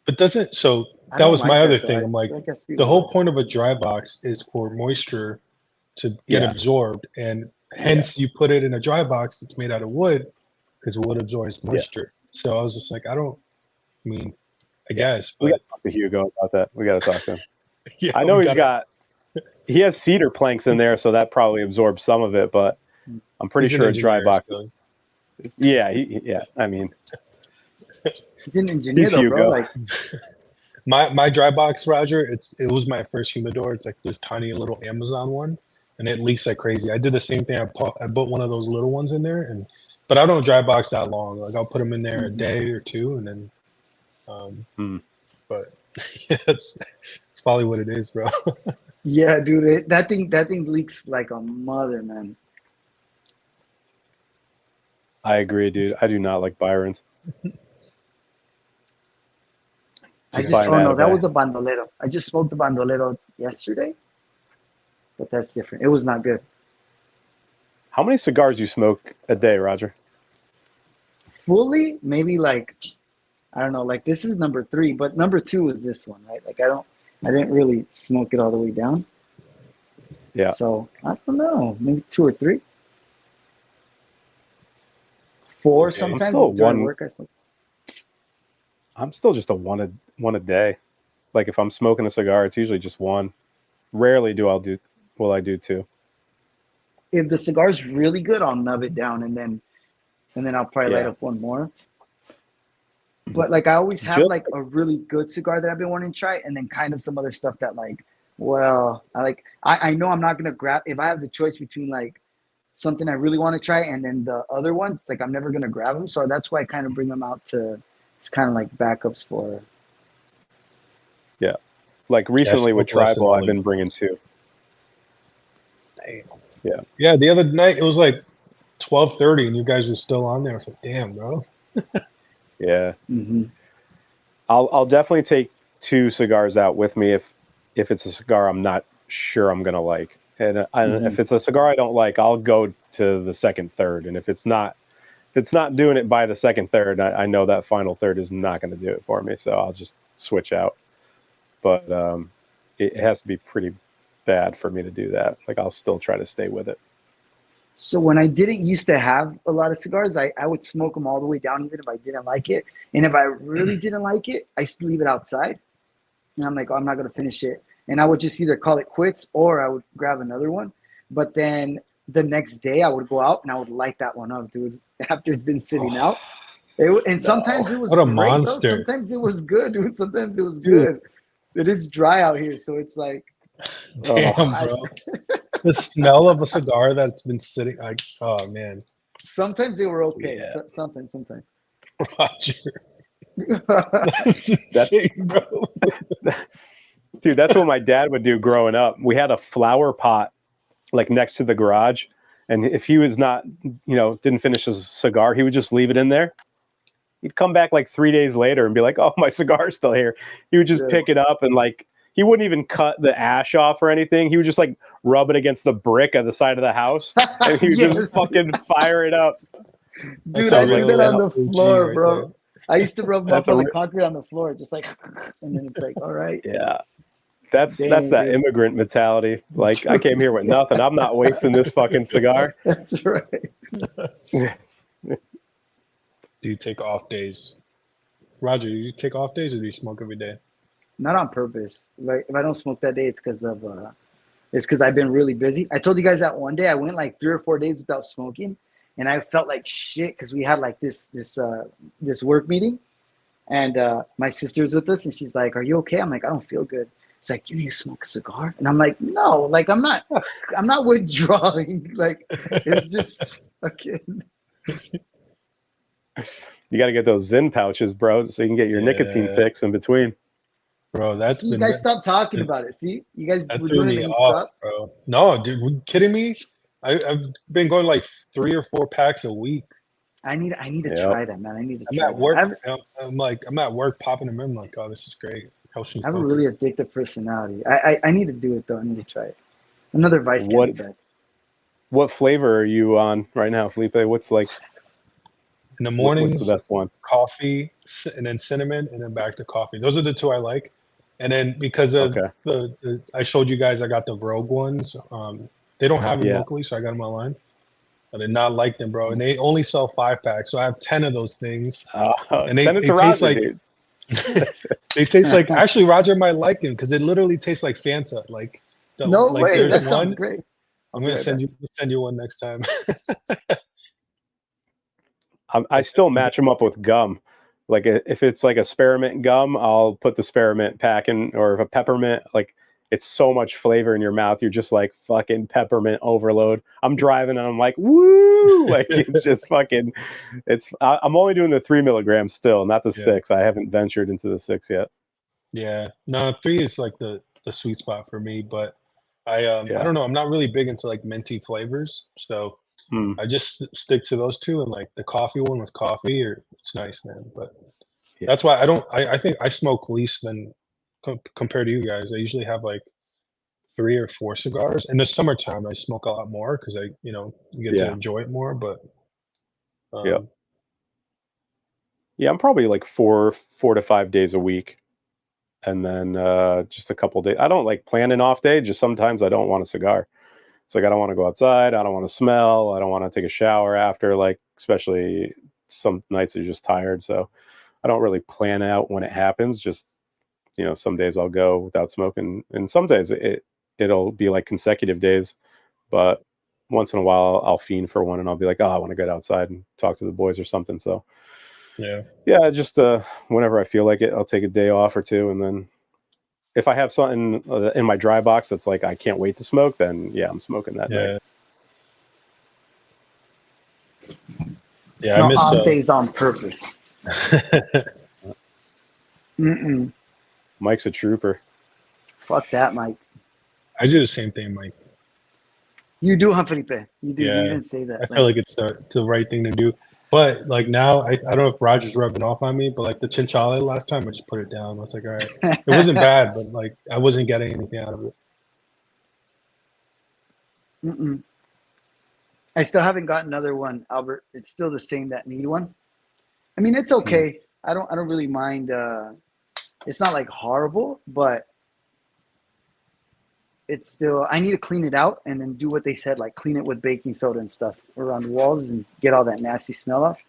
But that was my other thing. I'm like, the whole point of a dry box is for moisture to get absorbed, and hence you put it in a dry box that's made out of wood because wood absorbs moisture. So I was just like, I guess. We got to talk to Hugo about that. We got to talk to him. I know he has cedar planks in there, so that probably absorbs some of it, but I'm pretty He's an sure a dry engineer, box. so. Yeah, yeah. I mean, He's an engineer he's though, bro. Hugo. Like, My dry box, Roger, it was my first humidor. It's like this tiny little Amazon one, and it leaks like crazy. I did the same thing. I put one of those little ones in there, but I don't dry box that long. Like I'll put them in there a day or two, and then but it's probably what it is, bro. yeah, dude, that thing leaks like a mother, man. I agree, dude. I do not like Byron's. That was a bandolero. I just smoked the bandolero yesterday, but that's different. It was not good. How many cigars you smoke a day, Roger? Fully, maybe like, I don't know, like this is number 3, but number 2 is this one, right? Like I didn't really smoke it all the way down. Yeah. So I don't know, maybe 2 or 3. 4 Okay. sometimes I'm still during work I smoke. I'm still just a one a day. Like if I'm smoking a cigar, it's usually just one. Rarely will I do 2. If the cigar's really good, I'll nub it down and then I'll probably light up one more. But like I always have like a really good cigar that I've been wanting to try, and then kind of some other stuff that like, well, I know I'm not gonna grab if I have the choice between like something I really want to try and then the other ones, like I'm never gonna grab them. So that's why I kind of bring them out to. It's kind of like backups for. Yeah, like recently with Tribal, I've been bringing 2. Damn. Yeah. Yeah, the other night it was like 12:30, and you guys were still on there. I was like, damn, bro. Yeah. Mm-hmm. I'll definitely take 2 cigars out with me if it's a cigar I'm not sure I'm gonna like, and if it's a cigar I don't like, I'll go to the second, third, and if it's not doing it by the second, third, I know that final third is not going to do it for me, so I'll just switch out. But it has to be pretty bad for me to do that. Like I'll still try to stay with it. So when I didn't used to have a lot of cigars, I would smoke them all the way down, even if I didn't like it. And if I really didn't like it, I used to leave it outside. And I'm like, oh, I'm not going to finish it. And I would just either call it quits or I would grab another one. But then the next day I would go out and I would light that one up, dude, after it's been sitting out. Sometimes it was what a great, monster. bro. Sometimes it was good, dude. Sometimes it was good. It is dry out here, so it's like, damn, bro. The smell of a cigar that's been sitting, like, oh man. Sometimes they were okay. Yeah. Sometimes. Roger. That's insane, bro. Dude, that's what my dad would do growing up. We had a flower pot like next to the garage, and if he was not, didn't finish his cigar, he would just leave it in there. He'd come back like 3 days later and be like, oh, my cigar's still here. He would just pick it up and like, he wouldn't even cut the ash off or anything. He would just like rub it against the brick at the side of the house, and he would just fucking fire it up. Dude, I do that on the floor, bro. There. I used to rub up on the concrete on the floor, just like, and then it's like, all right. Yeah. That's that immigrant mentality. Like, I came here with nothing. I'm not wasting this fucking cigar. That's right. Do you take off days? Roger, do you take off days or do you smoke every day? Not on purpose. Like if I don't smoke that day, it's because I've been really busy. I told you guys that one day I went like 3 or 4 days without smoking, and I felt like shit because we had like this work meeting, and my sister's with us, and she's like, "Are you okay?" I'm like, "I don't feel good." It's like, "You need to smoke a cigar," and I'm like, "No, like I'm not withdrawing. Like it's just fucking." You got to get those Zyn pouches, bro, so you can get your nicotine fix in between. Bro, that's you guys stop talking about it. See, you guys were doing it and off, bro. No, dude, are you kidding me? I've been going like 3 or 4 packs a week. I need to try that, man. I need to. I'm at work. I'm at work popping them in. I'm like, oh, this is great. I have a really addictive personality. I need to do it though. I need to try it. Another vice. What flavor are you on right now, Felipe? What's like in the morning? What's the best one? Coffee, and then cinnamon, and then back to coffee. Those are the 2 I like. And then because of the I showed you guys, I got the Rogue ones. They don't have them locally, so I got them online. I did not like them, bro. And they only sell 5-packs, so I have 10 of those things. And they taste like they taste like. Actually, Roger might like them because it literally tastes like Fanta. Like no way, that sounds great. I'm gonna send you one next time. I still match them up with gum. Like if it's like a spearmint gum, I'll put the spearmint pack in, or if a peppermint, like it's so much flavor in your mouth. You're just like fucking peppermint overload. I'm driving and I'm like, woo! Like it's just fucking, I'm only doing the 3 milligrams still, not the 6. I haven't ventured into the 6 yet. Yeah, no, 3 is like the sweet spot for me, but I don't know. I'm not really big into like minty flavors, so I just stick to those 2, and like the coffee one with coffee, or it's nice, man. But that's why I don't. I think I smoke least than compared to you guys. I usually have like 3 or 4 cigars. In the summertime, I smoke a lot more because I, you get to enjoy it more. But yeah, I'm probably like 4 to 5 days a week, and then just a couple days. I don't like plan an off day. Just sometimes I don't want a cigar. It's like I don't want to go outside. I don't want to smell. I don't want to take a shower after. Like especially some nights are just tired, so I don't really plan out when it happens. Just some days I'll go without smoking, and some days it'll be like consecutive days. But once in a while I'll fiend for one, and I'll be like, oh, I want to get outside and talk to the boys or something. So yeah, just whenever I feel like it, I'll take a day off or 2, and then if I have something in my dry box that's like I can't wait to smoke, then yeah, I'm smoking that night. Yeah, I miss off days on purpose. Mike's a trooper. Fuck that, Mike. I do the same thing, Mike. You do, huh, Felipe? You do. Yeah, You didn't say that. I feel like it's the right thing to do. But like now, I don't know if Roger's rubbing off on me, but like the chinchilla last time, I just put it down. I was like, all right, it wasn't bad, but like I wasn't getting anything out of it. I still haven't got another one, Albert. It's still the same that need one. I mean, it's okay. I don't really mind. It's not like horrible, but it's still, I need to clean it out and then do what they said, like clean it with baking soda and stuff around the walls and get all that nasty smell off.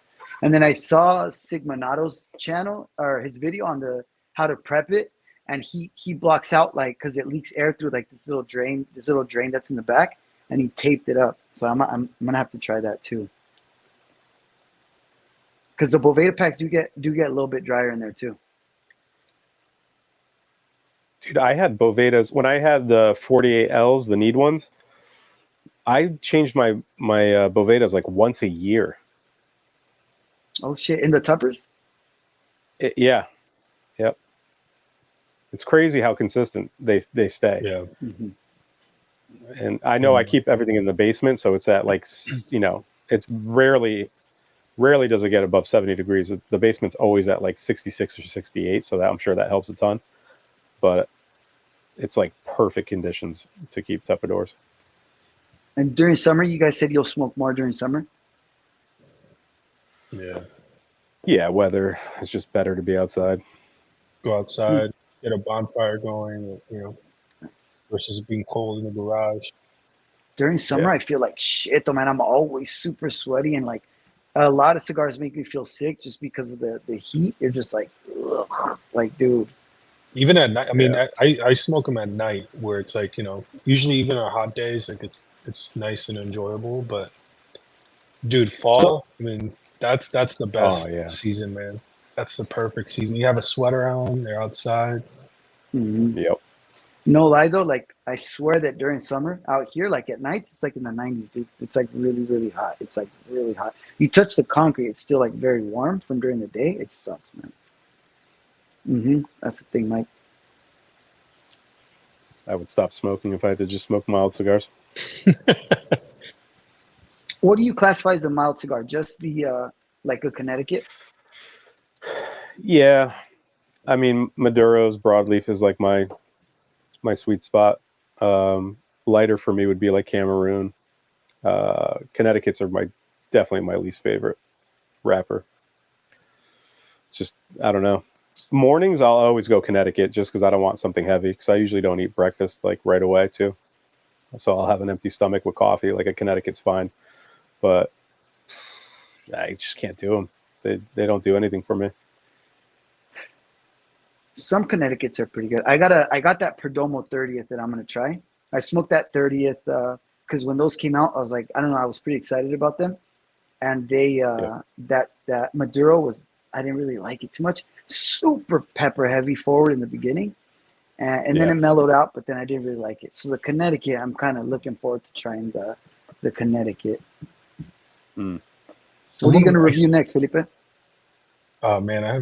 And then I saw Sigmanato's channel or his video on the how to prep it, and he blocks out like, because it leaks air through like this little drain that's in the back, and he taped it up. So I'm gonna have to try that too. Because the Boveda packs do get a little bit drier in there too. Dude, I had Bovedas when I had the 48Ls, the need ones. I changed my Bovedas like once a year. Oh shit! In the tuppers? Yeah, yep. It's crazy how consistent they stay. Yeah. And I know I keep everything in the basement, so it's at like it's rarely does it get above 70 degrees. The basement's always at like 66 or 68, so that I'm sure that helps a ton. But it's like perfect conditions to keep tupperdoors. And during summer, you guys said you'll smoke more during summer? Yeah, weather. It's just better to be outside. Go outside, get a bonfire going, versus being cold in the garage. During summer, I feel like shit, though, man. I'm always super sweaty, and like a lot of cigars make me feel sick just because of the heat. They're just like, ugh, like, dude. Even at night, I mean, I smoke them at night, where it's like, usually even on hot days, like it's nice and enjoyable. But dude, fall, I mean, that's the best season, man. That's the perfect season. You have a sweater on, they're outside. Yep. No lie though, like I swear that during summer out here, like at night, it's like in the 90s, dude. It's like really, really hot. It's like really hot. You touch the concrete, it's still like very warm from during the day. It sucks, man. That's the thing, Mike. I would stop smoking if I had to just smoke mild cigars. What do you classify as a mild cigar? Just the like a Connecticut? Yeah, I mean Maduro's broadleaf is like my sweet spot. Lighter for me would be like Cameroon. Connecticut's are definitely my least favorite wrapper. It's just, I don't know. Mornings I'll always go Connecticut just because I don't want something heavy, because I usually don't eat breakfast like right away too. So I'll have an empty stomach with coffee. Like a Connecticut's fine, but I just can't do them. They don't do anything for me. Some Connecticut's are pretty good. I got that Perdomo 30th that I'm gonna try. I smoked that 30th because when those came out, I was like, I don't know, I was pretty excited about them. And they that Maduro was, I didn't really like it too much. Super pepper heavy forward in the beginning, and then it mellowed out. But then I didn't really like it. So the Connecticut, I'm kind of looking forward to trying the Connecticut. Mm. What are you going to review next, Felipe? Oh man, I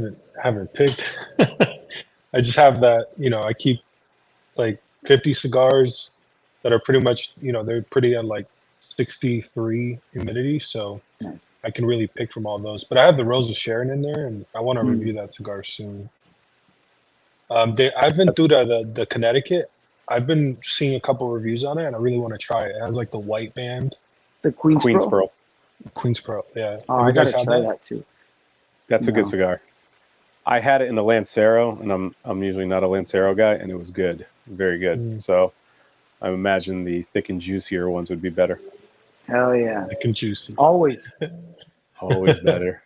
haven't picked. I just have that, I keep like 50 cigars that are pretty much, they're pretty on like 63 humidity, so Nice. I can really pick from all those. But I have the Rose of Sharon in there, and I want to review that cigar soon. I've been through the Connecticut. I've been seeing a couple reviews on it, and I really want to try it. It has like the white band. The Queen's Pearl? Queen's Pearl, yeah. Oh, I gotta try that too. That's a good cigar. I had it in the Lancero, and I'm usually not a Lancero guy, and it was good, very good. So I imagine the thick and juicier ones would be better. Hell yeah, thick and juicy. Always better.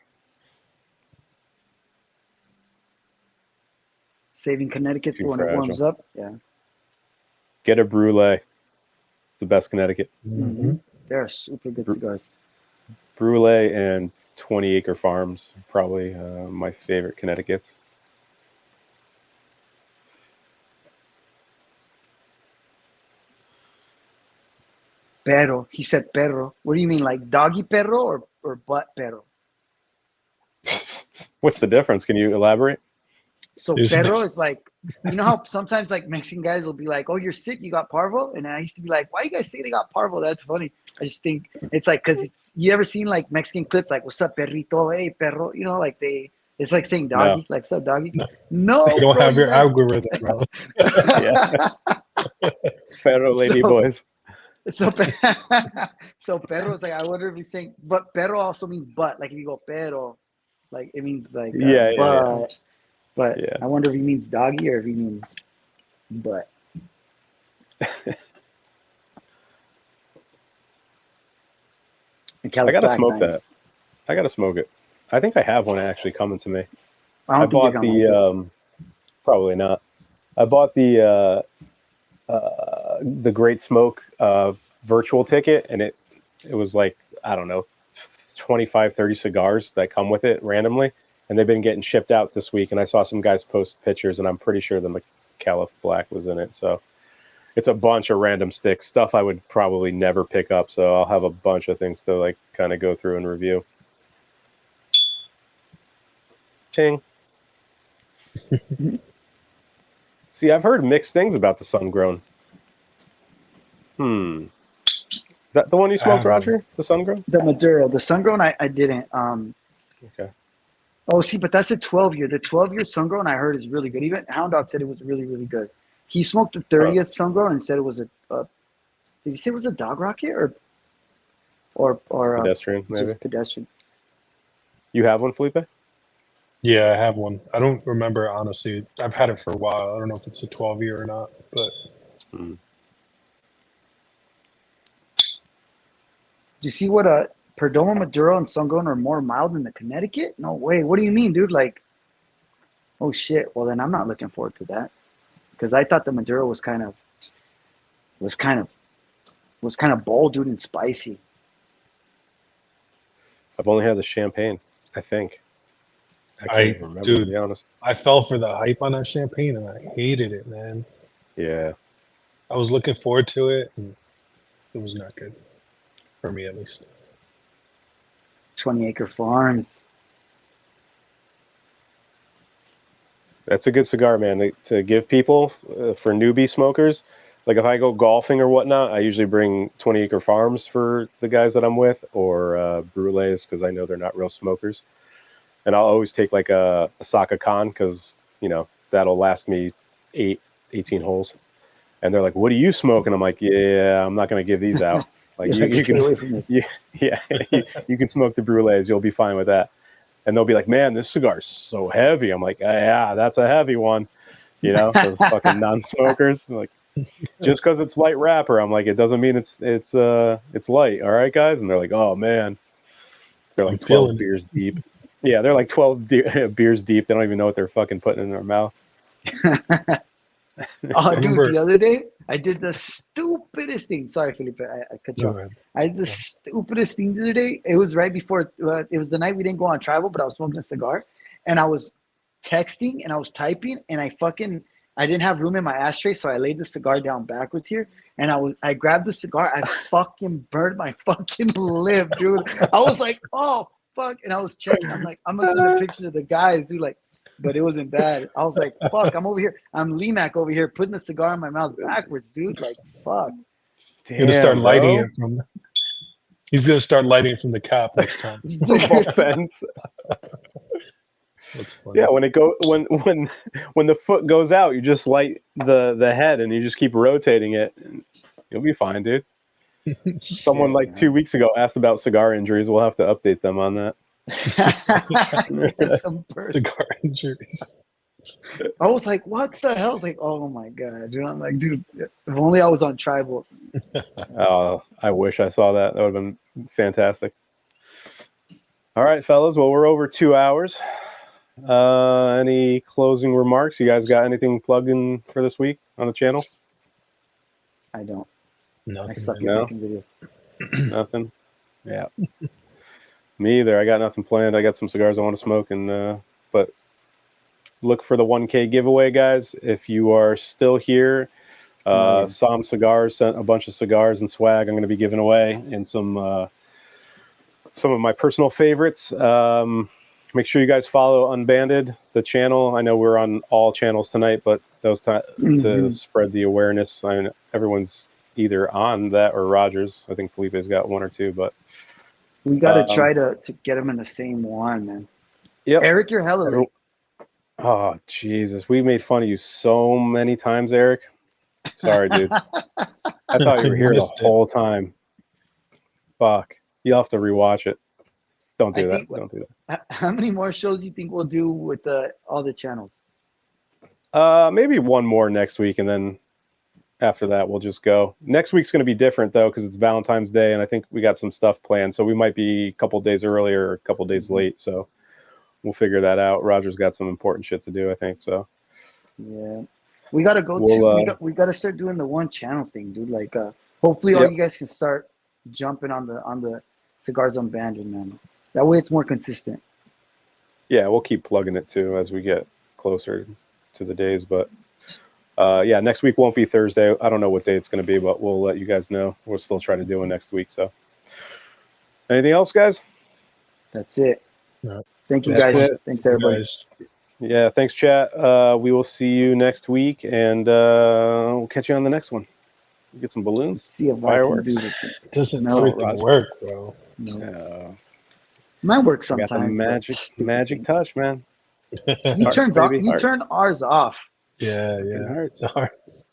Saving Connecticut for when it warms up. Yeah. Get a Brulee. It's the best Connecticut. Mm-hmm. They're super good cigars. Brulee and 20 Acre Farms, probably my favorite Connecticut's. Perro. He said perro. What do you mean, like doggy perro or butt perro? What's the difference? Can you elaborate? So perro is like, you know how sometimes like Mexican guys will be like, oh, you're sick, you got parvo? And I used to be like, why you guys say they got parvo? That's funny. I just think it's like, because you ever seen like Mexican clips like, what's up, perrito? Hey, perro. Like it's like saying doggy, like, what's up, doggy? No, you don't have your algorithm, bro. Perro lady boys. So perro is like, I wonder if he's saying, but perro also means butt. Like if you go perro, like it means like butt. But I wonder if he means doggy or if he means butt. I gotta smoke that. I gotta smoke it. I think I have one actually coming to me. I bought the probably not. I bought the Great Smoke virtual ticket, and it was like, I don't know, 25, 30 cigars that come with it randomly, and they've been getting shipped out this week. And I saw some guys post pictures, and I'm pretty sure the McAuliffe Black was in it. So it's a bunch of random sticks, stuff I would probably never pick up. So I'll have a bunch of things to like kind of go through and review. Ting. See, I've heard mixed things about the Sun Grown. Is that the one you smoked, Roger? The Sun Grown? The Maduro. The Sun Grown, I didn't. Okay. Oh, see, but that's a 12-year. The 12-year Sun Grown I heard is really good. Even Hound Dog said it was really, really good. He smoked the 30th Sun Grown and said it was a did he say it was a dog rocket or pedestrian, maybe? Just pedestrian. You have one, Felipe? Yeah, I have one. I don't remember, honestly. I've had it for a while. I don't know if it's a 12-year or not, but Do you see what Perdomo, Maduro, and Sun Grown are more mild than the Connecticut? No way. What do you mean, dude? Like, oh shit. Well, then I'm not looking forward to that because I thought the Maduro was kind of bold, dude, and spicy. I've only had the champagne, I think. I can't remember, to be honest. I fell for the hype on that champagne, and I hated it, man. Yeah. I was looking forward to it, and it was not good. For me, at least. 20 Acre Farms. That's a good cigar, man, to give people for newbie smokers. Like if I go golfing or whatnot, I usually bring 20 Acre Farms for the guys that I'm with, or Brulees because I know they're not real smokers. And I'll always take like a Saka Khan because, that'll last me 18 holes. And they're like, what do you smoke? And I'm like, yeah, I'm not going to give these out. Like you can smoke the Brulees. You'll be fine with that. And they'll be like, man, this cigar's so heavy. I'm like, yeah, that's a heavy one. Those fucking non-smokers. I'm like, just because it's light wrapper, I'm like, it doesn't mean it's light. All right, guys. And they're like, oh man, they're like 12 beers deep. Yeah, they're like 12 beers deep. They don't even know what they're fucking putting in their mouth. Oh, dude, remember. the other day I did the stupidest thing. Sorry, Felipe, I cut you No, off. man. I did the Yeah. stupidest thing the other day. It was right before. It was the night we didn't go on travel, but I was smoking a cigar, and I was texting and I was typing, and I didn't have room in my ashtray, so I laid the cigar down backwards here, and I grabbed the cigar. I fucking burned my fucking lip, dude. I was like, oh fuck, and I was checking. I'm like, I'm gonna send a picture to the guys, dude. Like, but it wasn't bad. I was like, fuck, I'm over here. I'm Limac over here putting the cigar in my mouth backwards, dude. Like, fuck. He's gonna start Damn, lighting bro. it from. He's gonna start lighting from the cap next time. Football fence. That's funny. Yeah, when the foot goes out, you just light the head and you just keep rotating it. And you'll be fine, dude. Someone like 2 weeks ago asked about cigar injuries. We'll have to update them on that. Some person. Cigar injuries. I was like, what the hell? I was like, oh my god, dude. I'm like, dude, if only I was on tribal. Oh, I wish I saw that. That would have been fantastic. All right, fellas. Well, we're over 2 hours. Any closing remarks? You guys got anything plugged in for this week on the channel? I don't. Nothing, I suck at No? making videos. Nothing? Yeah. Me either. I got nothing planned. I got some cigars I want to smoke, and but look for the 1K giveaway, guys. If you are still here, Som Cigars sent a bunch of cigars and swag I'm going to be giving away, and some of my personal favorites. Make sure you guys follow Unbanded, the channel. I know we're on all channels tonight, but that was to spread the awareness. I mean, everyone's either on that or Rogers. I think Felipe's got one or two, but we got to try to get them in the same one, man. Yep. Eric, you're hella late. Oh, Jesus. We made fun of you so many times, Eric. Sorry, dude. I thought you were here the whole time. Fuck. You'll have to rewatch it. Don't do that. Don't do that. How many more shows do you think we'll do with all the channels? Maybe one more next week, and then after that, we'll just go. Next week's going to be different, though, because it's Valentine's Day, and I think we got some stuff planned. So we might be a couple days early or a couple days late. So we'll figure that out. Roger's got some important shit to do, I think. So yeah, we got to go we got to start doing the one channel thing, dude. Like, hopefully, all you guys can start jumping on the Cigars Unbanded, man. That way, it's more consistent. Yeah, we'll keep plugging it too as we get closer to the days. But yeah, next week won't be Thursday. I don't know what day it's going to be, but we'll let you guys know. We'll still try to do it next week. So, anything else, guys? That's it. Yeah. Thank you, guys. Thanks, everybody. Yeah, thanks, chat. We will see you next week, and we'll catch you on the next one. Get some balloons. Let's see if fireworks. I can do it doesn't everything work, bro. No. Might work sometimes. Got the magic touch, man. You turn ours off. Yeah. Hearts. Hearts.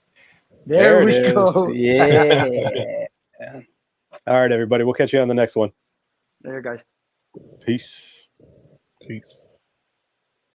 There we go. Yeah. All right, everybody. We'll catch you on the next one. There, guys. Peace. Peace.